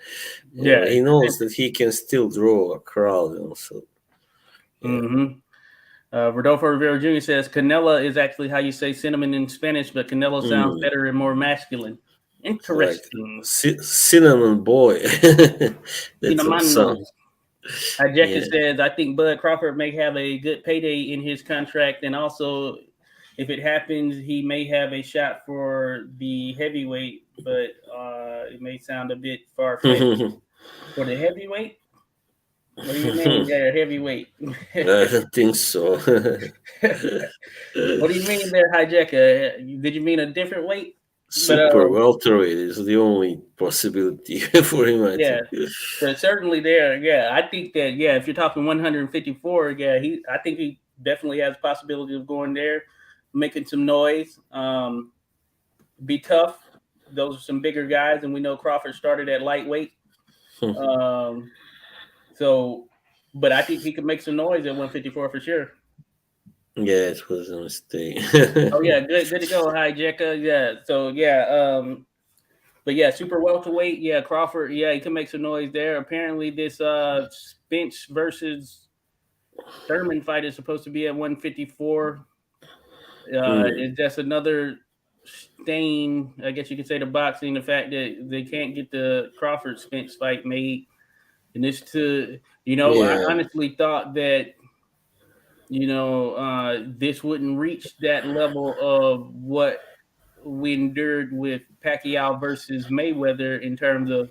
[SPEAKER 1] Yeah.
[SPEAKER 2] He knows that he can still draw a crowd. So yeah.
[SPEAKER 1] Mm-hmm. Rodolfo Rivera Jr. says canela is actually how you say cinnamon in Spanish, but canelo sounds
[SPEAKER 2] Mm,
[SPEAKER 1] better and more masculine.
[SPEAKER 2] like
[SPEAKER 1] Interesting.
[SPEAKER 2] cinnamon boy. That's a
[SPEAKER 1] Cinnamon.
[SPEAKER 2] song.
[SPEAKER 1] Hijeka
[SPEAKER 2] Yeah.
[SPEAKER 1] says, I think Bud Crawford may have a good payday in his contract, and also, if it happens, he may have a shot for the heavyweight, but it may sound a bit far fetched. For the heavyweight? What do you mean there, heavyweight?
[SPEAKER 2] I don't think so.
[SPEAKER 1] What do you mean there, Hijeka? Did you mean a different weight? But
[SPEAKER 2] Super welterweight is the only possibility for him, I
[SPEAKER 1] yeah,
[SPEAKER 2] think.
[SPEAKER 1] but certainly there. Yeah, I think that. Yeah, if you're talking 154, yeah, I think he definitely has possibility of going there, making some noise. Be tough. Those are some bigger guys, and we know Crawford started at lightweight. Um, so, but I think he could make some noise at 154 for sure.
[SPEAKER 2] Yeah, it was a mistake.
[SPEAKER 1] Oh yeah, good to go, Hijeka. Yeah, so yeah, but yeah, super welterweight. Yeah, Crawford. Yeah, he can make some noise there. Apparently, this Spence versus Thurman fight is supposed to be at 154.
[SPEAKER 2] Mm,
[SPEAKER 1] It's just another stain, I guess you could say, to boxing. The fact that they can't get the Crawford Spence fight made, and it's I
[SPEAKER 2] yeah,
[SPEAKER 1] honestly thought that this wouldn't reach that level of what we endured with Pacquiao versus Mayweather in terms of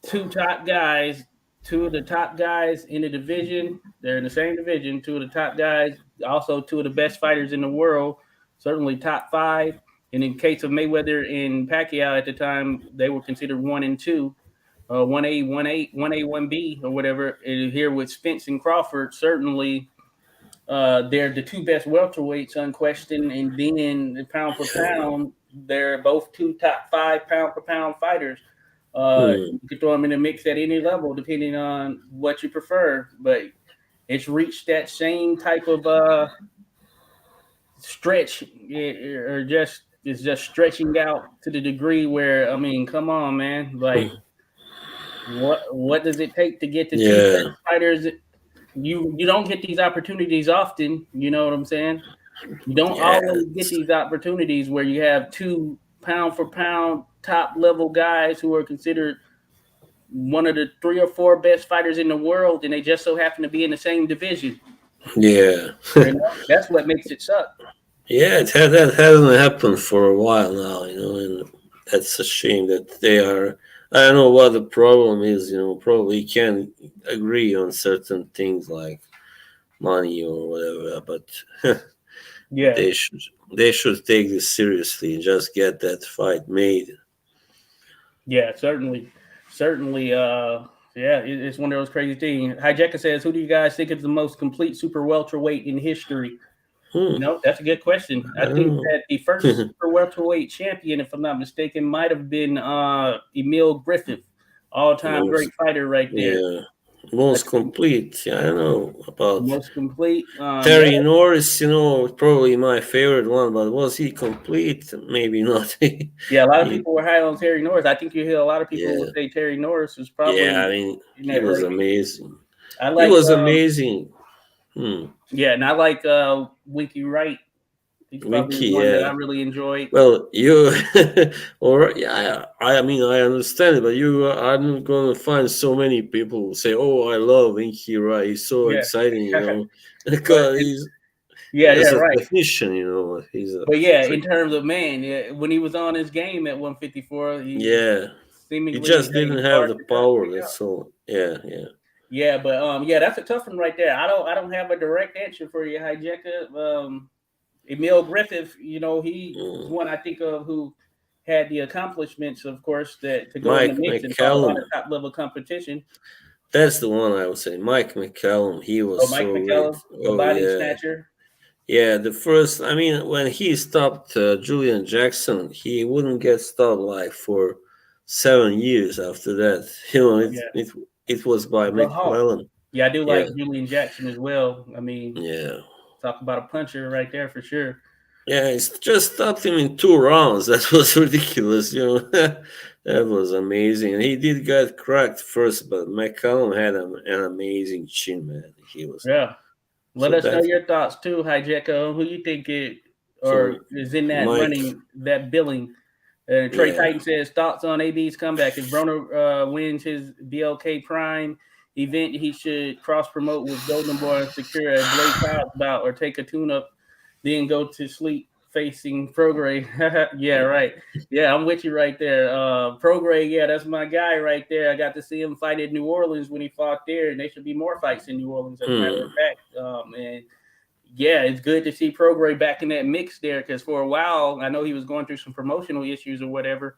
[SPEAKER 1] two top guys, two of the top guys in the division. They're in the same division. Two of the top guys, also two of the best fighters in the world, certainly top five. And in case of Mayweather and Pacquiao at the time, they were considered 1 and 2, 1A, 1A, 1A, 1B, or whatever. And here with Spence and Crawford, certainly they're the two best welterweights, unquestioned. And then pound for pound, they're both two top five pound for pound fighters.
[SPEAKER 2] mm,
[SPEAKER 1] You could throw them in the mix at any level, depending on what you prefer. But it's reached that same type of stretch, or just it's just stretching out to the degree where I mean, come on, man, like what does it take to get the two best
[SPEAKER 2] yeah,
[SPEAKER 1] fighters? You don't get these opportunities often. You know what I'm saying? You don't
[SPEAKER 2] yeah,
[SPEAKER 1] always get these opportunities where you have two pound for pound top level guys who are considered one of the 3 or 4 best fighters in the world, and they just so happen to be in the same division.
[SPEAKER 2] yeah.
[SPEAKER 1] That's what makes it suck.
[SPEAKER 2] Yeah, that hasn't happened for a while now, and that's a shame that they are. I don't know what the problem is, probably can't agree on certain things like money or whatever, but
[SPEAKER 1] Yeah,
[SPEAKER 2] they should they should take this seriously and just get that fight made.
[SPEAKER 1] yeah, certainly. Yeah, it's one of those crazy things. Hijeka says, "Who do you guys think is the most complete super welterweight in history?"
[SPEAKER 2] Hmm.
[SPEAKER 1] That's a good question.
[SPEAKER 2] I
[SPEAKER 1] I think
[SPEAKER 2] don't
[SPEAKER 1] that the first
[SPEAKER 2] know.
[SPEAKER 1] super welterweight champion, if I'm not mistaken, might have been Emil Griffith, all-time
[SPEAKER 2] most
[SPEAKER 1] great fighter right there.
[SPEAKER 2] yeah,
[SPEAKER 1] I
[SPEAKER 2] most
[SPEAKER 1] think
[SPEAKER 2] complete. Yeah, I don't know about
[SPEAKER 1] most complete. Yeah,
[SPEAKER 2] Terry Norris. Probably my favorite one, but was he complete? Maybe not.
[SPEAKER 1] yeah. A lot of
[SPEAKER 2] He-
[SPEAKER 1] people were high on Terry Norris. I think you hear a lot of people will
[SPEAKER 2] yeah,
[SPEAKER 1] say Terry Norris was
[SPEAKER 2] yeah.
[SPEAKER 1] probably
[SPEAKER 2] I mean,
[SPEAKER 1] in
[SPEAKER 2] he
[SPEAKER 1] that
[SPEAKER 2] was
[SPEAKER 1] race.
[SPEAKER 2] amazing.
[SPEAKER 1] I
[SPEAKER 2] He
[SPEAKER 1] like,
[SPEAKER 2] was amazing. Hmm.
[SPEAKER 1] yeah, and I like Winky Wright. He's probably
[SPEAKER 2] Winky,
[SPEAKER 1] one that I
[SPEAKER 2] yeah.
[SPEAKER 1] really enjoyed.
[SPEAKER 2] Well, you, or yeah, I mean, I understand it, but you are not going to find so many people who say, "Oh, I love Inky Rai. He's so
[SPEAKER 1] Yeah,
[SPEAKER 2] exciting,"
[SPEAKER 1] but
[SPEAKER 2] because he's
[SPEAKER 1] yeah,
[SPEAKER 2] as a
[SPEAKER 1] right.
[SPEAKER 2] technician, he's a
[SPEAKER 1] But yeah, in
[SPEAKER 2] freak.
[SPEAKER 1] terms of man, yeah, when he was on his game at 154, he
[SPEAKER 2] Yeah, he
[SPEAKER 1] seemingly
[SPEAKER 2] just
[SPEAKER 1] had a
[SPEAKER 2] didn't have
[SPEAKER 1] hard
[SPEAKER 2] the
[SPEAKER 1] to try to
[SPEAKER 2] power.
[SPEAKER 1] pick out.
[SPEAKER 2] That's all. Yeah, yeah.
[SPEAKER 1] Yeah, but yeah, that's a tough one right there. I don't have a direct answer for you, Hijeka. Emil Griffith, he's
[SPEAKER 2] Mm.
[SPEAKER 1] one I think of who had the accomplishments, of course, that to go in the
[SPEAKER 2] Mike
[SPEAKER 1] mix and fought a lot of
[SPEAKER 2] McCallum.
[SPEAKER 1] top level competition.
[SPEAKER 2] That's the one I would say. Mike McCallum. He
[SPEAKER 1] Oh,
[SPEAKER 2] was
[SPEAKER 1] Mike
[SPEAKER 2] so great.
[SPEAKER 1] McCallum, the
[SPEAKER 2] Oh
[SPEAKER 1] body
[SPEAKER 2] yeah.
[SPEAKER 1] snatcher.
[SPEAKER 2] Yeah, the first, I mean, when he stopped Julian Jackson, he wouldn't get stopped like for 7 years after that.
[SPEAKER 1] Yeah,
[SPEAKER 2] It was by
[SPEAKER 1] the Hawk.
[SPEAKER 2] McClellan.
[SPEAKER 1] Yeah, I do
[SPEAKER 2] Yeah,
[SPEAKER 1] like Julian Jackson as well. I mean,
[SPEAKER 2] yeah,
[SPEAKER 1] talk about a puncher right there for sure.
[SPEAKER 2] Yeah, it's just stopped him in 2 rounds. That was ridiculous, you know. That was amazing. He did get cracked first, but McCallum had an amazing chin, man. He was
[SPEAKER 1] Yeah. Let
[SPEAKER 2] so
[SPEAKER 1] us know
[SPEAKER 2] that.
[SPEAKER 1] your thoughts too, Hijeko. Who you think it or
[SPEAKER 2] So
[SPEAKER 1] is in that
[SPEAKER 2] Mike,
[SPEAKER 1] running, that billing? Trey
[SPEAKER 2] yeah,
[SPEAKER 1] Titan says thoughts on AB's comeback. If Broner wins his BLK Prime event, he should cross promote with Golden Boy and secure a Blade Cobb bout or take a tune up, then go to sleep facing Prograde. Yeah, right. Yeah, I'm with you right there. Prograde, yeah, that's my guy right there. I got to see him fight in New Orleans when he fought there, and there should be more fights in New Orleans, as a matter of
[SPEAKER 2] hmm,
[SPEAKER 1] fact. And yeah, it's good to see Prograde back in that mix there because for a while, I know he was going through some promotional issues or whatever.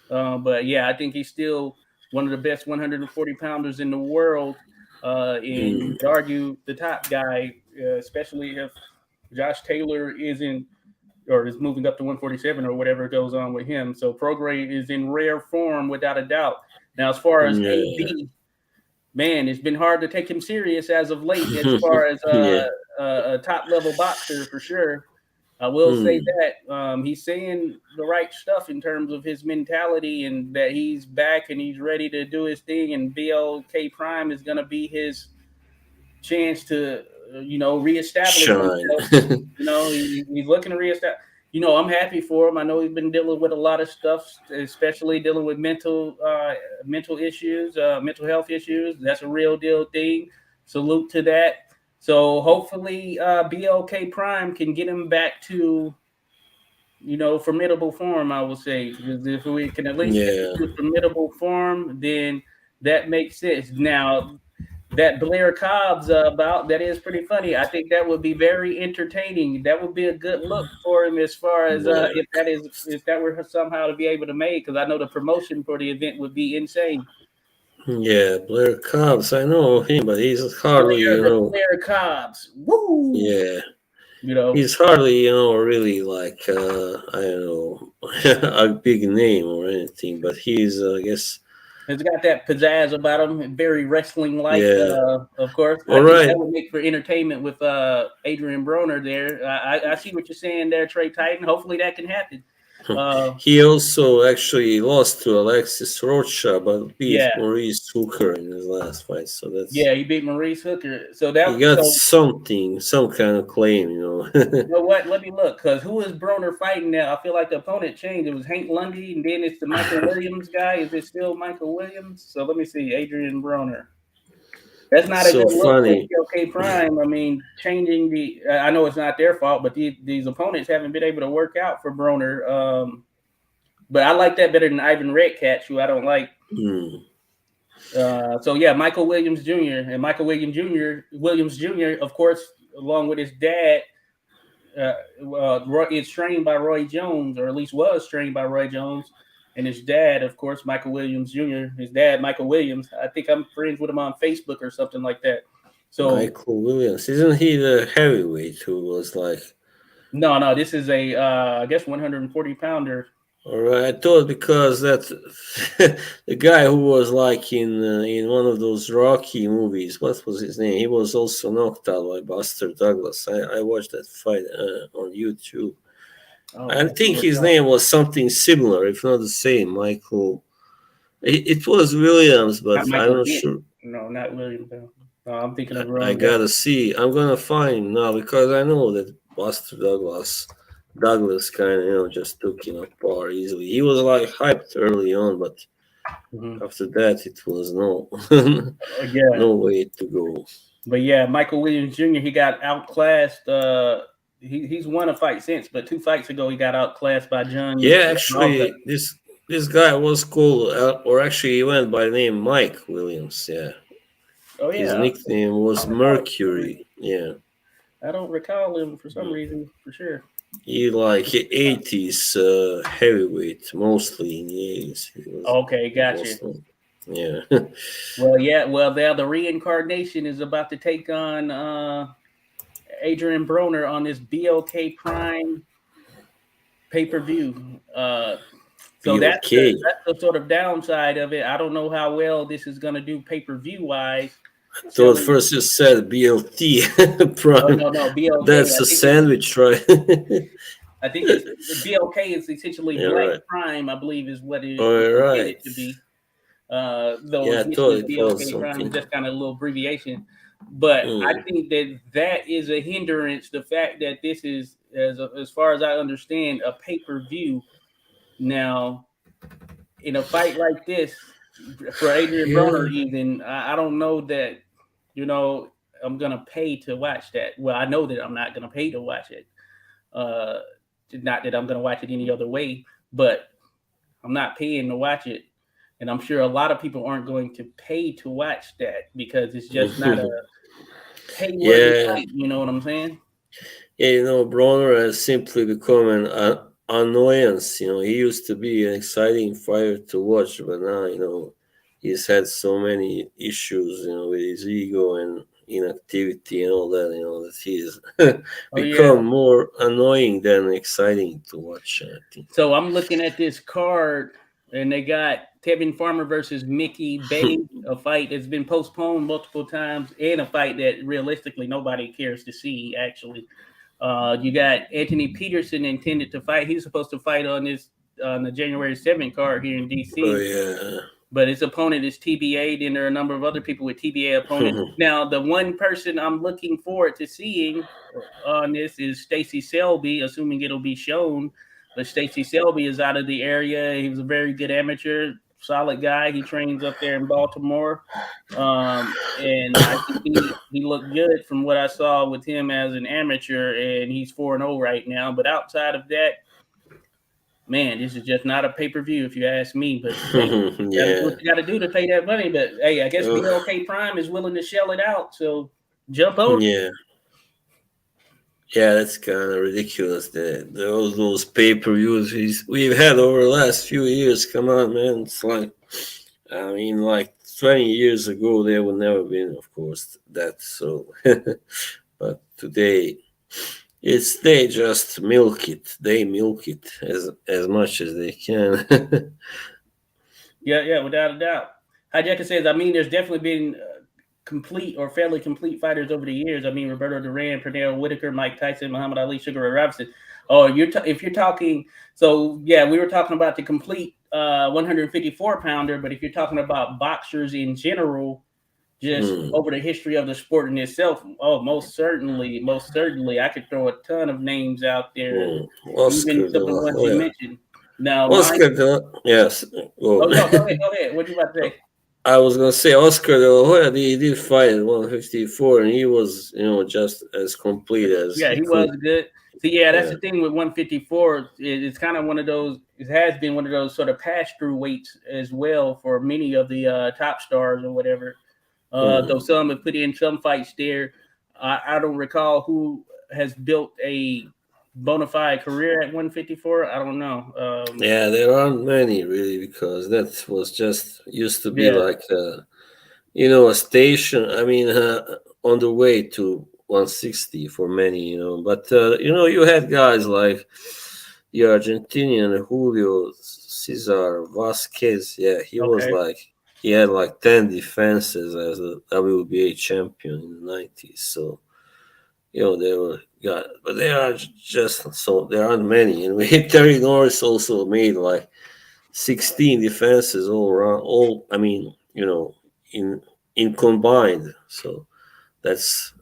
[SPEAKER 1] But yeah, I think he's still one of the best 140 pounders in the world. And you
[SPEAKER 2] hmm,
[SPEAKER 1] could argue the top guy, especially if Josh Taylor isn't or is moving up to 147 or whatever goes on with him. So Prograde is in rare form without a doubt. Now, as far as
[SPEAKER 2] yeah,
[SPEAKER 1] AB, man, it's been hard to take him serious as of late, as far as
[SPEAKER 2] yeah,
[SPEAKER 1] a top level boxer for sure. I will say
[SPEAKER 2] hmm,
[SPEAKER 1] that he's saying the right stuff in terms of his mentality and that he's back and he's ready to do his thing. And BLK Prime is going to be his chance to, reestablish
[SPEAKER 2] shine.
[SPEAKER 1] himself. He's looking to reestablish. I'm happy for him. I know he's been dealing with a lot of stuff, especially dealing with mental issues, mental health issues. That's a real deal thing. Salute to that. So hopefully, BLK Prime can get him back to formidable form. I will say because if we can at least get
[SPEAKER 2] Yeah,
[SPEAKER 1] to formidable form, then that makes sense. Now that Blair Cobb's about, that is pretty funny. I think that would be very entertaining. That would be a good look for him as far as
[SPEAKER 2] Blair.
[SPEAKER 1] if that were somehow to be able to make, because I know the promotion for the event would be insane.
[SPEAKER 2] Yeah, Blair Cobbs. I know him, but he's hardly,
[SPEAKER 1] Blair the Blair Cobb's. Woo!
[SPEAKER 2] yeah,
[SPEAKER 1] You know,
[SPEAKER 2] he's hardly, really like, I don't know, a big name or anything. But he's, I guess,
[SPEAKER 1] it's got that pizzazz about him, very wrestling like.
[SPEAKER 2] yeah.
[SPEAKER 1] Of course, I
[SPEAKER 2] All
[SPEAKER 1] think that
[SPEAKER 2] right.
[SPEAKER 1] would make for entertainment with Adrian Broner there. I see what you're saying there, Trey Titan. Hopefully that can happen. Uh,
[SPEAKER 2] He also actually lost to Alexis Rocha, but beat
[SPEAKER 1] yeah,
[SPEAKER 2] Maurice Hooker in his last fight. So that's
[SPEAKER 1] yeah, he beat Maurice Hooker.
[SPEAKER 2] he got something, some kind of claim.
[SPEAKER 1] You know what? Let me look, because who is Broner fighting now? I feel like the opponent changed. It was Hank Lundy, and then it's the Michael Williams guy. Is it still Michael Williams? So let me see, Adrian Broner. That's not a
[SPEAKER 2] So
[SPEAKER 1] good look for
[SPEAKER 2] funny.
[SPEAKER 1] PLK Prime. I mean, changing the. I know it's not their fault, but these opponents haven't been able to work out for Broner. But I like that better than Ivan Redcatch, who I don't like.
[SPEAKER 2] Hmm.
[SPEAKER 1] So yeah, Michael Williams Jr. and Michael Williams Jr. Of course, along with his dad, is trained by Roy Jones, or at least was trained by Roy Jones, and his dad, of course, Michael Williams Jr. His dad, Michael Williams. I think I'm friends with him on Facebook or something like that. So
[SPEAKER 2] Michael Williams, isn't he the heavyweight who was like?
[SPEAKER 1] no, this is a I guess 140 pounder.
[SPEAKER 2] All right, I thought because that the guy who was like in one of those Rocky movies. What was his name? He was also knocked out by Buster Douglas. I watched that fight on YouTube.
[SPEAKER 1] Oh,
[SPEAKER 2] I
[SPEAKER 1] I
[SPEAKER 2] think
[SPEAKER 1] don't
[SPEAKER 2] his
[SPEAKER 1] recall.
[SPEAKER 2] name was something similar, if not the same. Michael. It was Williams, but
[SPEAKER 1] Not
[SPEAKER 2] I'm
[SPEAKER 1] Michael
[SPEAKER 2] not
[SPEAKER 1] Dent.
[SPEAKER 2] sure.
[SPEAKER 1] No, not Williams. No, I'm thinking of the
[SPEAKER 2] I
[SPEAKER 1] wrong guy.
[SPEAKER 2] gotta see. I'm gonna find him now because I know that Buster Douglas kind of just took him apart easily. He was like hyped early on, but
[SPEAKER 1] Mhm.
[SPEAKER 2] after that it was no
[SPEAKER 1] Yeah,
[SPEAKER 2] no way to go.
[SPEAKER 1] but yeah, Michael Williams Jr. He got outclassed. He's won a fight since, but 2 fights ago he got outclassed by John
[SPEAKER 2] Yeah,
[SPEAKER 1] Alta.
[SPEAKER 2] actually, this guy was called, or actually he went by the name Mike Williams. Yeah,
[SPEAKER 1] Oh
[SPEAKER 2] his
[SPEAKER 1] yeah,
[SPEAKER 2] nickname
[SPEAKER 1] I
[SPEAKER 2] was
[SPEAKER 1] don't recall it for some
[SPEAKER 2] Mercury.
[SPEAKER 1] reason.
[SPEAKER 2] Yeah,
[SPEAKER 1] I don't recall him for some reason for sure.
[SPEAKER 2] he like 80s heavyweight, mostly in the 80s. He was
[SPEAKER 1] Okay, gotcha.
[SPEAKER 2] most of, yeah.
[SPEAKER 1] Well, yeah, well, now the reincarnation is about to take on Adrian Broner on this BLK Prime pay per view. So that's
[SPEAKER 2] BLK.
[SPEAKER 1] the sort of downside of it. I don't know how well this is going to do pay per view wise.
[SPEAKER 2] So at
[SPEAKER 1] Selling.
[SPEAKER 2] first you said BLT
[SPEAKER 1] Oh
[SPEAKER 2] Prime.
[SPEAKER 1] no, BLK.
[SPEAKER 2] That's
[SPEAKER 1] I
[SPEAKER 2] a
[SPEAKER 1] think it's
[SPEAKER 2] sandwich, right?
[SPEAKER 1] I think it's BLK is essentially
[SPEAKER 2] Yeah,
[SPEAKER 1] Black
[SPEAKER 2] right.
[SPEAKER 1] Prime, I believe, is what it
[SPEAKER 2] All
[SPEAKER 1] is
[SPEAKER 2] right.
[SPEAKER 1] intended to be. Though
[SPEAKER 2] Yeah, I thought
[SPEAKER 1] essentially
[SPEAKER 2] it was
[SPEAKER 1] BLK Prime is
[SPEAKER 2] something.
[SPEAKER 1] just kind of a little abbreviation. But I
[SPEAKER 2] Mm.
[SPEAKER 1] think that is a hindrance. The fact that this is, as far as I understand, a pay-per-view. Now, in a fight like this, for Adrian
[SPEAKER 2] Yeah.
[SPEAKER 1] Broner, even I don't know that you know I'm gonna pay to watch that. Well, I know that I'm not gonna pay to watch it. Uh, Not that I'm gonna watch it any other way, but I'm not paying to watch it, and I'm sure a lot of people aren't going to pay to watch that because it's just not a pay-worthy
[SPEAKER 2] Yeah.
[SPEAKER 1] fight. You know what I'm saying?
[SPEAKER 2] Yeah, Bronner has simply become an annoyance. He used to be an exciting fighter to watch, but now, he's had so many issues, with his ego and inactivity and all that, that he's
[SPEAKER 1] Oh yeah.
[SPEAKER 2] become more annoying than exciting to watch, I think.
[SPEAKER 1] So I'm looking at this card, and they got Tevin Farmer versus Mickey Bay, a fight that's been postponed multiple times, and a fight that realistically nobody cares to see. Actually, you got Anthony Peterson intended to fight. He's supposed to fight on the January 7th card here in
[SPEAKER 2] Oh,
[SPEAKER 1] DC,
[SPEAKER 2] yeah.
[SPEAKER 1] but his opponent is TBA. Then there are a number of other people with TBA opponents. Now, the one person I'm looking forward to seeing on this is Stacy Selby, assuming it'll be shown. But Stacy Selby is out of the area. He was a very good amateur, solid guy. He trains up there in Baltimore. And I think he looked good from what I saw with him as an amateur, and he's 4-0 right now. But outside of that, man, this is just not a pay per view, if you ask me. But hey, gotta do what
[SPEAKER 2] Yeah.
[SPEAKER 1] you gotta do to pay that money. But hey, I guess
[SPEAKER 2] Oh,
[SPEAKER 1] BLK Prime is willing to shell it out, so jump on.
[SPEAKER 2] yeah. Yeah, that's kind of ridiculous. Those pay-per-views we've had over the last few years. Come on, man. It's like, I mean, like 20 years ago, there would never been, of course, that. So, but today, they just milk it. They milk it as much as they can.
[SPEAKER 1] Yeah, without a doubt. Hijacker says, I mean, there's definitely been complete or fairly complete fighters over the years. I mean, Roberto Duran, Pernell Whitaker, Mike Tyson, Muhammad Ali, Sugar Ray Robinson. Oh, if you're talking, so yeah, we were talking about the complete 154 pounder, but if you're talking about boxers in general, just
[SPEAKER 2] Hmm.
[SPEAKER 1] over the history of the sport in itself, oh, most certainly, I could throw a ton of names out there,
[SPEAKER 2] Hmm.
[SPEAKER 1] even
[SPEAKER 2] Oscar de
[SPEAKER 1] some of the
[SPEAKER 2] la
[SPEAKER 1] ones you
[SPEAKER 2] Hoya.
[SPEAKER 1] mentioned. Now, mine.
[SPEAKER 2] Oscar de la, yes.
[SPEAKER 1] Oh
[SPEAKER 2] Oh.
[SPEAKER 1] no, go ahead, go ahead. What you about to say?
[SPEAKER 2] I was gonna say Oscar De La Hoya. He did fight at 154, and he was, just as complete as
[SPEAKER 1] Yeah,
[SPEAKER 2] he
[SPEAKER 1] he was
[SPEAKER 2] could.
[SPEAKER 1] good. So yeah, that's
[SPEAKER 2] Yeah.
[SPEAKER 1] the thing with 154. It's kind of one of those. It has been one of those sort of pass through weights as well for many of the top stars or whatever. Though
[SPEAKER 2] Hmm.
[SPEAKER 1] some have put in some fights there. I don't recall who has built a bona fide career at 154. I don't know.
[SPEAKER 2] Yeah, there aren't many really because that was just used to be
[SPEAKER 1] Yeah.
[SPEAKER 2] like a station. I mean, on the way to 160 for many. But you had guys like the Argentinian Julio Cesar Vasquez. Yeah,
[SPEAKER 1] Okay.
[SPEAKER 2] he had like 10 defenses as a WBA champion in the 90s. So they were got, but there aren't many. And Terry Norris also made like 16 defenses all around. All I mean, in combined. So that's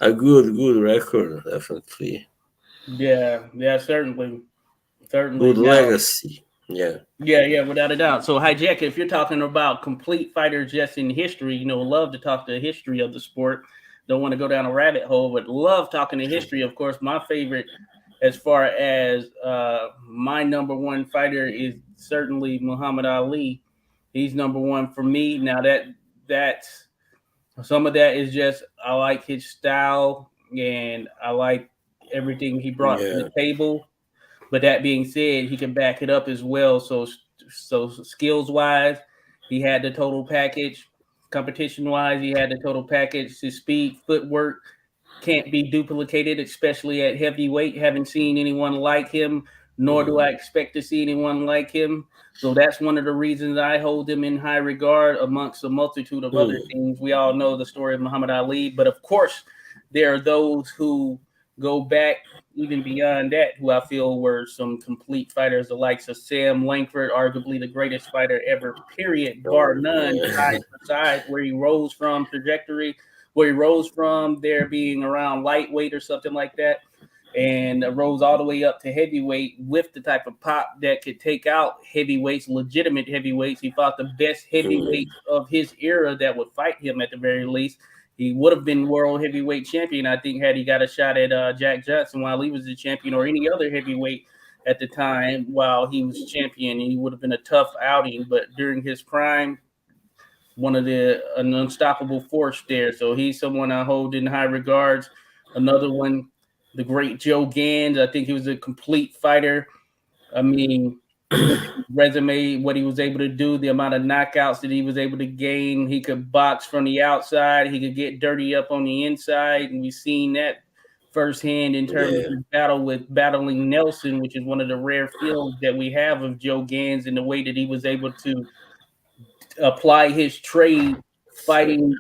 [SPEAKER 2] a good record, definitely.
[SPEAKER 1] Yeah, certainly.
[SPEAKER 2] Good
[SPEAKER 1] Now,
[SPEAKER 2] legacy. Yeah.
[SPEAKER 1] yeah, without a doubt. So, hijack, if you're talking about complete fighters just in history, love to talk the history of the sport. Don't want to go down a rabbit hole, but love talking the history. Of course, my favorite, as far as my number one fighter, is certainly Muhammad Ali. He's number one for me. Now that's some of that is just I like his style and I like everything he brought to the
[SPEAKER 2] Yeah.
[SPEAKER 1] table. But that being said, he can back it up as well. So skills wise, he had the total package. Competition wise, he had the total package. His speed, footwork can't be duplicated, especially at heavyweight. Haven't seen anyone like him, nor do I
[SPEAKER 2] Mm.
[SPEAKER 1] expect to see anyone like him. So that's one of the reasons I hold him in high regard amongst a multitude of other
[SPEAKER 2] Mm.
[SPEAKER 1] things. We all know the story of Muhammad Ali, but of course, there are those who go back even beyond that, who I feel were some complete fighters, the likes of Sam Langford, arguably the greatest fighter ever, period, bar
[SPEAKER 2] Oh,
[SPEAKER 1] none,
[SPEAKER 2] yeah.
[SPEAKER 1] side for side, where he rose from trajectory, where he rose from there being around lightweight or something like that, and rose all the way up to heavyweight with the type of pop that could take out heavyweights, legitimate heavyweights. He fought the best
[SPEAKER 2] Mm,
[SPEAKER 1] heavyweights of his era that would fight him at the very least. He would have been world heavyweight champion, I think, had he got a shot at Jack Johnson while he was the champion, or any other heavyweight at the time while he was champion. He would have been a tough outing, but during his prime, an unstoppable force there. So he's someone I hold in high regards. Another one, the great Joe Gans. I think he was a complete fighter. I mean, look at his resume, what he was able to do, the amount of knockouts that he was able to gain. He could box from the outside, he could get dirty up on the inside, and we've seen that firsthand in terms of
[SPEAKER 2] yeah.
[SPEAKER 1] his battle with battling Nelson, which is one of the rare fields that we have of Joe Gans, and the way that he was able to apply his trade
[SPEAKER 2] So,
[SPEAKER 1] fighting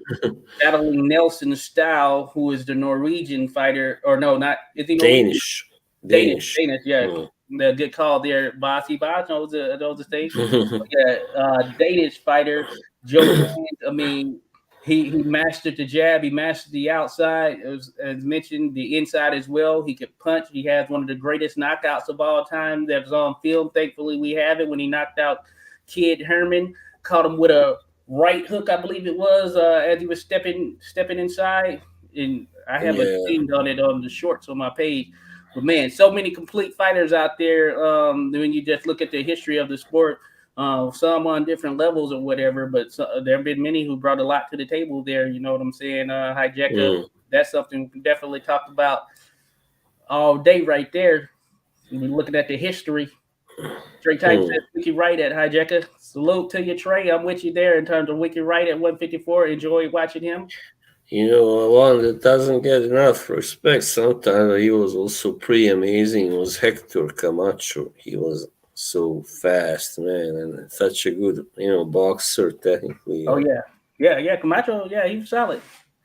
[SPEAKER 1] battling Nelson style, who is the Norwegian fighter, or no, not is he Norwegian?
[SPEAKER 2] Danish.
[SPEAKER 1] Danish,
[SPEAKER 2] Danish.
[SPEAKER 1] Danish, yeah.
[SPEAKER 2] Mm.
[SPEAKER 1] The good call there, Bossy Boss knows the stage. Yeah, Danish fighter Joe Gans. I mean, he mastered the jab, he mastered the outside. As mentioned, the inside as well. He could punch. He has one of the greatest knockouts of all time that was on film. Thankfully, we have it when he knocked out Kid Herman, caught him with a right hook, I believe it was, as he was stepping inside. And I have a
[SPEAKER 2] Yeah.
[SPEAKER 1] thing on it on the shorts on my page. But man, so many complete fighters out there. When you just look at the history of the sport, some on different levels or whatever, but there have been many who brought a lot to the table there. You know what I'm saying? Hijacker,
[SPEAKER 2] Mm.
[SPEAKER 1] that's something we can definitely talk about all day right there. We're looking at the history. Trey Titan
[SPEAKER 2] Mm.
[SPEAKER 1] says Wiki Right at Hijacker. Salute to you, Trey. I'm with you there in terms of Wiki Right at 154. Enjoy watching him.
[SPEAKER 2] You know, one that doesn't get enough respect sometimes, he was also pretty amazing, was Hector Camacho. He was so fast, man, and such a good, boxer technically.
[SPEAKER 1] Oh yeah, yeah. Camacho, yeah, he was solid.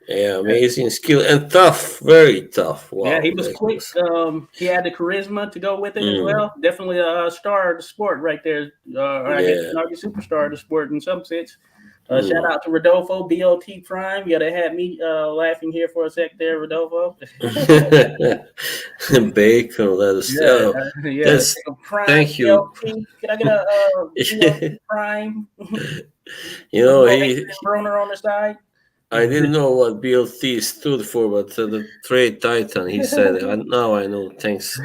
[SPEAKER 2] Yeah, amazing skill and tough, very tough.
[SPEAKER 1] Yeah, he
[SPEAKER 2] Wow,
[SPEAKER 1] was
[SPEAKER 2] that
[SPEAKER 1] quick.
[SPEAKER 2] was.
[SPEAKER 1] He had the charisma to go with it as
[SPEAKER 2] Mm,
[SPEAKER 1] well. Definitely a star of the sport right there. Or I guess
[SPEAKER 2] yeah.
[SPEAKER 1] an argue superstar of the sport in some sense. Shout
[SPEAKER 2] Mm.
[SPEAKER 1] out to Rodolfo, BOT Prime. You gotta have me laughing here for a sec there, Rodolfo.
[SPEAKER 2] Bacon, let us
[SPEAKER 1] Yeah,
[SPEAKER 2] tell.
[SPEAKER 1] yeah.
[SPEAKER 2] That's
[SPEAKER 1] Take a Prime
[SPEAKER 2] thank you.
[SPEAKER 1] BLT. Can I get a BLT Prime with a little
[SPEAKER 2] He
[SPEAKER 1] Adrian Broner on the side?
[SPEAKER 2] I didn't know what BLT stood for, but the trade titan, he said, now I know, thanks.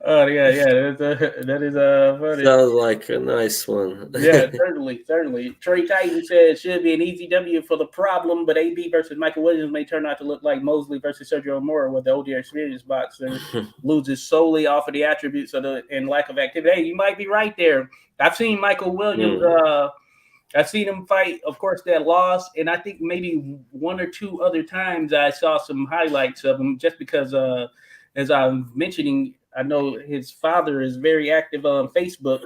[SPEAKER 1] Oh yeah. That is funny.
[SPEAKER 2] Sounds like a nice one.
[SPEAKER 1] Yeah, certainly. Trey Titan said should be an easy W for the problem, but AB versus Michael Williams may turn out to look like Mosley versus Sergio Mora, with the older experienced boxer loses solely off of the attributes of and lack of activity. Hey, you might be right there. I've seen Michael Williams.
[SPEAKER 2] Mm.
[SPEAKER 1] I've seen him fight, of course, that loss, and I think maybe one or two other times I saw some highlights of him, just because, as I'm mentioning, I know his father is very active on Facebook.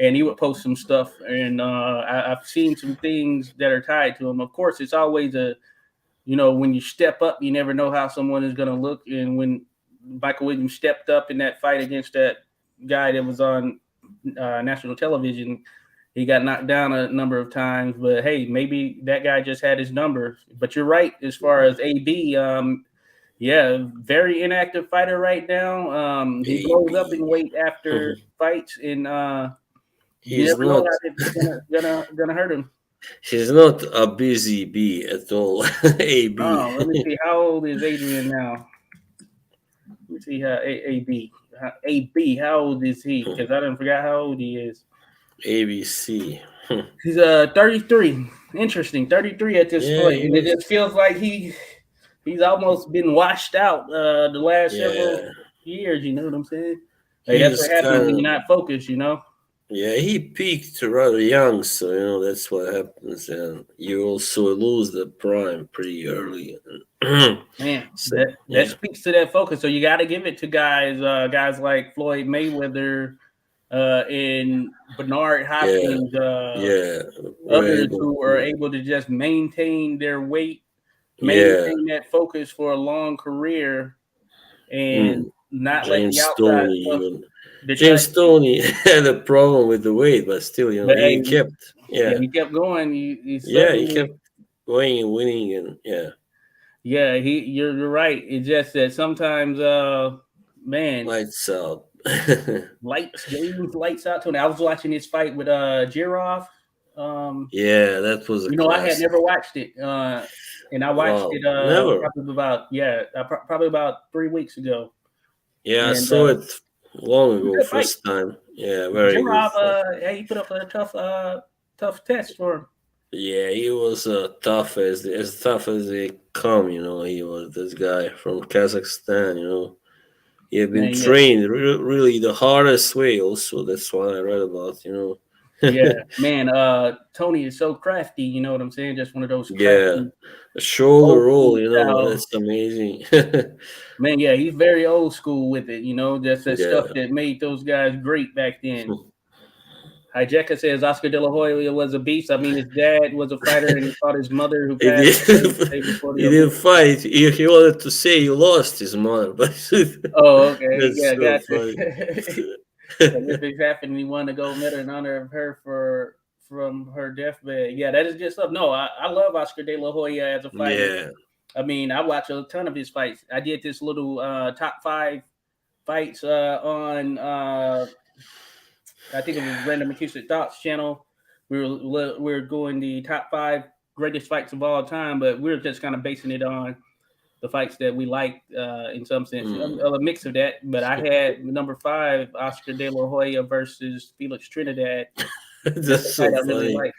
[SPEAKER 1] And he would post some stuff, and I've seen some things that are tied to him. Of course, it's always when you step up, you never know how someone is going to look. And when Michael Williams stepped up in that fight against that guy that was on national television, he got knocked down a number of times. But hey, maybe that guy just had his number. But you're right as far as AB. Yeah, very inactive fighter right now. He blows up in
[SPEAKER 2] AB.
[SPEAKER 1] weight after fights, and you
[SPEAKER 2] He's
[SPEAKER 1] never know
[SPEAKER 2] not.
[SPEAKER 1] how it's gonna hurt him.
[SPEAKER 2] He's not a busy bee at all. AB.
[SPEAKER 1] Oh, let me see. How old is Adrian now? Let me see how AB. AB. How old is he? Because I didn't forget how old he is.
[SPEAKER 2] ABC.
[SPEAKER 1] He's 33. Interesting. 33 at this
[SPEAKER 2] Yeah,
[SPEAKER 1] point,
[SPEAKER 2] he
[SPEAKER 1] and it
[SPEAKER 2] was.
[SPEAKER 1] just feels like he's almost been washed out the last several
[SPEAKER 2] Yeah,
[SPEAKER 1] years. You know what I'm saying? Hey, that's
[SPEAKER 2] he's
[SPEAKER 1] what happens when
[SPEAKER 2] kind
[SPEAKER 1] you're
[SPEAKER 2] of.
[SPEAKER 1] not focused. You know.
[SPEAKER 2] Yeah, he peaked rather young, so that's what happens, and you also lose the prime pretty early.
[SPEAKER 1] Man,
[SPEAKER 2] So
[SPEAKER 1] that
[SPEAKER 2] yeah,
[SPEAKER 1] speaks to that focus. So you got to give it to guys like Floyd Mayweather, and Bernard
[SPEAKER 2] yeah,
[SPEAKER 1] Hopkins,
[SPEAKER 2] yeah. We're
[SPEAKER 1] others
[SPEAKER 2] able
[SPEAKER 1] who are
[SPEAKER 2] to.
[SPEAKER 1] able to just maintain their weight
[SPEAKER 2] Yeah.
[SPEAKER 1] maintain that focus for a long career and
[SPEAKER 2] Mm.
[SPEAKER 1] not let the
[SPEAKER 2] James
[SPEAKER 1] outside
[SPEAKER 2] Stoney
[SPEAKER 1] stuff
[SPEAKER 2] even. James
[SPEAKER 1] detract.
[SPEAKER 2] Stoney had a problem with the weight, but still,
[SPEAKER 1] But
[SPEAKER 2] he
[SPEAKER 1] hey,
[SPEAKER 2] kept.
[SPEAKER 1] yeah,
[SPEAKER 2] Yeah.
[SPEAKER 1] he kept going. He
[SPEAKER 2] Yeah, he
[SPEAKER 1] certainly,
[SPEAKER 2] kept going and winning, and yeah,
[SPEAKER 1] yeah, you're right. It's just that sometimes, man,
[SPEAKER 2] lights out.
[SPEAKER 1] lights, James lights out. Tony, I was watching this fight with Giraffe. Um,
[SPEAKER 2] Yeah, that was a
[SPEAKER 1] I had
[SPEAKER 2] classic.
[SPEAKER 1] never watched it, and I watched
[SPEAKER 2] Wow,
[SPEAKER 1] it
[SPEAKER 2] never.
[SPEAKER 1] probably about 3 weeks ago.
[SPEAKER 2] Yeah, I
[SPEAKER 1] And
[SPEAKER 2] saw it long
[SPEAKER 1] it was a
[SPEAKER 2] ago,
[SPEAKER 1] good fight.
[SPEAKER 2] first time. Yeah, very good
[SPEAKER 1] Giraffe,
[SPEAKER 2] fight.
[SPEAKER 1] yeah, he put up a tough test for him.
[SPEAKER 2] Yeah, he was as tough as they come. He was this guy from Kazakhstan. He had been
[SPEAKER 1] Man, yeah,
[SPEAKER 2] trained really the hardest way. Also, that's what I read about.
[SPEAKER 1] yeah, man. Tony is so crafty. You know what I'm saying? Just one of those
[SPEAKER 2] Yeah,
[SPEAKER 1] crafty
[SPEAKER 2] a shoulder
[SPEAKER 1] old
[SPEAKER 2] roll.
[SPEAKER 1] school style.
[SPEAKER 2] That's amazing.
[SPEAKER 1] Man, yeah, he's very old school with it. Just that stuff
[SPEAKER 2] Yeah.
[SPEAKER 1] that made those guys great back then. Hijeka says Oscar De La Hoya was a beast. I mean, his dad was a fighter, and he fought his mother, who
[SPEAKER 2] He
[SPEAKER 1] passed away
[SPEAKER 2] didn't.
[SPEAKER 1] the day before the
[SPEAKER 2] He didn't
[SPEAKER 1] Olympics.
[SPEAKER 2] fight. He wanted to say he lost his mother, but
[SPEAKER 1] Oh, okay,
[SPEAKER 2] that's
[SPEAKER 1] yeah,
[SPEAKER 2] so
[SPEAKER 1] gotcha.
[SPEAKER 2] funny.
[SPEAKER 1] Olympics happened, and he wanted to go medal in honor of her from her deathbed. Yeah, that is good stuff. No, I love Oscar De La Hoya as a fighter.
[SPEAKER 2] Yeah.
[SPEAKER 1] I mean, I watch a ton of his fights. I did this little top 5 fights on I think it was Random Acoustic Thoughts channel. We were going the top 5 greatest fights of all time, but we were just kind of basing it on the fights that we liked in some sense.
[SPEAKER 2] Mm.
[SPEAKER 1] A mix of that, but I had number 5 Oscar De La Hoya versus Felix Trinidad. That's a
[SPEAKER 2] That's
[SPEAKER 1] fight
[SPEAKER 2] so
[SPEAKER 1] I really
[SPEAKER 2] funny.
[SPEAKER 1] like.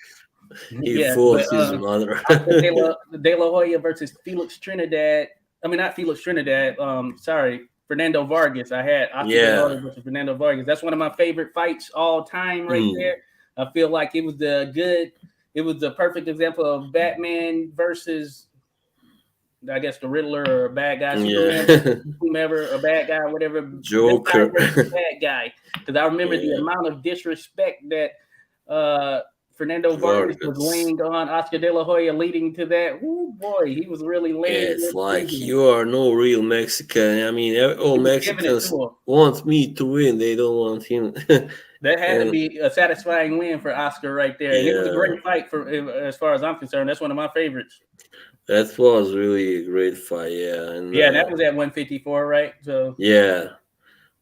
[SPEAKER 2] He
[SPEAKER 1] Yeah,
[SPEAKER 2] fought
[SPEAKER 1] but
[SPEAKER 2] his mother.
[SPEAKER 1] Oscar De La Hoya versus Felix Trinidad. I mean, not Felix Trinidad. Sorry, Fernando Vargas. I had Oscar De La
[SPEAKER 2] Yeah.
[SPEAKER 1] Hoya versus Fernando Vargas. That's one of my favorite fights all time, right
[SPEAKER 2] Mm.
[SPEAKER 1] there. I feel like it was it was the perfect example of Batman versus, I guess, the Riddler, or a bad guy, Superman
[SPEAKER 2] Yeah.
[SPEAKER 1] versus whomever, a bad guy, whatever, good guy
[SPEAKER 2] Joker.
[SPEAKER 1] versus bad guy. Because I remember the
[SPEAKER 2] Yeah.
[SPEAKER 1] amount of disrespect that Fernando Vargas was
[SPEAKER 2] Vargas.
[SPEAKER 1] laying on Oscar De La Hoya, leading to that. Oh boy, he was really
[SPEAKER 2] Yeah,
[SPEAKER 1] laying
[SPEAKER 2] it's
[SPEAKER 1] it
[SPEAKER 2] like
[SPEAKER 1] into him.
[SPEAKER 2] you are no real Mexican. I mean, all
[SPEAKER 1] He was giving it to
[SPEAKER 2] Mexicans
[SPEAKER 1] him.
[SPEAKER 2] want me to win. They don't want him.
[SPEAKER 1] That had to
[SPEAKER 2] And
[SPEAKER 1] be a satisfying win for Oscar right there, and it was a
[SPEAKER 2] yeah,
[SPEAKER 1] great fight for, as far as I'm concerned. That's one of my favorites.
[SPEAKER 2] that was really a great fight. Yeah, and
[SPEAKER 1] Yeah, that was at 154, right? So,
[SPEAKER 2] yeah,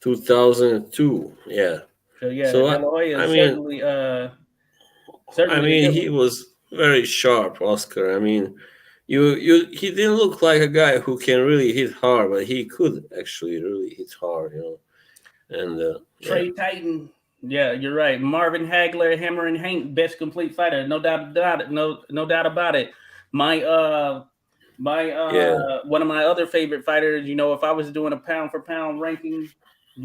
[SPEAKER 2] 2002. Yeah.
[SPEAKER 1] yeah,
[SPEAKER 2] So
[SPEAKER 1] De La Hoya
[SPEAKER 2] I
[SPEAKER 1] is
[SPEAKER 2] mean,
[SPEAKER 1] certainly a good
[SPEAKER 2] he
[SPEAKER 1] one.
[SPEAKER 2] was very sharp, Oscar. I mean, he didn't look like a guy who can really hit hard, but he could actually really hit hard. And yeah,
[SPEAKER 1] Trey Titan. Yeah, you're right. Marvin Hagler, Hammer and Hank, best complete fighter, no doubt about it. No doubt about it. My
[SPEAKER 2] yeah,
[SPEAKER 1] one of my other favorite fighters. If I was doing a pound for pound ranking,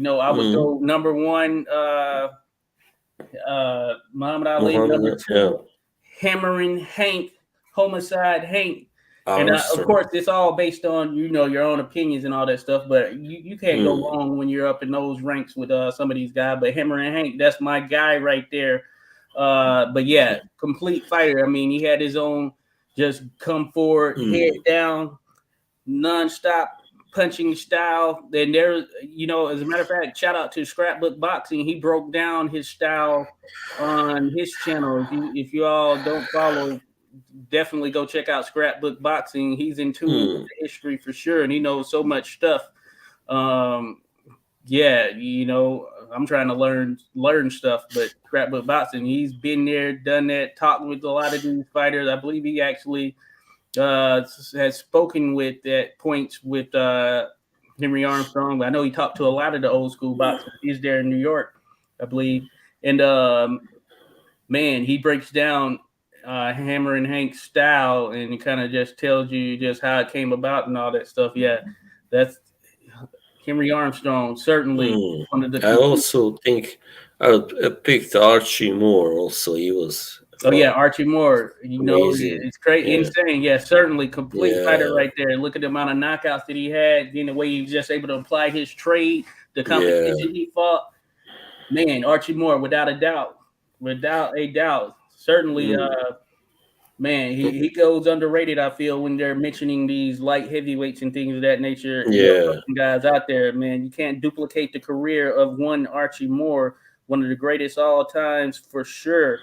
[SPEAKER 1] I would
[SPEAKER 2] mm,
[SPEAKER 1] go number 1, Muhammad Ali. Number
[SPEAKER 2] Muhammad, yeah,
[SPEAKER 1] 2, Hammering Hank, Homicide Hank. And of
[SPEAKER 2] Artur.
[SPEAKER 1] course, it's all based on your own opinions and all that stuff. But you can't go
[SPEAKER 2] Mm,
[SPEAKER 1] wrong when you're up in those ranks with some of these guys. But Hammer and Hank, that's my guy right there. But yeah, complete fighter. I mean, he had his own just come forward, head
[SPEAKER 2] mm,
[SPEAKER 1] down, nonstop punching style. Then as a matter of fact, shout out to Scrapbook Boxing. He broke down his style on his channel. If you all don't follow, definitely go check out Scrapbook Boxing. He's in tune with
[SPEAKER 2] mm,
[SPEAKER 1] the history for sure, and he knows so much stuff. Yeah, I'm trying to learn stuff, but Scrapbook Boxing, he's been there, done that, talked with a lot of these fighters. I believe he actually has spoken with at points with Henry Armstrong. I know he talked to a lot of the old school boxers. He's there in New York, I believe, and man, he breaks down Hammer and Hank's style, and it kind of just tells you just how it came about and all that stuff. Yeah, that's Henry Armstrong, certainly
[SPEAKER 2] mm.
[SPEAKER 1] one of the
[SPEAKER 2] I
[SPEAKER 1] complete.
[SPEAKER 2] also think I would picked Archie Moore. Also, he was
[SPEAKER 1] Oh yeah, Archie Moore.
[SPEAKER 2] amazing.
[SPEAKER 1] It's crazy,
[SPEAKER 2] Yeah,
[SPEAKER 1] insane. Yeah, certainly complete fighter
[SPEAKER 2] yeah,
[SPEAKER 1] right there. Look at the amount of knockouts that he had. The way he was just able to apply his trade, the
[SPEAKER 2] yeah.
[SPEAKER 1] competition he fought. Man, Archie Moore, without a doubt, certainly.
[SPEAKER 2] Mm.
[SPEAKER 1] Man, he goes underrated. I feel when they're mentioning these light heavyweights and things of that nature. You know,
[SPEAKER 2] Yeah,
[SPEAKER 1] guys out there, man, you can't duplicate the career of one Archie Moore, one of the greatest all times for sure.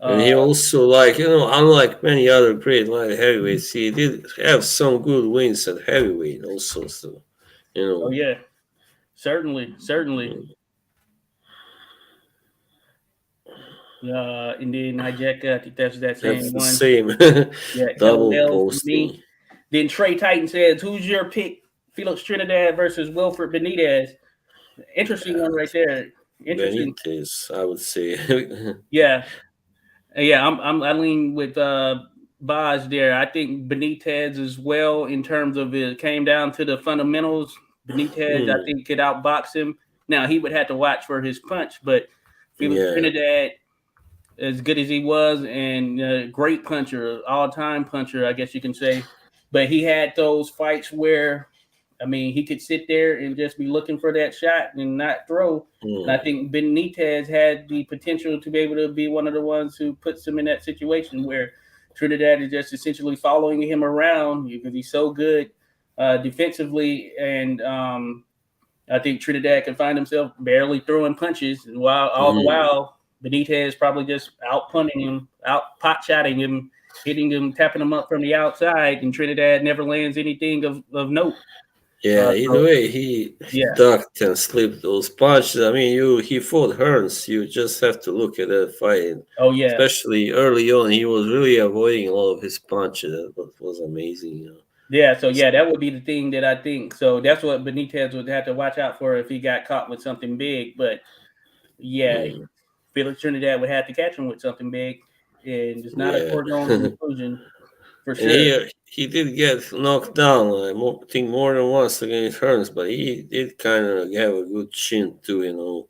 [SPEAKER 2] and
[SPEAKER 1] Uh,
[SPEAKER 2] he also like unlike many other great light heavyweights, he did have some good wins at heavyweight also. So you
[SPEAKER 1] oh
[SPEAKER 2] know,
[SPEAKER 1] yeah, certainly, certainly. And then Hijeka, I think that's that
[SPEAKER 2] that's
[SPEAKER 1] same
[SPEAKER 2] the
[SPEAKER 1] one.
[SPEAKER 2] same
[SPEAKER 1] Yeah,
[SPEAKER 2] double
[SPEAKER 1] LOL for me.
[SPEAKER 2] posting.
[SPEAKER 1] Then Trey Titan says, "Who's your pick? Felix Trinidad versus Wilfred Benitez." Interesting one right there. Interesting.
[SPEAKER 2] Benitez, I would say.
[SPEAKER 1] Yeah, yeah. I lean with Boz there. I think Benitez as well in terms of it came down to the fundamentals. Benitez, I
[SPEAKER 2] Hmm,
[SPEAKER 1] think, could outbox him. Now he would have to watch for his punch, but Felix
[SPEAKER 2] yeah.
[SPEAKER 1] Trinidad, as good as he was, and great puncher, all time puncher, I guess you can say. But he had those fights where, I mean, he could sit there and just be looking for that shot and not throw. And I
[SPEAKER 2] Hmm,
[SPEAKER 1] think Benitez had the potential to be able to be one of the ones who puts him in that situation where Trinidad is just essentially following him around because he's so good defensively. And I think Trinidad can find himself barely throwing punches, and while all the
[SPEAKER 2] hmm.
[SPEAKER 1] while Benitez probably just out punting him, out pot shotting him, hitting him, tapping him up from the outside, and Trinidad never lands anything of note.
[SPEAKER 2] Yeah, either
[SPEAKER 1] So
[SPEAKER 2] way, he
[SPEAKER 1] yeah,
[SPEAKER 2] ducked and slipped those punches. I mean, he fought Hearns. You just have to look at that fight.
[SPEAKER 1] oh yeah,
[SPEAKER 2] Especially early on, he was really avoiding all of his punches. Was amazing.
[SPEAKER 1] yeah. So yeah,
[SPEAKER 2] So,
[SPEAKER 1] that would be the thing that I think. So that's what Benitez would have to watch out for if he got caught with something big. But yeah,
[SPEAKER 2] mm,
[SPEAKER 1] Felix Trinidad would have to catch him with something big, and it's not a
[SPEAKER 2] yeah,
[SPEAKER 1] foregone conclusion for
[SPEAKER 2] and
[SPEAKER 1] sure.
[SPEAKER 2] he did get knocked down. I think more than once against Hearns, but he did kind of have a good chin too.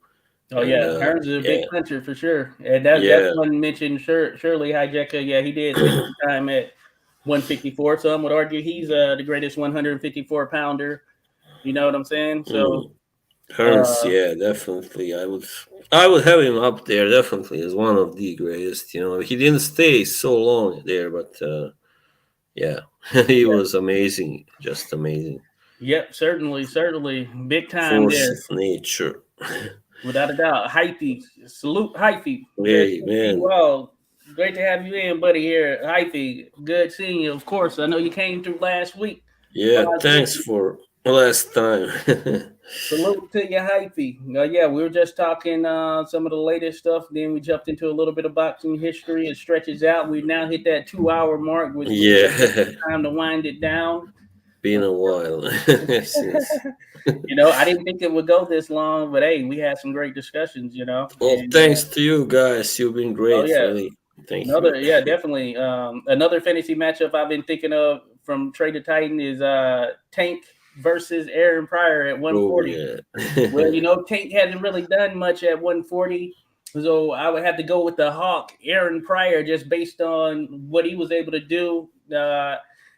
[SPEAKER 1] Oh
[SPEAKER 2] And
[SPEAKER 1] yeah, Hearns is a
[SPEAKER 2] yeah,
[SPEAKER 1] big puncher for sure, and that's
[SPEAKER 2] yeah.
[SPEAKER 1] one mentioned. Surely Hijeka, yeah, he did spend some time at 154. Some would argue he's the greatest 154 pounder. You know what I'm saying? So
[SPEAKER 2] Mm. Hearns,
[SPEAKER 1] uh,
[SPEAKER 2] yeah, definitely. I would have him up there definitely as one of the greatest. He didn't stay so long there, but yeah, he
[SPEAKER 1] yeah,
[SPEAKER 2] was amazing, just amazing.
[SPEAKER 1] yep, certainly, certainly, big time
[SPEAKER 2] Force
[SPEAKER 1] there,
[SPEAKER 2] of nature.
[SPEAKER 1] without a doubt. Hyphy, salute Hyphy. Good
[SPEAKER 2] Hey
[SPEAKER 1] to see you
[SPEAKER 2] man,
[SPEAKER 1] all. Great to have you in, buddy. Here, Hyphy. Good seeing you. Of course, I know you came through last week.
[SPEAKER 2] yeah,
[SPEAKER 1] Boz
[SPEAKER 2] thanks for last time.
[SPEAKER 1] Salute to your hyphy. Yeah, we were just talking some of the latest stuff. Then we jumped into a little bit of boxing history. It stretches out. We now hit that 2 hour mark, which means
[SPEAKER 2] Yeah,
[SPEAKER 1] time to wind it down.
[SPEAKER 2] been a while since.
[SPEAKER 1] I didn't think it would go this long, but hey, we had some great discussions.
[SPEAKER 2] Well,
[SPEAKER 1] And
[SPEAKER 2] thanks to you guys. You've been
[SPEAKER 1] oh
[SPEAKER 2] great,
[SPEAKER 1] yeah,
[SPEAKER 2] really. Thank you.
[SPEAKER 1] yeah, definitely. Another fantasy matchup I've been thinking of from Trade to Titan is Tank versus Aaron Pryor at
[SPEAKER 2] Oh
[SPEAKER 1] 140.
[SPEAKER 2] yeah.
[SPEAKER 1] Well, Tank hasn't really done much at 140. So I would have to go with the Hawk, Aaron Pryor, just based on what he was able to do.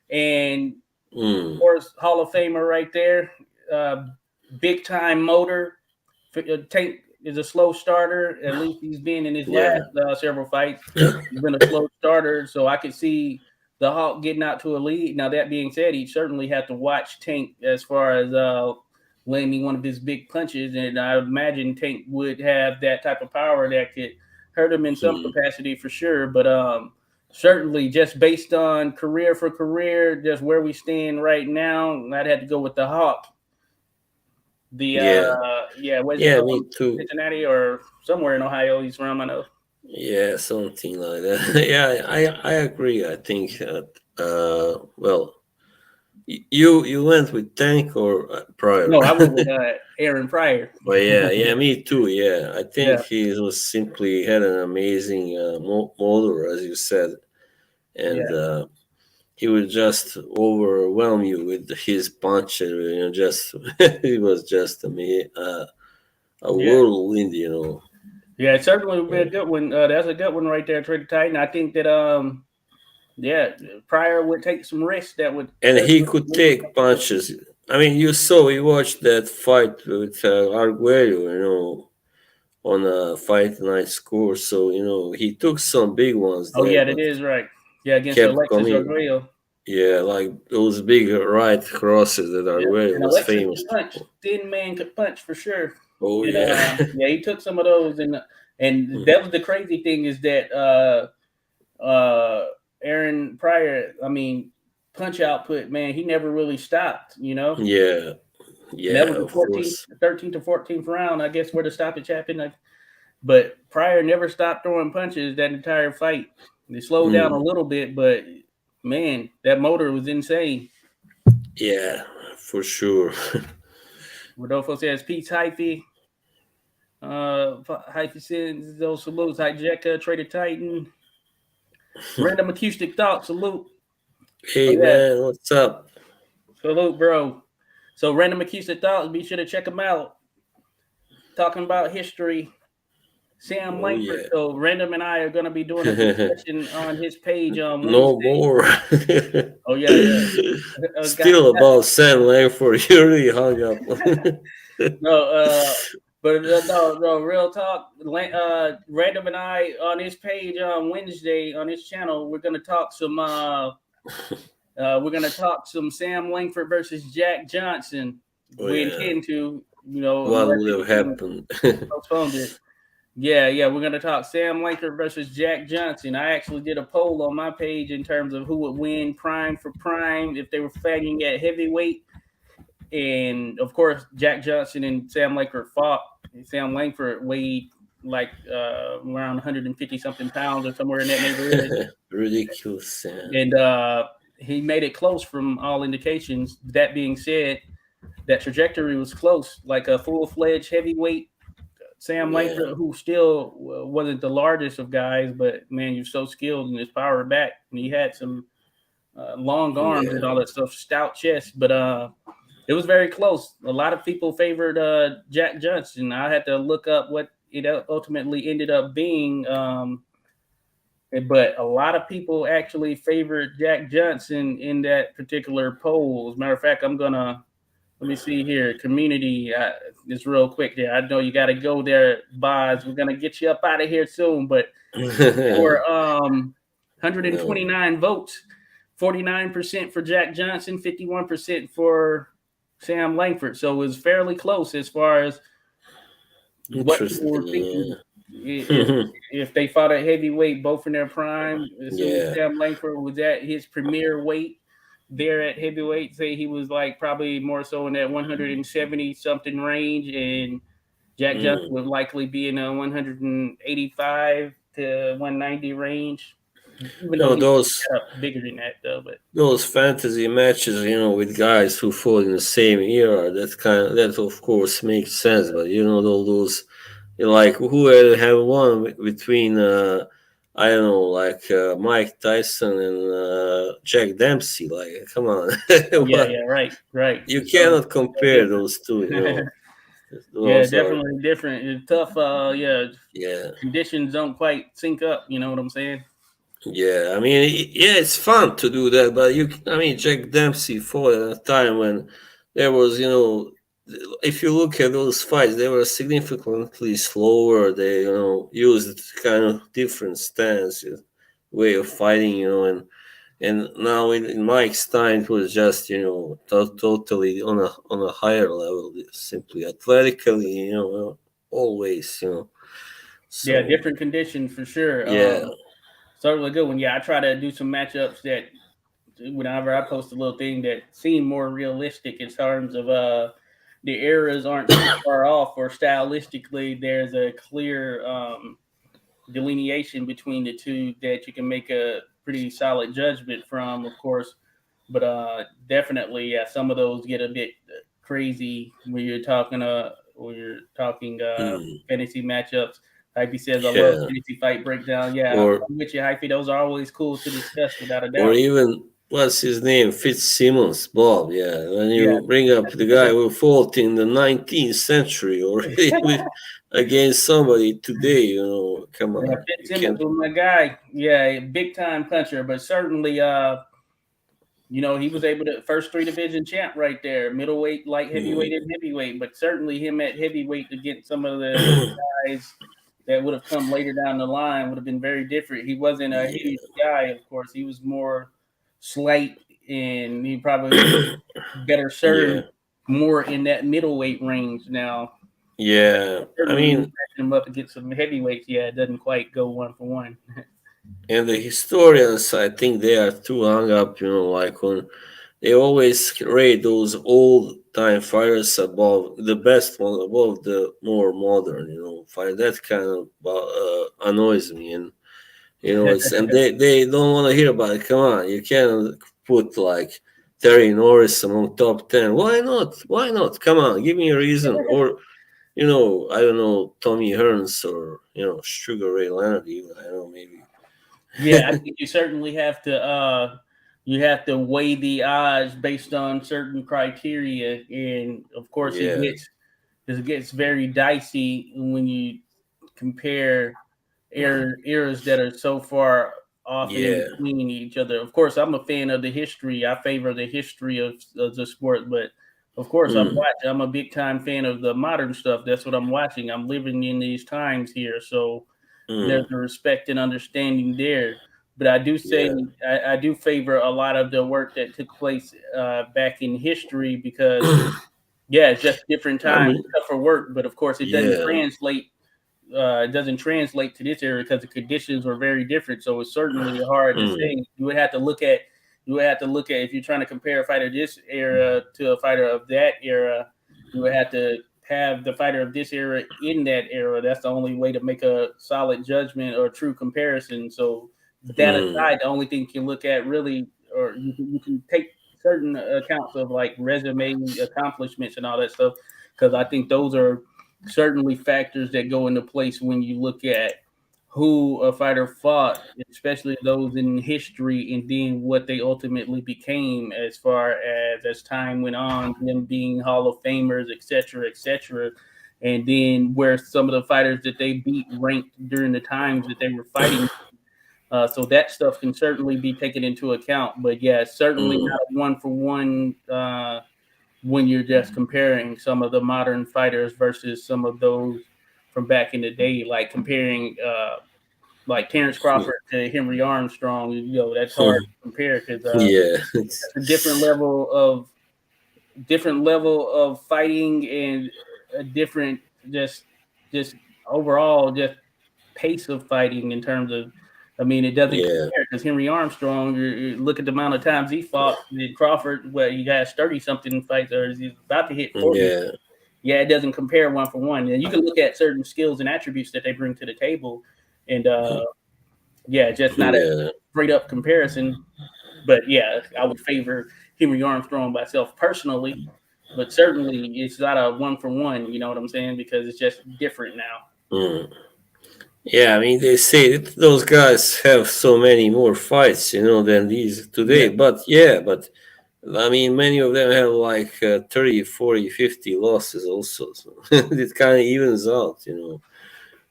[SPEAKER 1] And of
[SPEAKER 2] Mm,
[SPEAKER 1] course, Hall of Famer right there. Uh, Big time motor. Tank is a slow starter. At least he's been in his
[SPEAKER 2] yeah.
[SPEAKER 1] last several fights. He's been a slow starter. So I could see the Hawk getting out to a lead. Now, that being said, he certainly had to watch Tank as far as landing one of his big punches. And I imagine Tank would have that type of power that could hurt him in some
[SPEAKER 2] Mm,
[SPEAKER 1] capacity for sure. But certainly, just based on career for career, just where we stand right now, I'd have to go with the Hawk. The
[SPEAKER 2] yeah.
[SPEAKER 1] where's he
[SPEAKER 2] Yeah,
[SPEAKER 1] from?
[SPEAKER 2] me too.
[SPEAKER 1] Cincinnati or somewhere in Ohio he's from, I know.
[SPEAKER 2] Yeah, something like that. Yeah, I agree. I think that well, you went with Tank or Prior.
[SPEAKER 1] No, I went with Aaron Pryor.
[SPEAKER 2] But yeah, me too. Yeah, I think
[SPEAKER 1] Yeah,
[SPEAKER 2] he was simply had an amazing motor, as you said, and
[SPEAKER 1] yeah,
[SPEAKER 2] he would just overwhelm you with his punch. Just he was just a
[SPEAKER 1] yeah.
[SPEAKER 2] whirlwind.
[SPEAKER 1] Yeah, it certainly would be a
[SPEAKER 2] Yeah.
[SPEAKER 1] good one. That's a good one right there, Trey Titan. I think that yeah, Pryor would take some risks that would
[SPEAKER 2] And
[SPEAKER 1] hurt
[SPEAKER 2] he
[SPEAKER 1] him.
[SPEAKER 2] could take punches. I mean, we watched that fight with Arguello, on a fight night score. So he took some big ones
[SPEAKER 1] Oh
[SPEAKER 2] there,
[SPEAKER 1] yeah, that
[SPEAKER 2] but
[SPEAKER 1] is right. Yeah, against
[SPEAKER 2] kept
[SPEAKER 1] Alexis
[SPEAKER 2] coming.
[SPEAKER 1] Arguello.
[SPEAKER 2] Yeah, like those big right crosses that
[SPEAKER 1] Yeah,
[SPEAKER 2] Arguello
[SPEAKER 1] and
[SPEAKER 2] was
[SPEAKER 1] Alexis
[SPEAKER 2] famous
[SPEAKER 1] could punch.
[SPEAKER 2] for.
[SPEAKER 1] Thin man could punch for sure.
[SPEAKER 2] Oh
[SPEAKER 1] And
[SPEAKER 2] yeah.
[SPEAKER 1] yeah, he took some of those, and that was the crazy thing is that Aaron Pryor, I mean, punch output, man, he never really stopped,
[SPEAKER 2] Yeah,
[SPEAKER 1] And that
[SPEAKER 2] yeah,
[SPEAKER 1] was the
[SPEAKER 2] of course.
[SPEAKER 1] 13th to 14th round, I guess, where the stoppage happened. But Pryor never stopped throwing punches that entire fight. They slowed down a
[SPEAKER 2] Mm,
[SPEAKER 1] little bit, but man, that motor was insane.
[SPEAKER 2] yeah, for sure.
[SPEAKER 1] Rodolfo says, Peace, Hyphy. Hyphy sends those salutes. Hijeka, Trader Titan. Random acoustic thought, salute. Oh,
[SPEAKER 2] Hey
[SPEAKER 1] yeah,
[SPEAKER 2] man, what's up?
[SPEAKER 1] salute, bro. So, Random acoustic thoughts, be sure to check them out. Talking about history. Sam
[SPEAKER 2] Oh
[SPEAKER 1] Langford.
[SPEAKER 2] yeah.
[SPEAKER 1] So, Random and I are going to be doing a discussion on his page on
[SPEAKER 2] No
[SPEAKER 1] Wednesday.
[SPEAKER 2] more.
[SPEAKER 1] Oh, yeah, yeah.
[SPEAKER 2] Still about Sam Langford. You really hung up.
[SPEAKER 1] No, but no, real talk. Random and I on his page on Wednesday on his channel, we're gonna talk some. We're gonna talk some Sam Langford versus Jack Johnson.
[SPEAKER 2] Oh
[SPEAKER 1] We
[SPEAKER 2] yeah.
[SPEAKER 1] intend to,
[SPEAKER 2] What
[SPEAKER 1] unless
[SPEAKER 2] would have
[SPEAKER 1] anything
[SPEAKER 2] happened?
[SPEAKER 1] postponed it. Yeah. We're gonna talk Sam Langford versus Jack Johnson. I actually did a poll on my page in terms of who would win prime for prime if they were fighting at heavyweight. And of course, Jack Johnson and Sam Langford fought. Sam Langford weighed like around 150 something pounds or somewhere in that neighborhood,
[SPEAKER 2] Ridiculous, Sam.
[SPEAKER 1] and he made it close from all indications. That being said, that trajectory was close, like a full fledged heavyweight. Sam
[SPEAKER 2] Yeah,
[SPEAKER 1] Langford, who still wasn't the largest of guys, but man, you're so skilled and his power back, and he had some long arms and
[SPEAKER 2] yeah.
[SPEAKER 1] all that stuff, stout chest, but it was very close. A lot of people favored Jack Johnson. I had to look up what it ultimately ended up being, but a lot of people actually favored Jack Johnson in that particular poll. As a matter of fact, I'm gonna let me see here. Community, just real quick there. I know you got to go there, Boz. We're gonna get you up out of here soon, but for
[SPEAKER 2] No,
[SPEAKER 1] 129 votes, 49% for Jack Johnson, 51% for Sam Langford. So it was fairly close as far as what people were thinking
[SPEAKER 2] interesting. Yeah.
[SPEAKER 1] if they fought at heavyweight, both in their prime. Assuming
[SPEAKER 2] Yeah.
[SPEAKER 1] Sam Langford was at his premier weight there at heavyweight, say he was like probably more so in that 170 something range, and Jack Johnson
[SPEAKER 2] Mm.
[SPEAKER 1] would likely be in a 185 to 190 range, even though
[SPEAKER 2] No,
[SPEAKER 1] he's
[SPEAKER 2] those
[SPEAKER 1] bigger than that though. But
[SPEAKER 2] those fantasy matches, with guys who fought in the same era, that of course makes sense. But all those like who had won between I don't know, like Mike Tyson and Jack Dempsey. Like, come on,
[SPEAKER 1] oh yeah,
[SPEAKER 2] what?
[SPEAKER 1] yeah, right.
[SPEAKER 2] You
[SPEAKER 1] So
[SPEAKER 2] cannot compare those two.
[SPEAKER 1] yeah,
[SPEAKER 2] Those are
[SPEAKER 1] definitely different. It's tough. Yeah,
[SPEAKER 2] yeah.
[SPEAKER 1] conditions don't quite sync up. You know what I'm saying?
[SPEAKER 2] Yeah, I mean, yeah, it's fun to do that, but I mean, Jack Dempsey fought at a time when there was, if you look at those fights, they were significantly slower. They, used kind of different stance, way of fighting, and now in Mike's time, it was just, totally on a higher level, simply athletically, always,
[SPEAKER 1] Yeah,
[SPEAKER 2] so
[SPEAKER 1] different conditions for sure.
[SPEAKER 2] yeah.
[SPEAKER 1] Certainly good one. Yeah, I try to do some matchups that whenever I post a little thing that seem more realistic in terms of the eras aren't too far off, or stylistically there's a clear delineation between the two that you can make a pretty solid judgment from, of course. But definitely, yeah, some of those get a bit crazy when you're talking
[SPEAKER 2] Mm,
[SPEAKER 1] fantasy matchups. Hypey says, "I love
[SPEAKER 2] yeah.
[SPEAKER 1] fantasy fight breakdown." Yeah,
[SPEAKER 2] Or
[SPEAKER 1] I'm with you, Hypey. Those are always cool to discuss, without a
[SPEAKER 2] or
[SPEAKER 1] doubt.
[SPEAKER 2] even what's his name, Fitzsimmons, Bob. Yeah, when
[SPEAKER 1] Yeah,
[SPEAKER 2] you bring up the guy who fought in the 19th century or against somebody today, come
[SPEAKER 1] yeah.
[SPEAKER 2] on, you
[SPEAKER 1] Fitzsimmons
[SPEAKER 2] can't.
[SPEAKER 1] was my guy. Yeah, big time puncher, but certainly, he was able to first three division champ right there, middleweight, light heavyweight,
[SPEAKER 2] Mm.
[SPEAKER 1] and heavyweight. But certainly him at heavyweight against some of the guys that would have come later down the line would have been very different. He wasn't a huge guy, of course. He was more slight, and he probably would better
[SPEAKER 2] yeah,
[SPEAKER 1] served more in that middleweight range. Now,
[SPEAKER 2] yeah. I
[SPEAKER 1] certainly when you
[SPEAKER 2] mean,
[SPEAKER 1] match him up against some heavyweights, yeah, it doesn't quite go one for one.
[SPEAKER 2] and the historians, I think they are too hung up, like on they always rate those old time fighters above the best one, above the more modern, fight. That kind of annoys me, and it's and they don't want to hear about it. Come on, you can't put like Terry Norris among top 10. Why not? Why not? Come on, give me a reason. Or I don't know, Tommy Hearns or Sugar Ray Leonard. Even I don't know, maybe.
[SPEAKER 1] Yeah, I think you have to weigh the odds based on certain criteria, and of course
[SPEAKER 2] Yeah,
[SPEAKER 1] it gets very dicey when you compare eras that are so far off and in
[SPEAKER 2] yeah.
[SPEAKER 1] between each other. Of course, I'm a fan of the history. I favor the history of the sport, but of course,
[SPEAKER 2] Mm,
[SPEAKER 1] I'm a big time fan of the modern stuff. That's what I'm watching. I'm living in these times here, so there's
[SPEAKER 2] mm,
[SPEAKER 1] a respect and understanding there. But I do say
[SPEAKER 2] yeah.
[SPEAKER 1] I do favor a lot of the work that took place back in history because yeah, it's just different
[SPEAKER 2] I
[SPEAKER 1] times,
[SPEAKER 2] mean,
[SPEAKER 1] tougher work. But of course,
[SPEAKER 2] yeah.
[SPEAKER 1] it doesn't translate to this era because the conditions were very different. So it's certainly hard to
[SPEAKER 2] Mm,
[SPEAKER 1] say. You would have to look at if you're trying to compare a fighter this era to a fighter of that era, you would have to have the fighter of this era in that era. That's the only way to make a solid judgment or true comparison. So that
[SPEAKER 2] mm,
[SPEAKER 1] aside, the only thing you can look at really, or you can take certain accounts of like resume accomplishments and all that stuff, because I think those are certainly factors that go into place when you look at who a fighter fought, especially those in history, and then what they ultimately became as far as time went on, them being Hall of Famers, etc., etc. And then where some of the fighters that they beat ranked during the times that they were fighting. So that stuff can certainly be taken into account. But yeah, certainly
[SPEAKER 2] mm,
[SPEAKER 1] not a one for one when you're just comparing some of the modern fighters versus some of those from back in the day, like comparing like Terrence Crawford to Henry Armstrong. That's hard
[SPEAKER 2] mm.
[SPEAKER 1] to compare because
[SPEAKER 2] Yeah.
[SPEAKER 1] that's a different level of fighting and a different just just overall just pace of fighting in terms of. I mean, it doesn't
[SPEAKER 2] Yeah.
[SPEAKER 1] compare because Henry Armstrong. You look at the amount of times he fought. And Crawford, well, he has 30 something fights, or he's about to hit 40.
[SPEAKER 2] Yeah.
[SPEAKER 1] Yeah, it doesn't compare one for one. And you can look at certain skills and attributes that they bring to the table, and yeah, just not a
[SPEAKER 2] Yeah.
[SPEAKER 1] straight up comparison. But yeah, I would favor Henry Armstrong myself personally, but certainly it's not a one for one. You know what I'm saying? Because it's just different now.
[SPEAKER 2] Mm. Yeah, I mean, they say that those guys have so many more fights, than these
[SPEAKER 1] Yeah,
[SPEAKER 2] today. But yeah, but I mean, many of them have like 30, 40, 50 losses also. So it kind of evens out,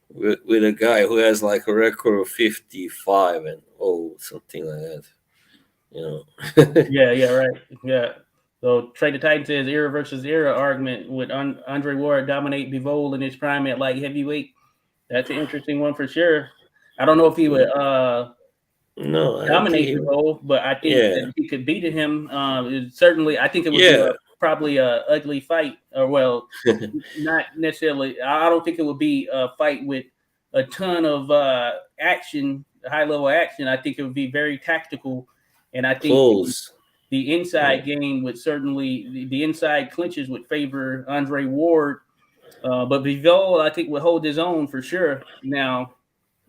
[SPEAKER 2] with a guy who has like a record of 55 and something like that, you know.
[SPEAKER 1] yeah, right. Yeah. So Trey the Titan says era versus era argument would Andre Ward dominate Bivol in his prime at light heavyweight. That's an interesting one for sure. I don't know if he would
[SPEAKER 2] No, I don't think
[SPEAKER 1] dominate
[SPEAKER 2] he.
[SPEAKER 1] Bivol, but I think
[SPEAKER 2] Yeah,
[SPEAKER 1] that he could beat him. Certainly, I think it would be
[SPEAKER 2] yeah.
[SPEAKER 1] probably a ugly fight, or well, not necessarily. I don't think it would be a fight with a ton of action, high level action. I think it would be very tactical, and I think
[SPEAKER 2] Close.
[SPEAKER 1] the
[SPEAKER 2] Yeah.
[SPEAKER 1] inside game would certainly the inside clinches would favor Andre Ward, but Bivol I think would hold his own for sure. Now,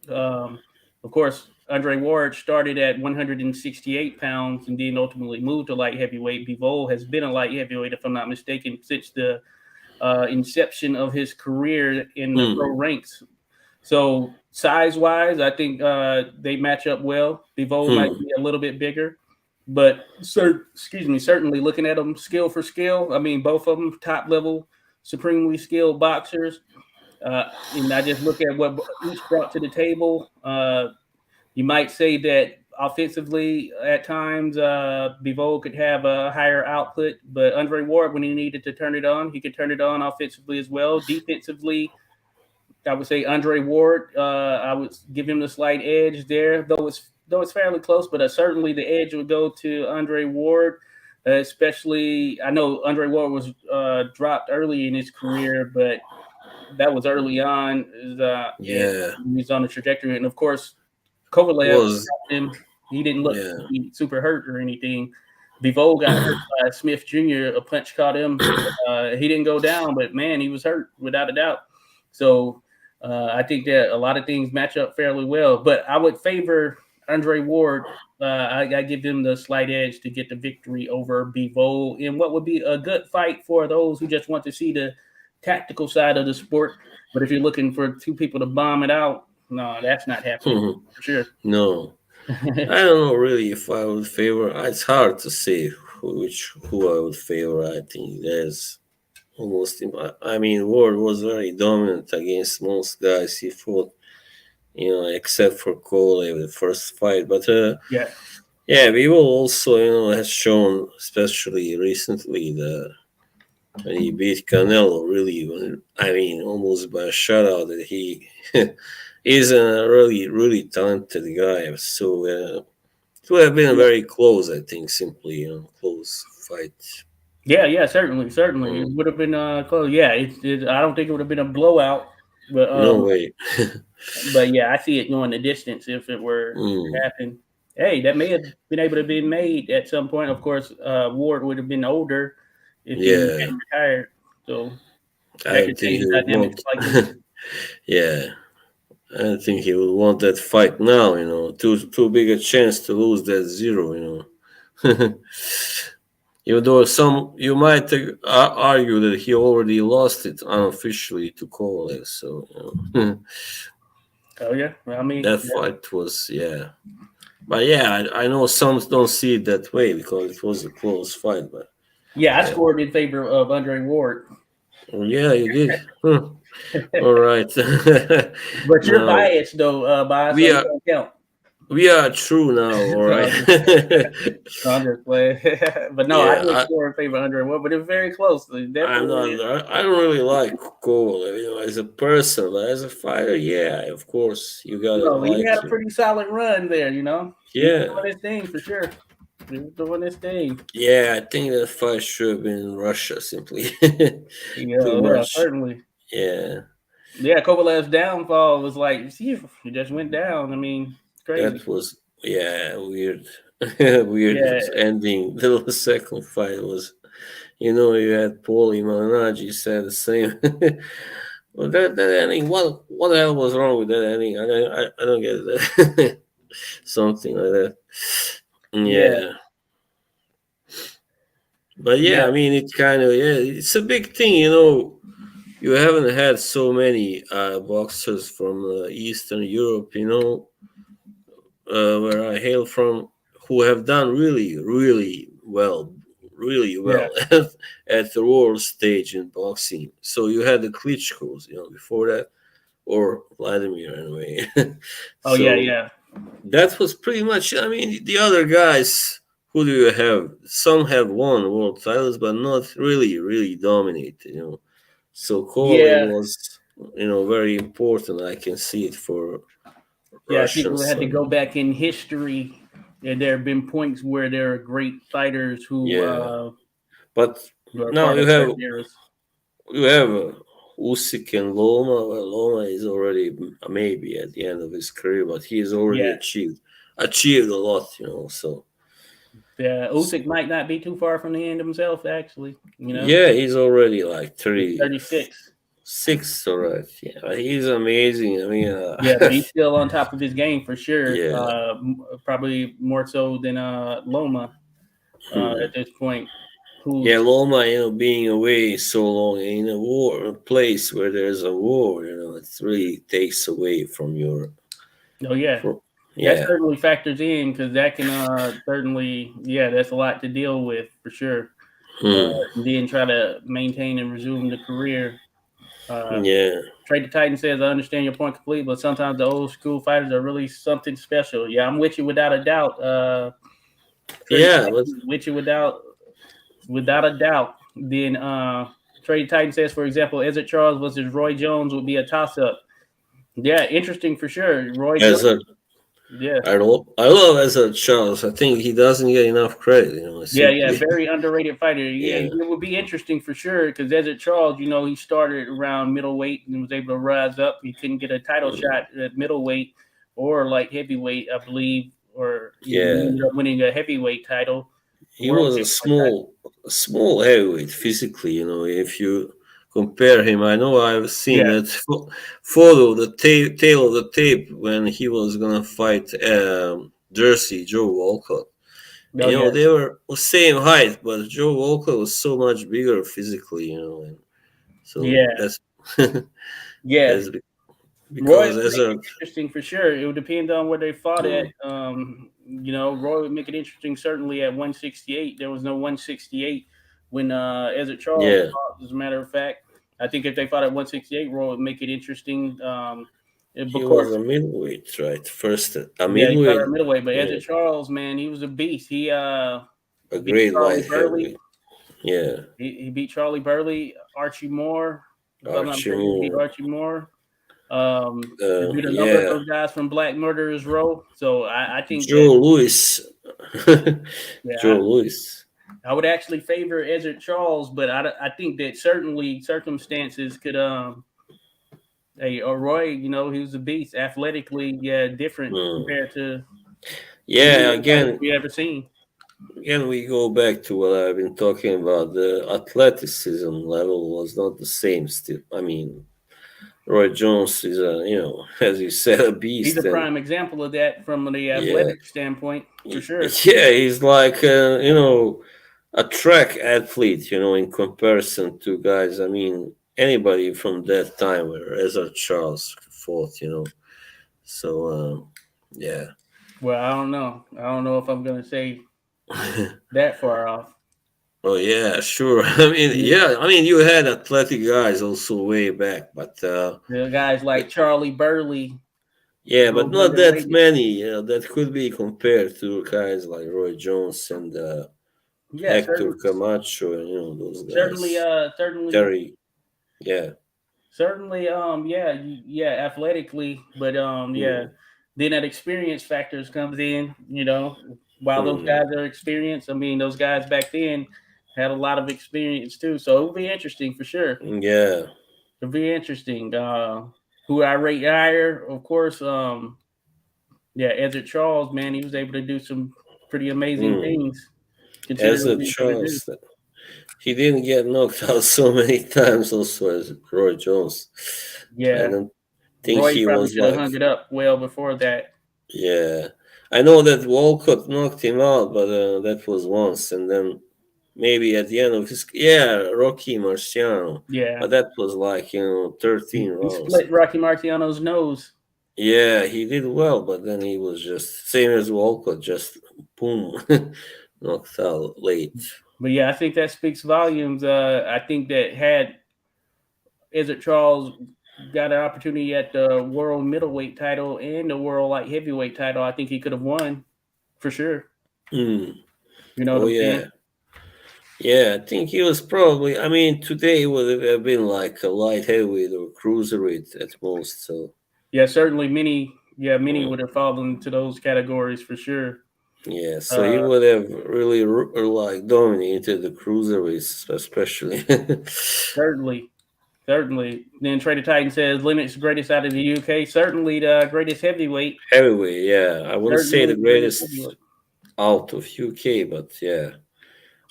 [SPEAKER 1] um, of course, Andre Ward started at 168 pounds and then ultimately moved to light heavyweight. Bivol has been a light heavyweight, if I'm not mistaken, since the inception of his career in the
[SPEAKER 2] Hmm.
[SPEAKER 1] pro ranks. So size wise, I think they match up well. Bivol might
[SPEAKER 2] Hmm.
[SPEAKER 1] be a little bit bigger, but certainly looking at them skill for skill, I mean both of them top level, supremely skilled boxers. And I just look at what each brought to the table. You might say that offensively, at times, Bivol could have a higher output, but Andre Ward, when he needed to turn it on, he could turn it on offensively as well. Defensively, I would say Andre Ward. I would give him the slight edge there, though it's fairly close, but certainly the edge would go to Andre Ward. Especially, I know Andre Ward was dropped early in his career, but that was early on. And
[SPEAKER 2] Yeah,
[SPEAKER 1] he was on the trajectory, and of course, Kovalev
[SPEAKER 2] was
[SPEAKER 1] him. He didn't look
[SPEAKER 2] yeah.
[SPEAKER 1] to be super hurt or anything. Bivol got hurt by Smith Jr. A punch caught him. He didn't go down, but man, he was hurt without a doubt. So I think that a lot of things match up fairly well. But I would favor Andre Ward. I give him the slight edge to get the victory over Bivol in what would be a good fight for those who just want to see the tactical side of the sport. But if you're looking for two people to bomb it out, no, that's not happening for sure.
[SPEAKER 2] No, I don't know really if I would favor. It's hard to say who I would favor. I think there's almost. I mean, Ward was very dominant against most guys he fought. Except for Cole the first fight. But
[SPEAKER 1] Yeah.
[SPEAKER 2] yeah, we will also has shown, especially recently, when he beat Canelo. Really, I mean, almost by a shutout. That he is a really talented guy. So it would have been very close. I think simply close fight.
[SPEAKER 1] Yeah, certainly. It
[SPEAKER 2] Mm,
[SPEAKER 1] would have been close. Yeah, I don't think it would have been a blowout, but
[SPEAKER 2] no way.
[SPEAKER 1] yeah, I see it going the distance if it were to
[SPEAKER 2] Mm,
[SPEAKER 1] happen. Hey, that may have been able to be made at some point. Of course, Ward would have been older if he
[SPEAKER 2] yeah,
[SPEAKER 1] hadn't retired, so
[SPEAKER 2] I
[SPEAKER 1] that
[SPEAKER 2] don't
[SPEAKER 1] could
[SPEAKER 2] think
[SPEAKER 1] change
[SPEAKER 2] he
[SPEAKER 1] the
[SPEAKER 2] would
[SPEAKER 1] dynamics
[SPEAKER 2] want.
[SPEAKER 1] slightly.
[SPEAKER 2] Yeah. I don't think he would want that fight now, too big a chance to lose that zero. Even though some you might argue that he already lost it unofficially to Kovalev, so
[SPEAKER 1] Oh yeah, well, I mean,
[SPEAKER 2] that fight was yeah. But yeah, I know some don't see it that way because it was a close fight. But
[SPEAKER 1] yeah, I
[SPEAKER 2] yeah,
[SPEAKER 1] scored in favor of Andre Ward,
[SPEAKER 2] well, yeah, you did. Huh. All right.
[SPEAKER 1] but you're
[SPEAKER 2] Now
[SPEAKER 1] biased though, by so
[SPEAKER 2] we
[SPEAKER 1] you
[SPEAKER 2] are
[SPEAKER 1] don't count.
[SPEAKER 2] we are true now. All
[SPEAKER 1] No,
[SPEAKER 2] right.
[SPEAKER 1] I'm just no, I'm just playing. But no, I
[SPEAKER 2] Yeah,
[SPEAKER 1] did score in favor of Andre Ward, but it was very close.
[SPEAKER 2] I'm
[SPEAKER 1] Definitely.
[SPEAKER 2] not. I don't really like Cole, as a person, but as a fighter, yeah, of course, you gotta
[SPEAKER 1] No, he
[SPEAKER 2] like
[SPEAKER 1] had a
[SPEAKER 2] him.
[SPEAKER 1] pretty solid run there, you know. He was
[SPEAKER 2] Yeah,
[SPEAKER 1] doing his thing for sure. He was doing his thing.
[SPEAKER 2] yeah. I think that fight should have been in Russia, simply. Too
[SPEAKER 1] Yeah,
[SPEAKER 2] much.
[SPEAKER 1] certainly.
[SPEAKER 2] Yeah,
[SPEAKER 1] Yeah, Kovalev's downfall was like, see, he just went down. I mean, it's crazy.
[SPEAKER 2] that was weird. Weird
[SPEAKER 1] Yeah,
[SPEAKER 2] ending. The second fight was, you had Paulie Malignaggi said the same. Well, that ending. What the hell was wrong with that ending? I don't get that. Something like that.
[SPEAKER 1] yeah,
[SPEAKER 2] Yeah. But yeah,
[SPEAKER 1] yeah,
[SPEAKER 2] I mean, it's a big thing, You haven't had so many boxers from Eastern Europe, where I hail from, who have done really
[SPEAKER 1] yeah.
[SPEAKER 2] well at the world stage in boxing. So you had the Klitschko's, before that, or Vladimir anyway.
[SPEAKER 1] Oh, yeah,
[SPEAKER 2] So
[SPEAKER 1] yeah.
[SPEAKER 2] that was pretty much. I mean, the other guys. Who do you have? Some have won world titles, but not really dominated. So Kovalev
[SPEAKER 1] Yeah,
[SPEAKER 2] was, very important. I can see it for
[SPEAKER 1] yeah. I think we
[SPEAKER 2] Russians.
[SPEAKER 1] had to go back in history. And there have been points where there are great fighters who
[SPEAKER 2] Yeah, but
[SPEAKER 1] were
[SPEAKER 2] now
[SPEAKER 1] part
[SPEAKER 2] you
[SPEAKER 1] of
[SPEAKER 2] have
[SPEAKER 1] certain eras.
[SPEAKER 2] you have Usyk and Loma. Well, Loma is already maybe at the end of his career, but he has already
[SPEAKER 1] Yeah,
[SPEAKER 2] achieved a lot. So.
[SPEAKER 1] yeah. Usyk might not be too far from the end himself, actually.
[SPEAKER 2] Yeah, he's already like
[SPEAKER 1] He's 36.
[SPEAKER 2] 36, all right. Yeah, he's amazing. I mean,
[SPEAKER 1] Yeah, but he's still on top of his game for sure.
[SPEAKER 2] yeah.
[SPEAKER 1] Probably more so than Loma
[SPEAKER 2] Hmm.
[SPEAKER 1] at this point.
[SPEAKER 2] Yeah,
[SPEAKER 1] Who's
[SPEAKER 2] Loma, being away so long in a place where there's a war, it really takes away from your,
[SPEAKER 1] oh yeah,
[SPEAKER 2] from,
[SPEAKER 1] that
[SPEAKER 2] yeah.
[SPEAKER 1] certainly factors in because that can certainly that's a lot to deal with for sure.
[SPEAKER 2] Hmm.
[SPEAKER 1] And then try to maintain and resume the career. Uh,
[SPEAKER 2] Yeah.
[SPEAKER 1] Trade the Titan says, I understand your point completely, but sometimes the old school fighters are really something special. Yeah, I'm with you without a doubt. Trade
[SPEAKER 2] Yeah, but
[SPEAKER 1] Titan, with you without a doubt. Then Trade Titan says, for example, Ezra Charles versus Roy Jones would be a toss up. Yeah, interesting for sure. Roy
[SPEAKER 2] As
[SPEAKER 1] Jones.
[SPEAKER 2] a
[SPEAKER 1] Yeah.
[SPEAKER 2] I love as a Charles. I think he doesn't get enough credit.
[SPEAKER 1] Yeah, yeah,
[SPEAKER 2] Simply.
[SPEAKER 1] very underrated fighter. Yeah,
[SPEAKER 2] Yeah.
[SPEAKER 1] it would be interesting for sure because Desert Charles, he started around middleweight and was able to rise up. He couldn't get a title
[SPEAKER 2] Mm,
[SPEAKER 1] shot at middleweight or like heavyweight, I believe, or he
[SPEAKER 2] yeah.
[SPEAKER 1] ended up winning a heavyweight title,
[SPEAKER 2] He
[SPEAKER 1] world
[SPEAKER 2] was
[SPEAKER 1] heavyweight title.
[SPEAKER 2] a small heavyweight physically. If you compare him, I know I've seen
[SPEAKER 1] Yeah,
[SPEAKER 2] that photo, the tail of the tape when he was gonna fight Jersey Joe Walcott.
[SPEAKER 1] oh yeah,
[SPEAKER 2] They were the same height, but Joe Walcott was so much bigger physically. And so
[SPEAKER 1] yeah,
[SPEAKER 2] that's
[SPEAKER 1] yeah.
[SPEAKER 2] that's
[SPEAKER 1] Roy
[SPEAKER 2] because
[SPEAKER 1] would
[SPEAKER 2] as
[SPEAKER 1] make
[SPEAKER 2] a
[SPEAKER 1] it interesting for sure. It would depend on where they fought at.
[SPEAKER 2] mm,
[SPEAKER 1] Roy would make it interesting. Certainly at 168, there was no 168 when Ezra Charles
[SPEAKER 2] yeah,
[SPEAKER 1] fought. As a matter of fact, I think if they fought at 168, Roy would make it interesting.
[SPEAKER 2] he
[SPEAKER 1] Of
[SPEAKER 2] was
[SPEAKER 1] course,
[SPEAKER 2] a middleweight, right? First a
[SPEAKER 1] yeah, he fought
[SPEAKER 2] middleweight,
[SPEAKER 1] at middleweight, but
[SPEAKER 2] yeah,
[SPEAKER 1] Ezra Charles, man, he was a beast. He
[SPEAKER 2] a
[SPEAKER 1] beat
[SPEAKER 2] great
[SPEAKER 1] Charlie
[SPEAKER 2] light
[SPEAKER 1] Burley.
[SPEAKER 2] heavyweight. Yeah,
[SPEAKER 1] He beat Charlie Burley, Archie Moore. If I'm not
[SPEAKER 2] Archie
[SPEAKER 1] mistaken, he beat
[SPEAKER 2] Moore.
[SPEAKER 1] Archie Moore. They beat a number of
[SPEAKER 2] Yeah,
[SPEAKER 1] those guys from Black Murderers Row. So I think that
[SPEAKER 2] Joe Louis.
[SPEAKER 1] yeah,
[SPEAKER 2] Joe Louis.
[SPEAKER 1] I would actually favor Ezra Charles, but I think that certainly circumstances could hey Roy, he was a beast athletically, yeah, different
[SPEAKER 2] Mm.
[SPEAKER 1] compared to
[SPEAKER 2] Yeah,
[SPEAKER 1] any fighters we ever seen.
[SPEAKER 2] again, we go back to what I've been talking about. The athleticism level was not the same. Still, I mean, Roy Jones is as you said, a
[SPEAKER 1] He's a
[SPEAKER 2] beast, and
[SPEAKER 1] prime example of that from the
[SPEAKER 2] yeah,
[SPEAKER 1] athletic standpoint, for sure.
[SPEAKER 2] yeah, he's like a track athlete, in comparison to guys. I mean, anybody from that time where Ezra Charles fought, So yeah.
[SPEAKER 1] Well, I don't know. I don't know if I'm gonna say that far off.
[SPEAKER 2] Oh yeah, sure. I mean, yeah. I mean, you had athletic guys also way back, but
[SPEAKER 1] The guys like Charlie Burley,
[SPEAKER 2] yeah, but
[SPEAKER 1] those
[SPEAKER 2] not that
[SPEAKER 1] underrated.
[SPEAKER 2] many. That could be compared to guys like Roy Jones and
[SPEAKER 1] Yeah,
[SPEAKER 2] Hector
[SPEAKER 1] certainly,
[SPEAKER 2] Camacho, and those
[SPEAKER 1] certainly,
[SPEAKER 2] guys.
[SPEAKER 1] certainly,
[SPEAKER 2] Terry, yeah.
[SPEAKER 1] certainly, yeah, yeah, athletically, but yeah,
[SPEAKER 2] Mm,
[SPEAKER 1] then that experience factors comes in. While those
[SPEAKER 2] mm,
[SPEAKER 1] guys are experienced, I mean, those guys back then had a lot of experience too, so it will be interesting for sure.
[SPEAKER 2] yeah.
[SPEAKER 1] It'll be interesting. Who I rate higher, of course. Yeah, Ezra Charles, man, he was able to do some pretty amazing
[SPEAKER 2] Mm.
[SPEAKER 1] things
[SPEAKER 2] As
[SPEAKER 1] considering
[SPEAKER 2] a
[SPEAKER 1] what he's able to do.
[SPEAKER 2] Charles, he didn't get knocked out so many times. Also, as Roy Jones, I
[SPEAKER 1] Yeah,
[SPEAKER 2] don't think
[SPEAKER 1] Roy
[SPEAKER 2] he
[SPEAKER 1] probably
[SPEAKER 2] was
[SPEAKER 1] should have
[SPEAKER 2] like.
[SPEAKER 1] hung it up well before that.
[SPEAKER 2] Yeah, I know that Walcott knocked him out, but that was once, and then maybe at the end of his Rocky Marciano,
[SPEAKER 1] Yeah,
[SPEAKER 2] but that was like 13
[SPEAKER 1] he
[SPEAKER 2] rounds.
[SPEAKER 1] split Rocky Marciano's nose.
[SPEAKER 2] Yeah, he did well, but then he was just same as Walcott, just boom, knocked out late.
[SPEAKER 1] But yeah, I think that speaks volumes. I think that had Ezra Charles got an opportunity at the world middleweight title and the world light heavyweight title, I think he could have won for sure.
[SPEAKER 2] Mm.
[SPEAKER 1] You know what
[SPEAKER 2] Oh
[SPEAKER 1] I'm saying?
[SPEAKER 2] yeah, yeah. I think he was probably. I mean, today he would have been like a light heavyweight or cruiserweight at most. So.
[SPEAKER 1] Yeah, certainly many
[SPEAKER 2] Mm.
[SPEAKER 1] would have fallen into those categories for sure.
[SPEAKER 2] Yeah, so he
[SPEAKER 1] Uh,
[SPEAKER 2] would have really like dominated the cruiserweights, especially.
[SPEAKER 1] certainly, certainly. Then Trader Titan says Lennox greatest out of the UK. Certainly the greatest heavyweight.
[SPEAKER 2] Heavyweight, yeah. I wouldn't say
[SPEAKER 1] Certainly
[SPEAKER 2] the
[SPEAKER 1] the greatest
[SPEAKER 2] greatest
[SPEAKER 1] heavyweight.
[SPEAKER 2] out of UK, but yeah.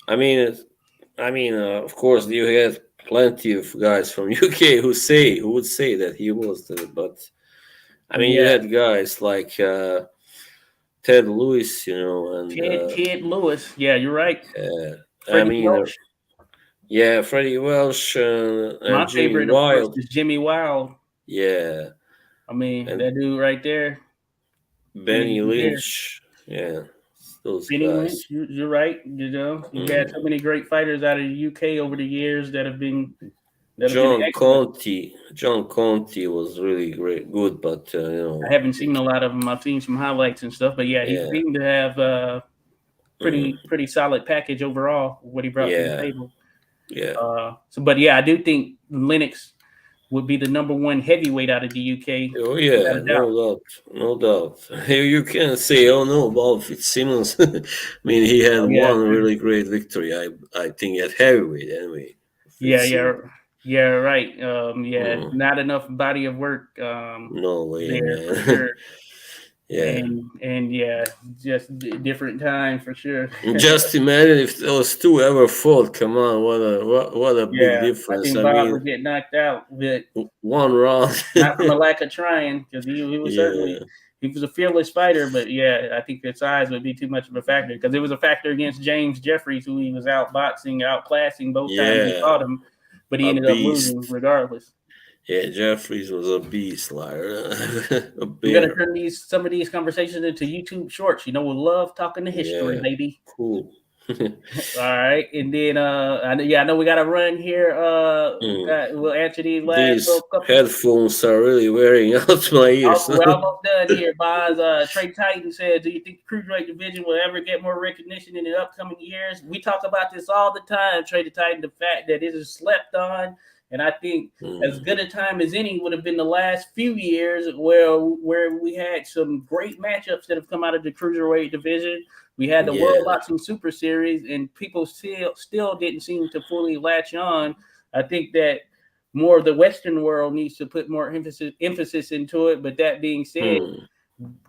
[SPEAKER 2] I mean, of course, you had plenty of guys from UK who would say that he was but I mean, you
[SPEAKER 1] Yeah,
[SPEAKER 2] had guys like Ted Lewis, and
[SPEAKER 1] Ted Lewis. Yeah, you're right.
[SPEAKER 2] uh, I
[SPEAKER 1] Freddie
[SPEAKER 2] mean,
[SPEAKER 1] Welch.
[SPEAKER 2] yeah, Freddie Welsh and
[SPEAKER 1] My
[SPEAKER 2] Jimmy
[SPEAKER 1] favorite, of course,
[SPEAKER 2] Wild,
[SPEAKER 1] is Jimmy Wild.
[SPEAKER 2] yeah,
[SPEAKER 1] I mean,
[SPEAKER 2] and
[SPEAKER 1] that dude right there. I mean,
[SPEAKER 2] Benny
[SPEAKER 1] he's there.
[SPEAKER 2] Lynch. Yeah, those
[SPEAKER 1] Benny Lynch,
[SPEAKER 2] guys.
[SPEAKER 1] you're right. You had so
[SPEAKER 2] Mm.
[SPEAKER 1] many great fighters out of the UK over the years that have been
[SPEAKER 2] John
[SPEAKER 1] excellent.
[SPEAKER 2] Conti. John Conti was really great, good, but
[SPEAKER 1] I haven't seen a lot of them. I've seen some highlights and stuff, but yeah, he
[SPEAKER 2] yeah,
[SPEAKER 1] seemed to have a
[SPEAKER 2] mm,
[SPEAKER 1] pretty solid package overall. What he brought to the
[SPEAKER 2] yeah,
[SPEAKER 1] table.
[SPEAKER 2] yeah.
[SPEAKER 1] But yeah, I do think Lennox would be the number one heavyweight out of the UK.
[SPEAKER 2] Oh
[SPEAKER 1] Without
[SPEAKER 2] yeah,
[SPEAKER 1] a doubt.
[SPEAKER 2] no doubt. You can't say, "Oh no," about Fitzsimmons. I mean, he had
[SPEAKER 1] Oh yeah,
[SPEAKER 2] one really great victory. I think at heavyweight anyway.
[SPEAKER 1] yeah,
[SPEAKER 2] Fitzsimmons.
[SPEAKER 1] yeah, yeah. Right. Yeah,
[SPEAKER 2] Mm,
[SPEAKER 1] not enough body of work
[SPEAKER 2] no way,
[SPEAKER 1] there for
[SPEAKER 2] man.
[SPEAKER 1] sure.
[SPEAKER 2] Yeah.
[SPEAKER 1] And yeah, just different time for sure.
[SPEAKER 2] Just imagine if those two ever fought. Come on, what a big
[SPEAKER 1] Yeah, I
[SPEAKER 2] difference.
[SPEAKER 1] think
[SPEAKER 2] I
[SPEAKER 1] Bob
[SPEAKER 2] mean,
[SPEAKER 1] would get knocked out, but
[SPEAKER 2] one round.
[SPEAKER 1] not from a lack of trying, because he was certainly
[SPEAKER 2] Yeah,
[SPEAKER 1] he was a fearless fighter. But yeah, I think the size would be too much of a factor because it was a factor against James Jeffries, who he was outboxing, outclassing both times he
[SPEAKER 2] yeah,
[SPEAKER 1] fought him, but he
[SPEAKER 2] a
[SPEAKER 1] ended up losing
[SPEAKER 2] beast.
[SPEAKER 1] regardless.
[SPEAKER 2] Yeah, Jeffries was a beast, like a
[SPEAKER 1] We're gonna
[SPEAKER 2] bear.
[SPEAKER 1] turn some of these conversations into YouTube shorts. You know, we love talking the history,
[SPEAKER 2] Yeah,
[SPEAKER 1] baby.
[SPEAKER 2] cool.
[SPEAKER 1] All right, and then I know we got to run here.
[SPEAKER 2] Mm.
[SPEAKER 1] We'll answer these last
[SPEAKER 2] These
[SPEAKER 1] little couple.
[SPEAKER 2] headphones are really wearing out my ears.
[SPEAKER 1] Oh, we're almost done here, Boz. Trey Titan said, "Do you think the cruiserweight division will ever get more recognition in the upcoming years?" We talk about this all the time, Trey Titan. The fact that it is slept on, and I think as
[SPEAKER 2] Mm.
[SPEAKER 1] good a time as any would have been the last few years, where we had some great matchups that have come out of the cruiserweight division. We had the World
[SPEAKER 2] Yeah.
[SPEAKER 1] Boxing Super Series, and people still didn't seem to fully latch on. I think that more of the Western world needs to put more emphasis into it. But that being said,
[SPEAKER 2] Hmm.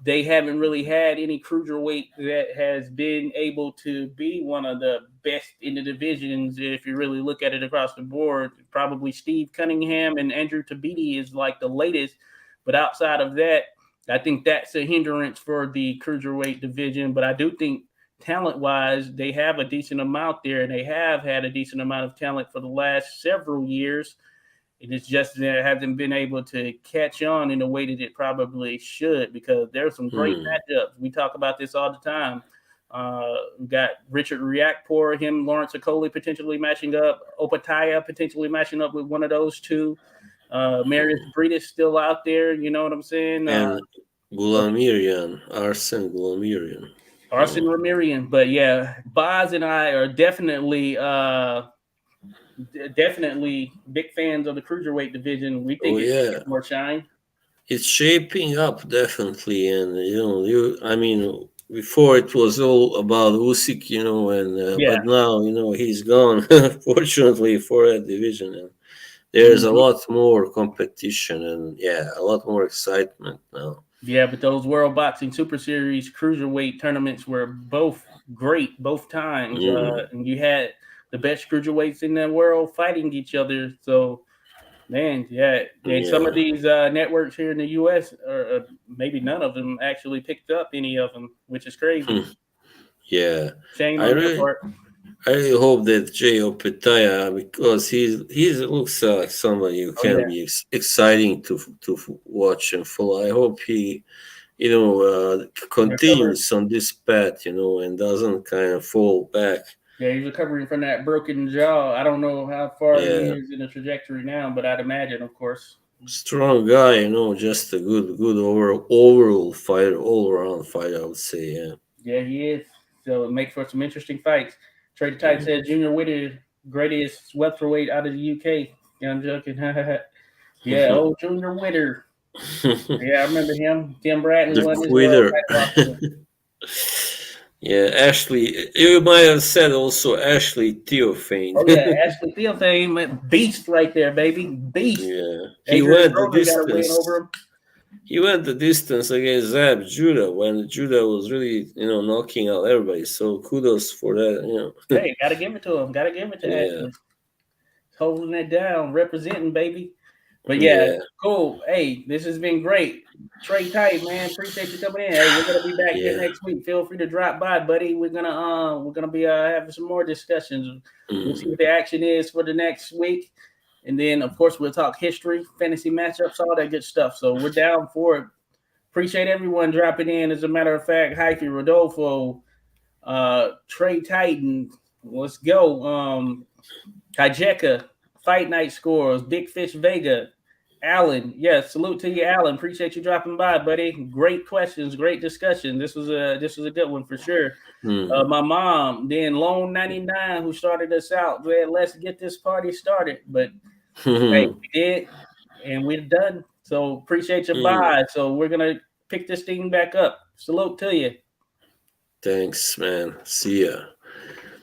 [SPEAKER 1] they haven't really had any cruiserweight that has been able to be one of the best in the divisions. If you really look at it across the board, probably Steve Cunningham and Andrew Tabiti is like the latest. But outside of that, I think that's a hindrance for the cruiserweight division. But I do think talent wise, they have a decent amount there, and they have had a decent amount of talent for the last several years. It's just that it hasn't been able to catch on in the way that it probably should because there's some great
[SPEAKER 2] Hmm.
[SPEAKER 1] matchups. We talk about this all the time. We got Richard Riakporhe, him, Lawrence Okoli potentially matching up, Opataya potentially matching up with one of those two. Marius
[SPEAKER 2] Hmm.
[SPEAKER 1] Breedis still out there. You know what I'm saying?
[SPEAKER 2] And Gulamirian, Arsen Gulamirian.
[SPEAKER 1] Arsen
[SPEAKER 2] Hmm.
[SPEAKER 1] Ramirian. But yeah, Boz and I are definitely big fans of the cruiserweight division. We
[SPEAKER 2] Oh
[SPEAKER 1] think it should
[SPEAKER 2] yeah,
[SPEAKER 1] get more shine.
[SPEAKER 2] it's shaping up definitely, and I mean, before it was all about Usyk, and
[SPEAKER 1] Yeah.
[SPEAKER 2] but now he's gone, fortunately for that division, and there's a
[SPEAKER 1] Mhm.
[SPEAKER 2] lot more competition, and yeah, a lot more excitement now.
[SPEAKER 1] Yeah, but those World Boxing Super Series cruiserweight tournaments were both great both times,
[SPEAKER 2] Mm,
[SPEAKER 1] and you had the best cruiserweights in the world fighting each other. So, man, yeah, and some of
[SPEAKER 2] yeah.
[SPEAKER 1] these networks here in the U.S. maybe none of them actually picked up any of them, which is crazy.
[SPEAKER 2] Yeah,
[SPEAKER 1] Shame
[SPEAKER 2] I
[SPEAKER 1] on their
[SPEAKER 2] really,
[SPEAKER 1] part.
[SPEAKER 2] I really hope that Jay Opetaya, because he looks like somebody who
[SPEAKER 1] Oh yeah,
[SPEAKER 2] can be exciting to watch and follow. I hope he,
[SPEAKER 1] recovered.
[SPEAKER 2] continues on this path, and doesn't kind of fall back.
[SPEAKER 1] Yeah, he's recovering from that broken jaw. I don't know how far he
[SPEAKER 2] Yeah,
[SPEAKER 1] is in the trajectory now, but I'd imagine, of course.
[SPEAKER 2] strong guy, just a good overall fighter, all around fighter, I would say. Yeah.
[SPEAKER 1] Yeah, he is. So it makes for some interesting fights. Trey the Tight
[SPEAKER 2] Mm.
[SPEAKER 1] said Junior Witter, greatest welterweight out of the UK. Yeah, I'm joking. Yeah, old Junior Witter. Yeah, I remember him. Tim Bratton
[SPEAKER 2] The
[SPEAKER 1] won his
[SPEAKER 2] quitter.
[SPEAKER 1] title off of him.
[SPEAKER 2] Yeah, Ashley. You might have said also Ashley
[SPEAKER 1] Oh yeah,
[SPEAKER 2] Theophane.
[SPEAKER 1] Ashley Theophane, beast right there, baby, beast.
[SPEAKER 2] Yeah, he
[SPEAKER 1] Adrian
[SPEAKER 2] went the
[SPEAKER 1] Broner got a win over
[SPEAKER 2] distance.
[SPEAKER 1] him.
[SPEAKER 2] He went the distance against Zab Judah when Judah was really, knocking out everybody. So kudos for that.
[SPEAKER 1] Hey, gotta give it to him. Gotta give it to
[SPEAKER 2] Yeah,
[SPEAKER 1] Ashley. Holding it down, representing, baby. But yeah,
[SPEAKER 2] yeah,
[SPEAKER 1] cool. Hey, this has been great. Trey Tight, man. Appreciate you coming in. Hey, we're gonna be back here
[SPEAKER 2] yeah.
[SPEAKER 1] next week. Feel free to drop by, buddy. We're gonna be having some more discussions. We'll see
[SPEAKER 2] Mm.
[SPEAKER 1] what the action is for the next week. And then of course we'll talk history, fantasy matchups, all that good stuff. So we're down for it. Appreciate everyone dropping in. As a matter of fact, Hyphy Rodolfo, Trey Titan, let's go. Kajeka, Fight Night Scores, Big Fish Vega, Alan. Yes, salute to you, Alan. Appreciate you dropping by, buddy. Great questions, great discussion. This was a good one for sure.
[SPEAKER 2] Mm.
[SPEAKER 1] My mom, then Lone 99, who started us out. Man, let's get this party started. But hey, we did. and we're done. So appreciate your
[SPEAKER 2] Mm.
[SPEAKER 1] buy. So we're gonna pick this thing back up. Salute to you.
[SPEAKER 2] Thanks, man. See ya.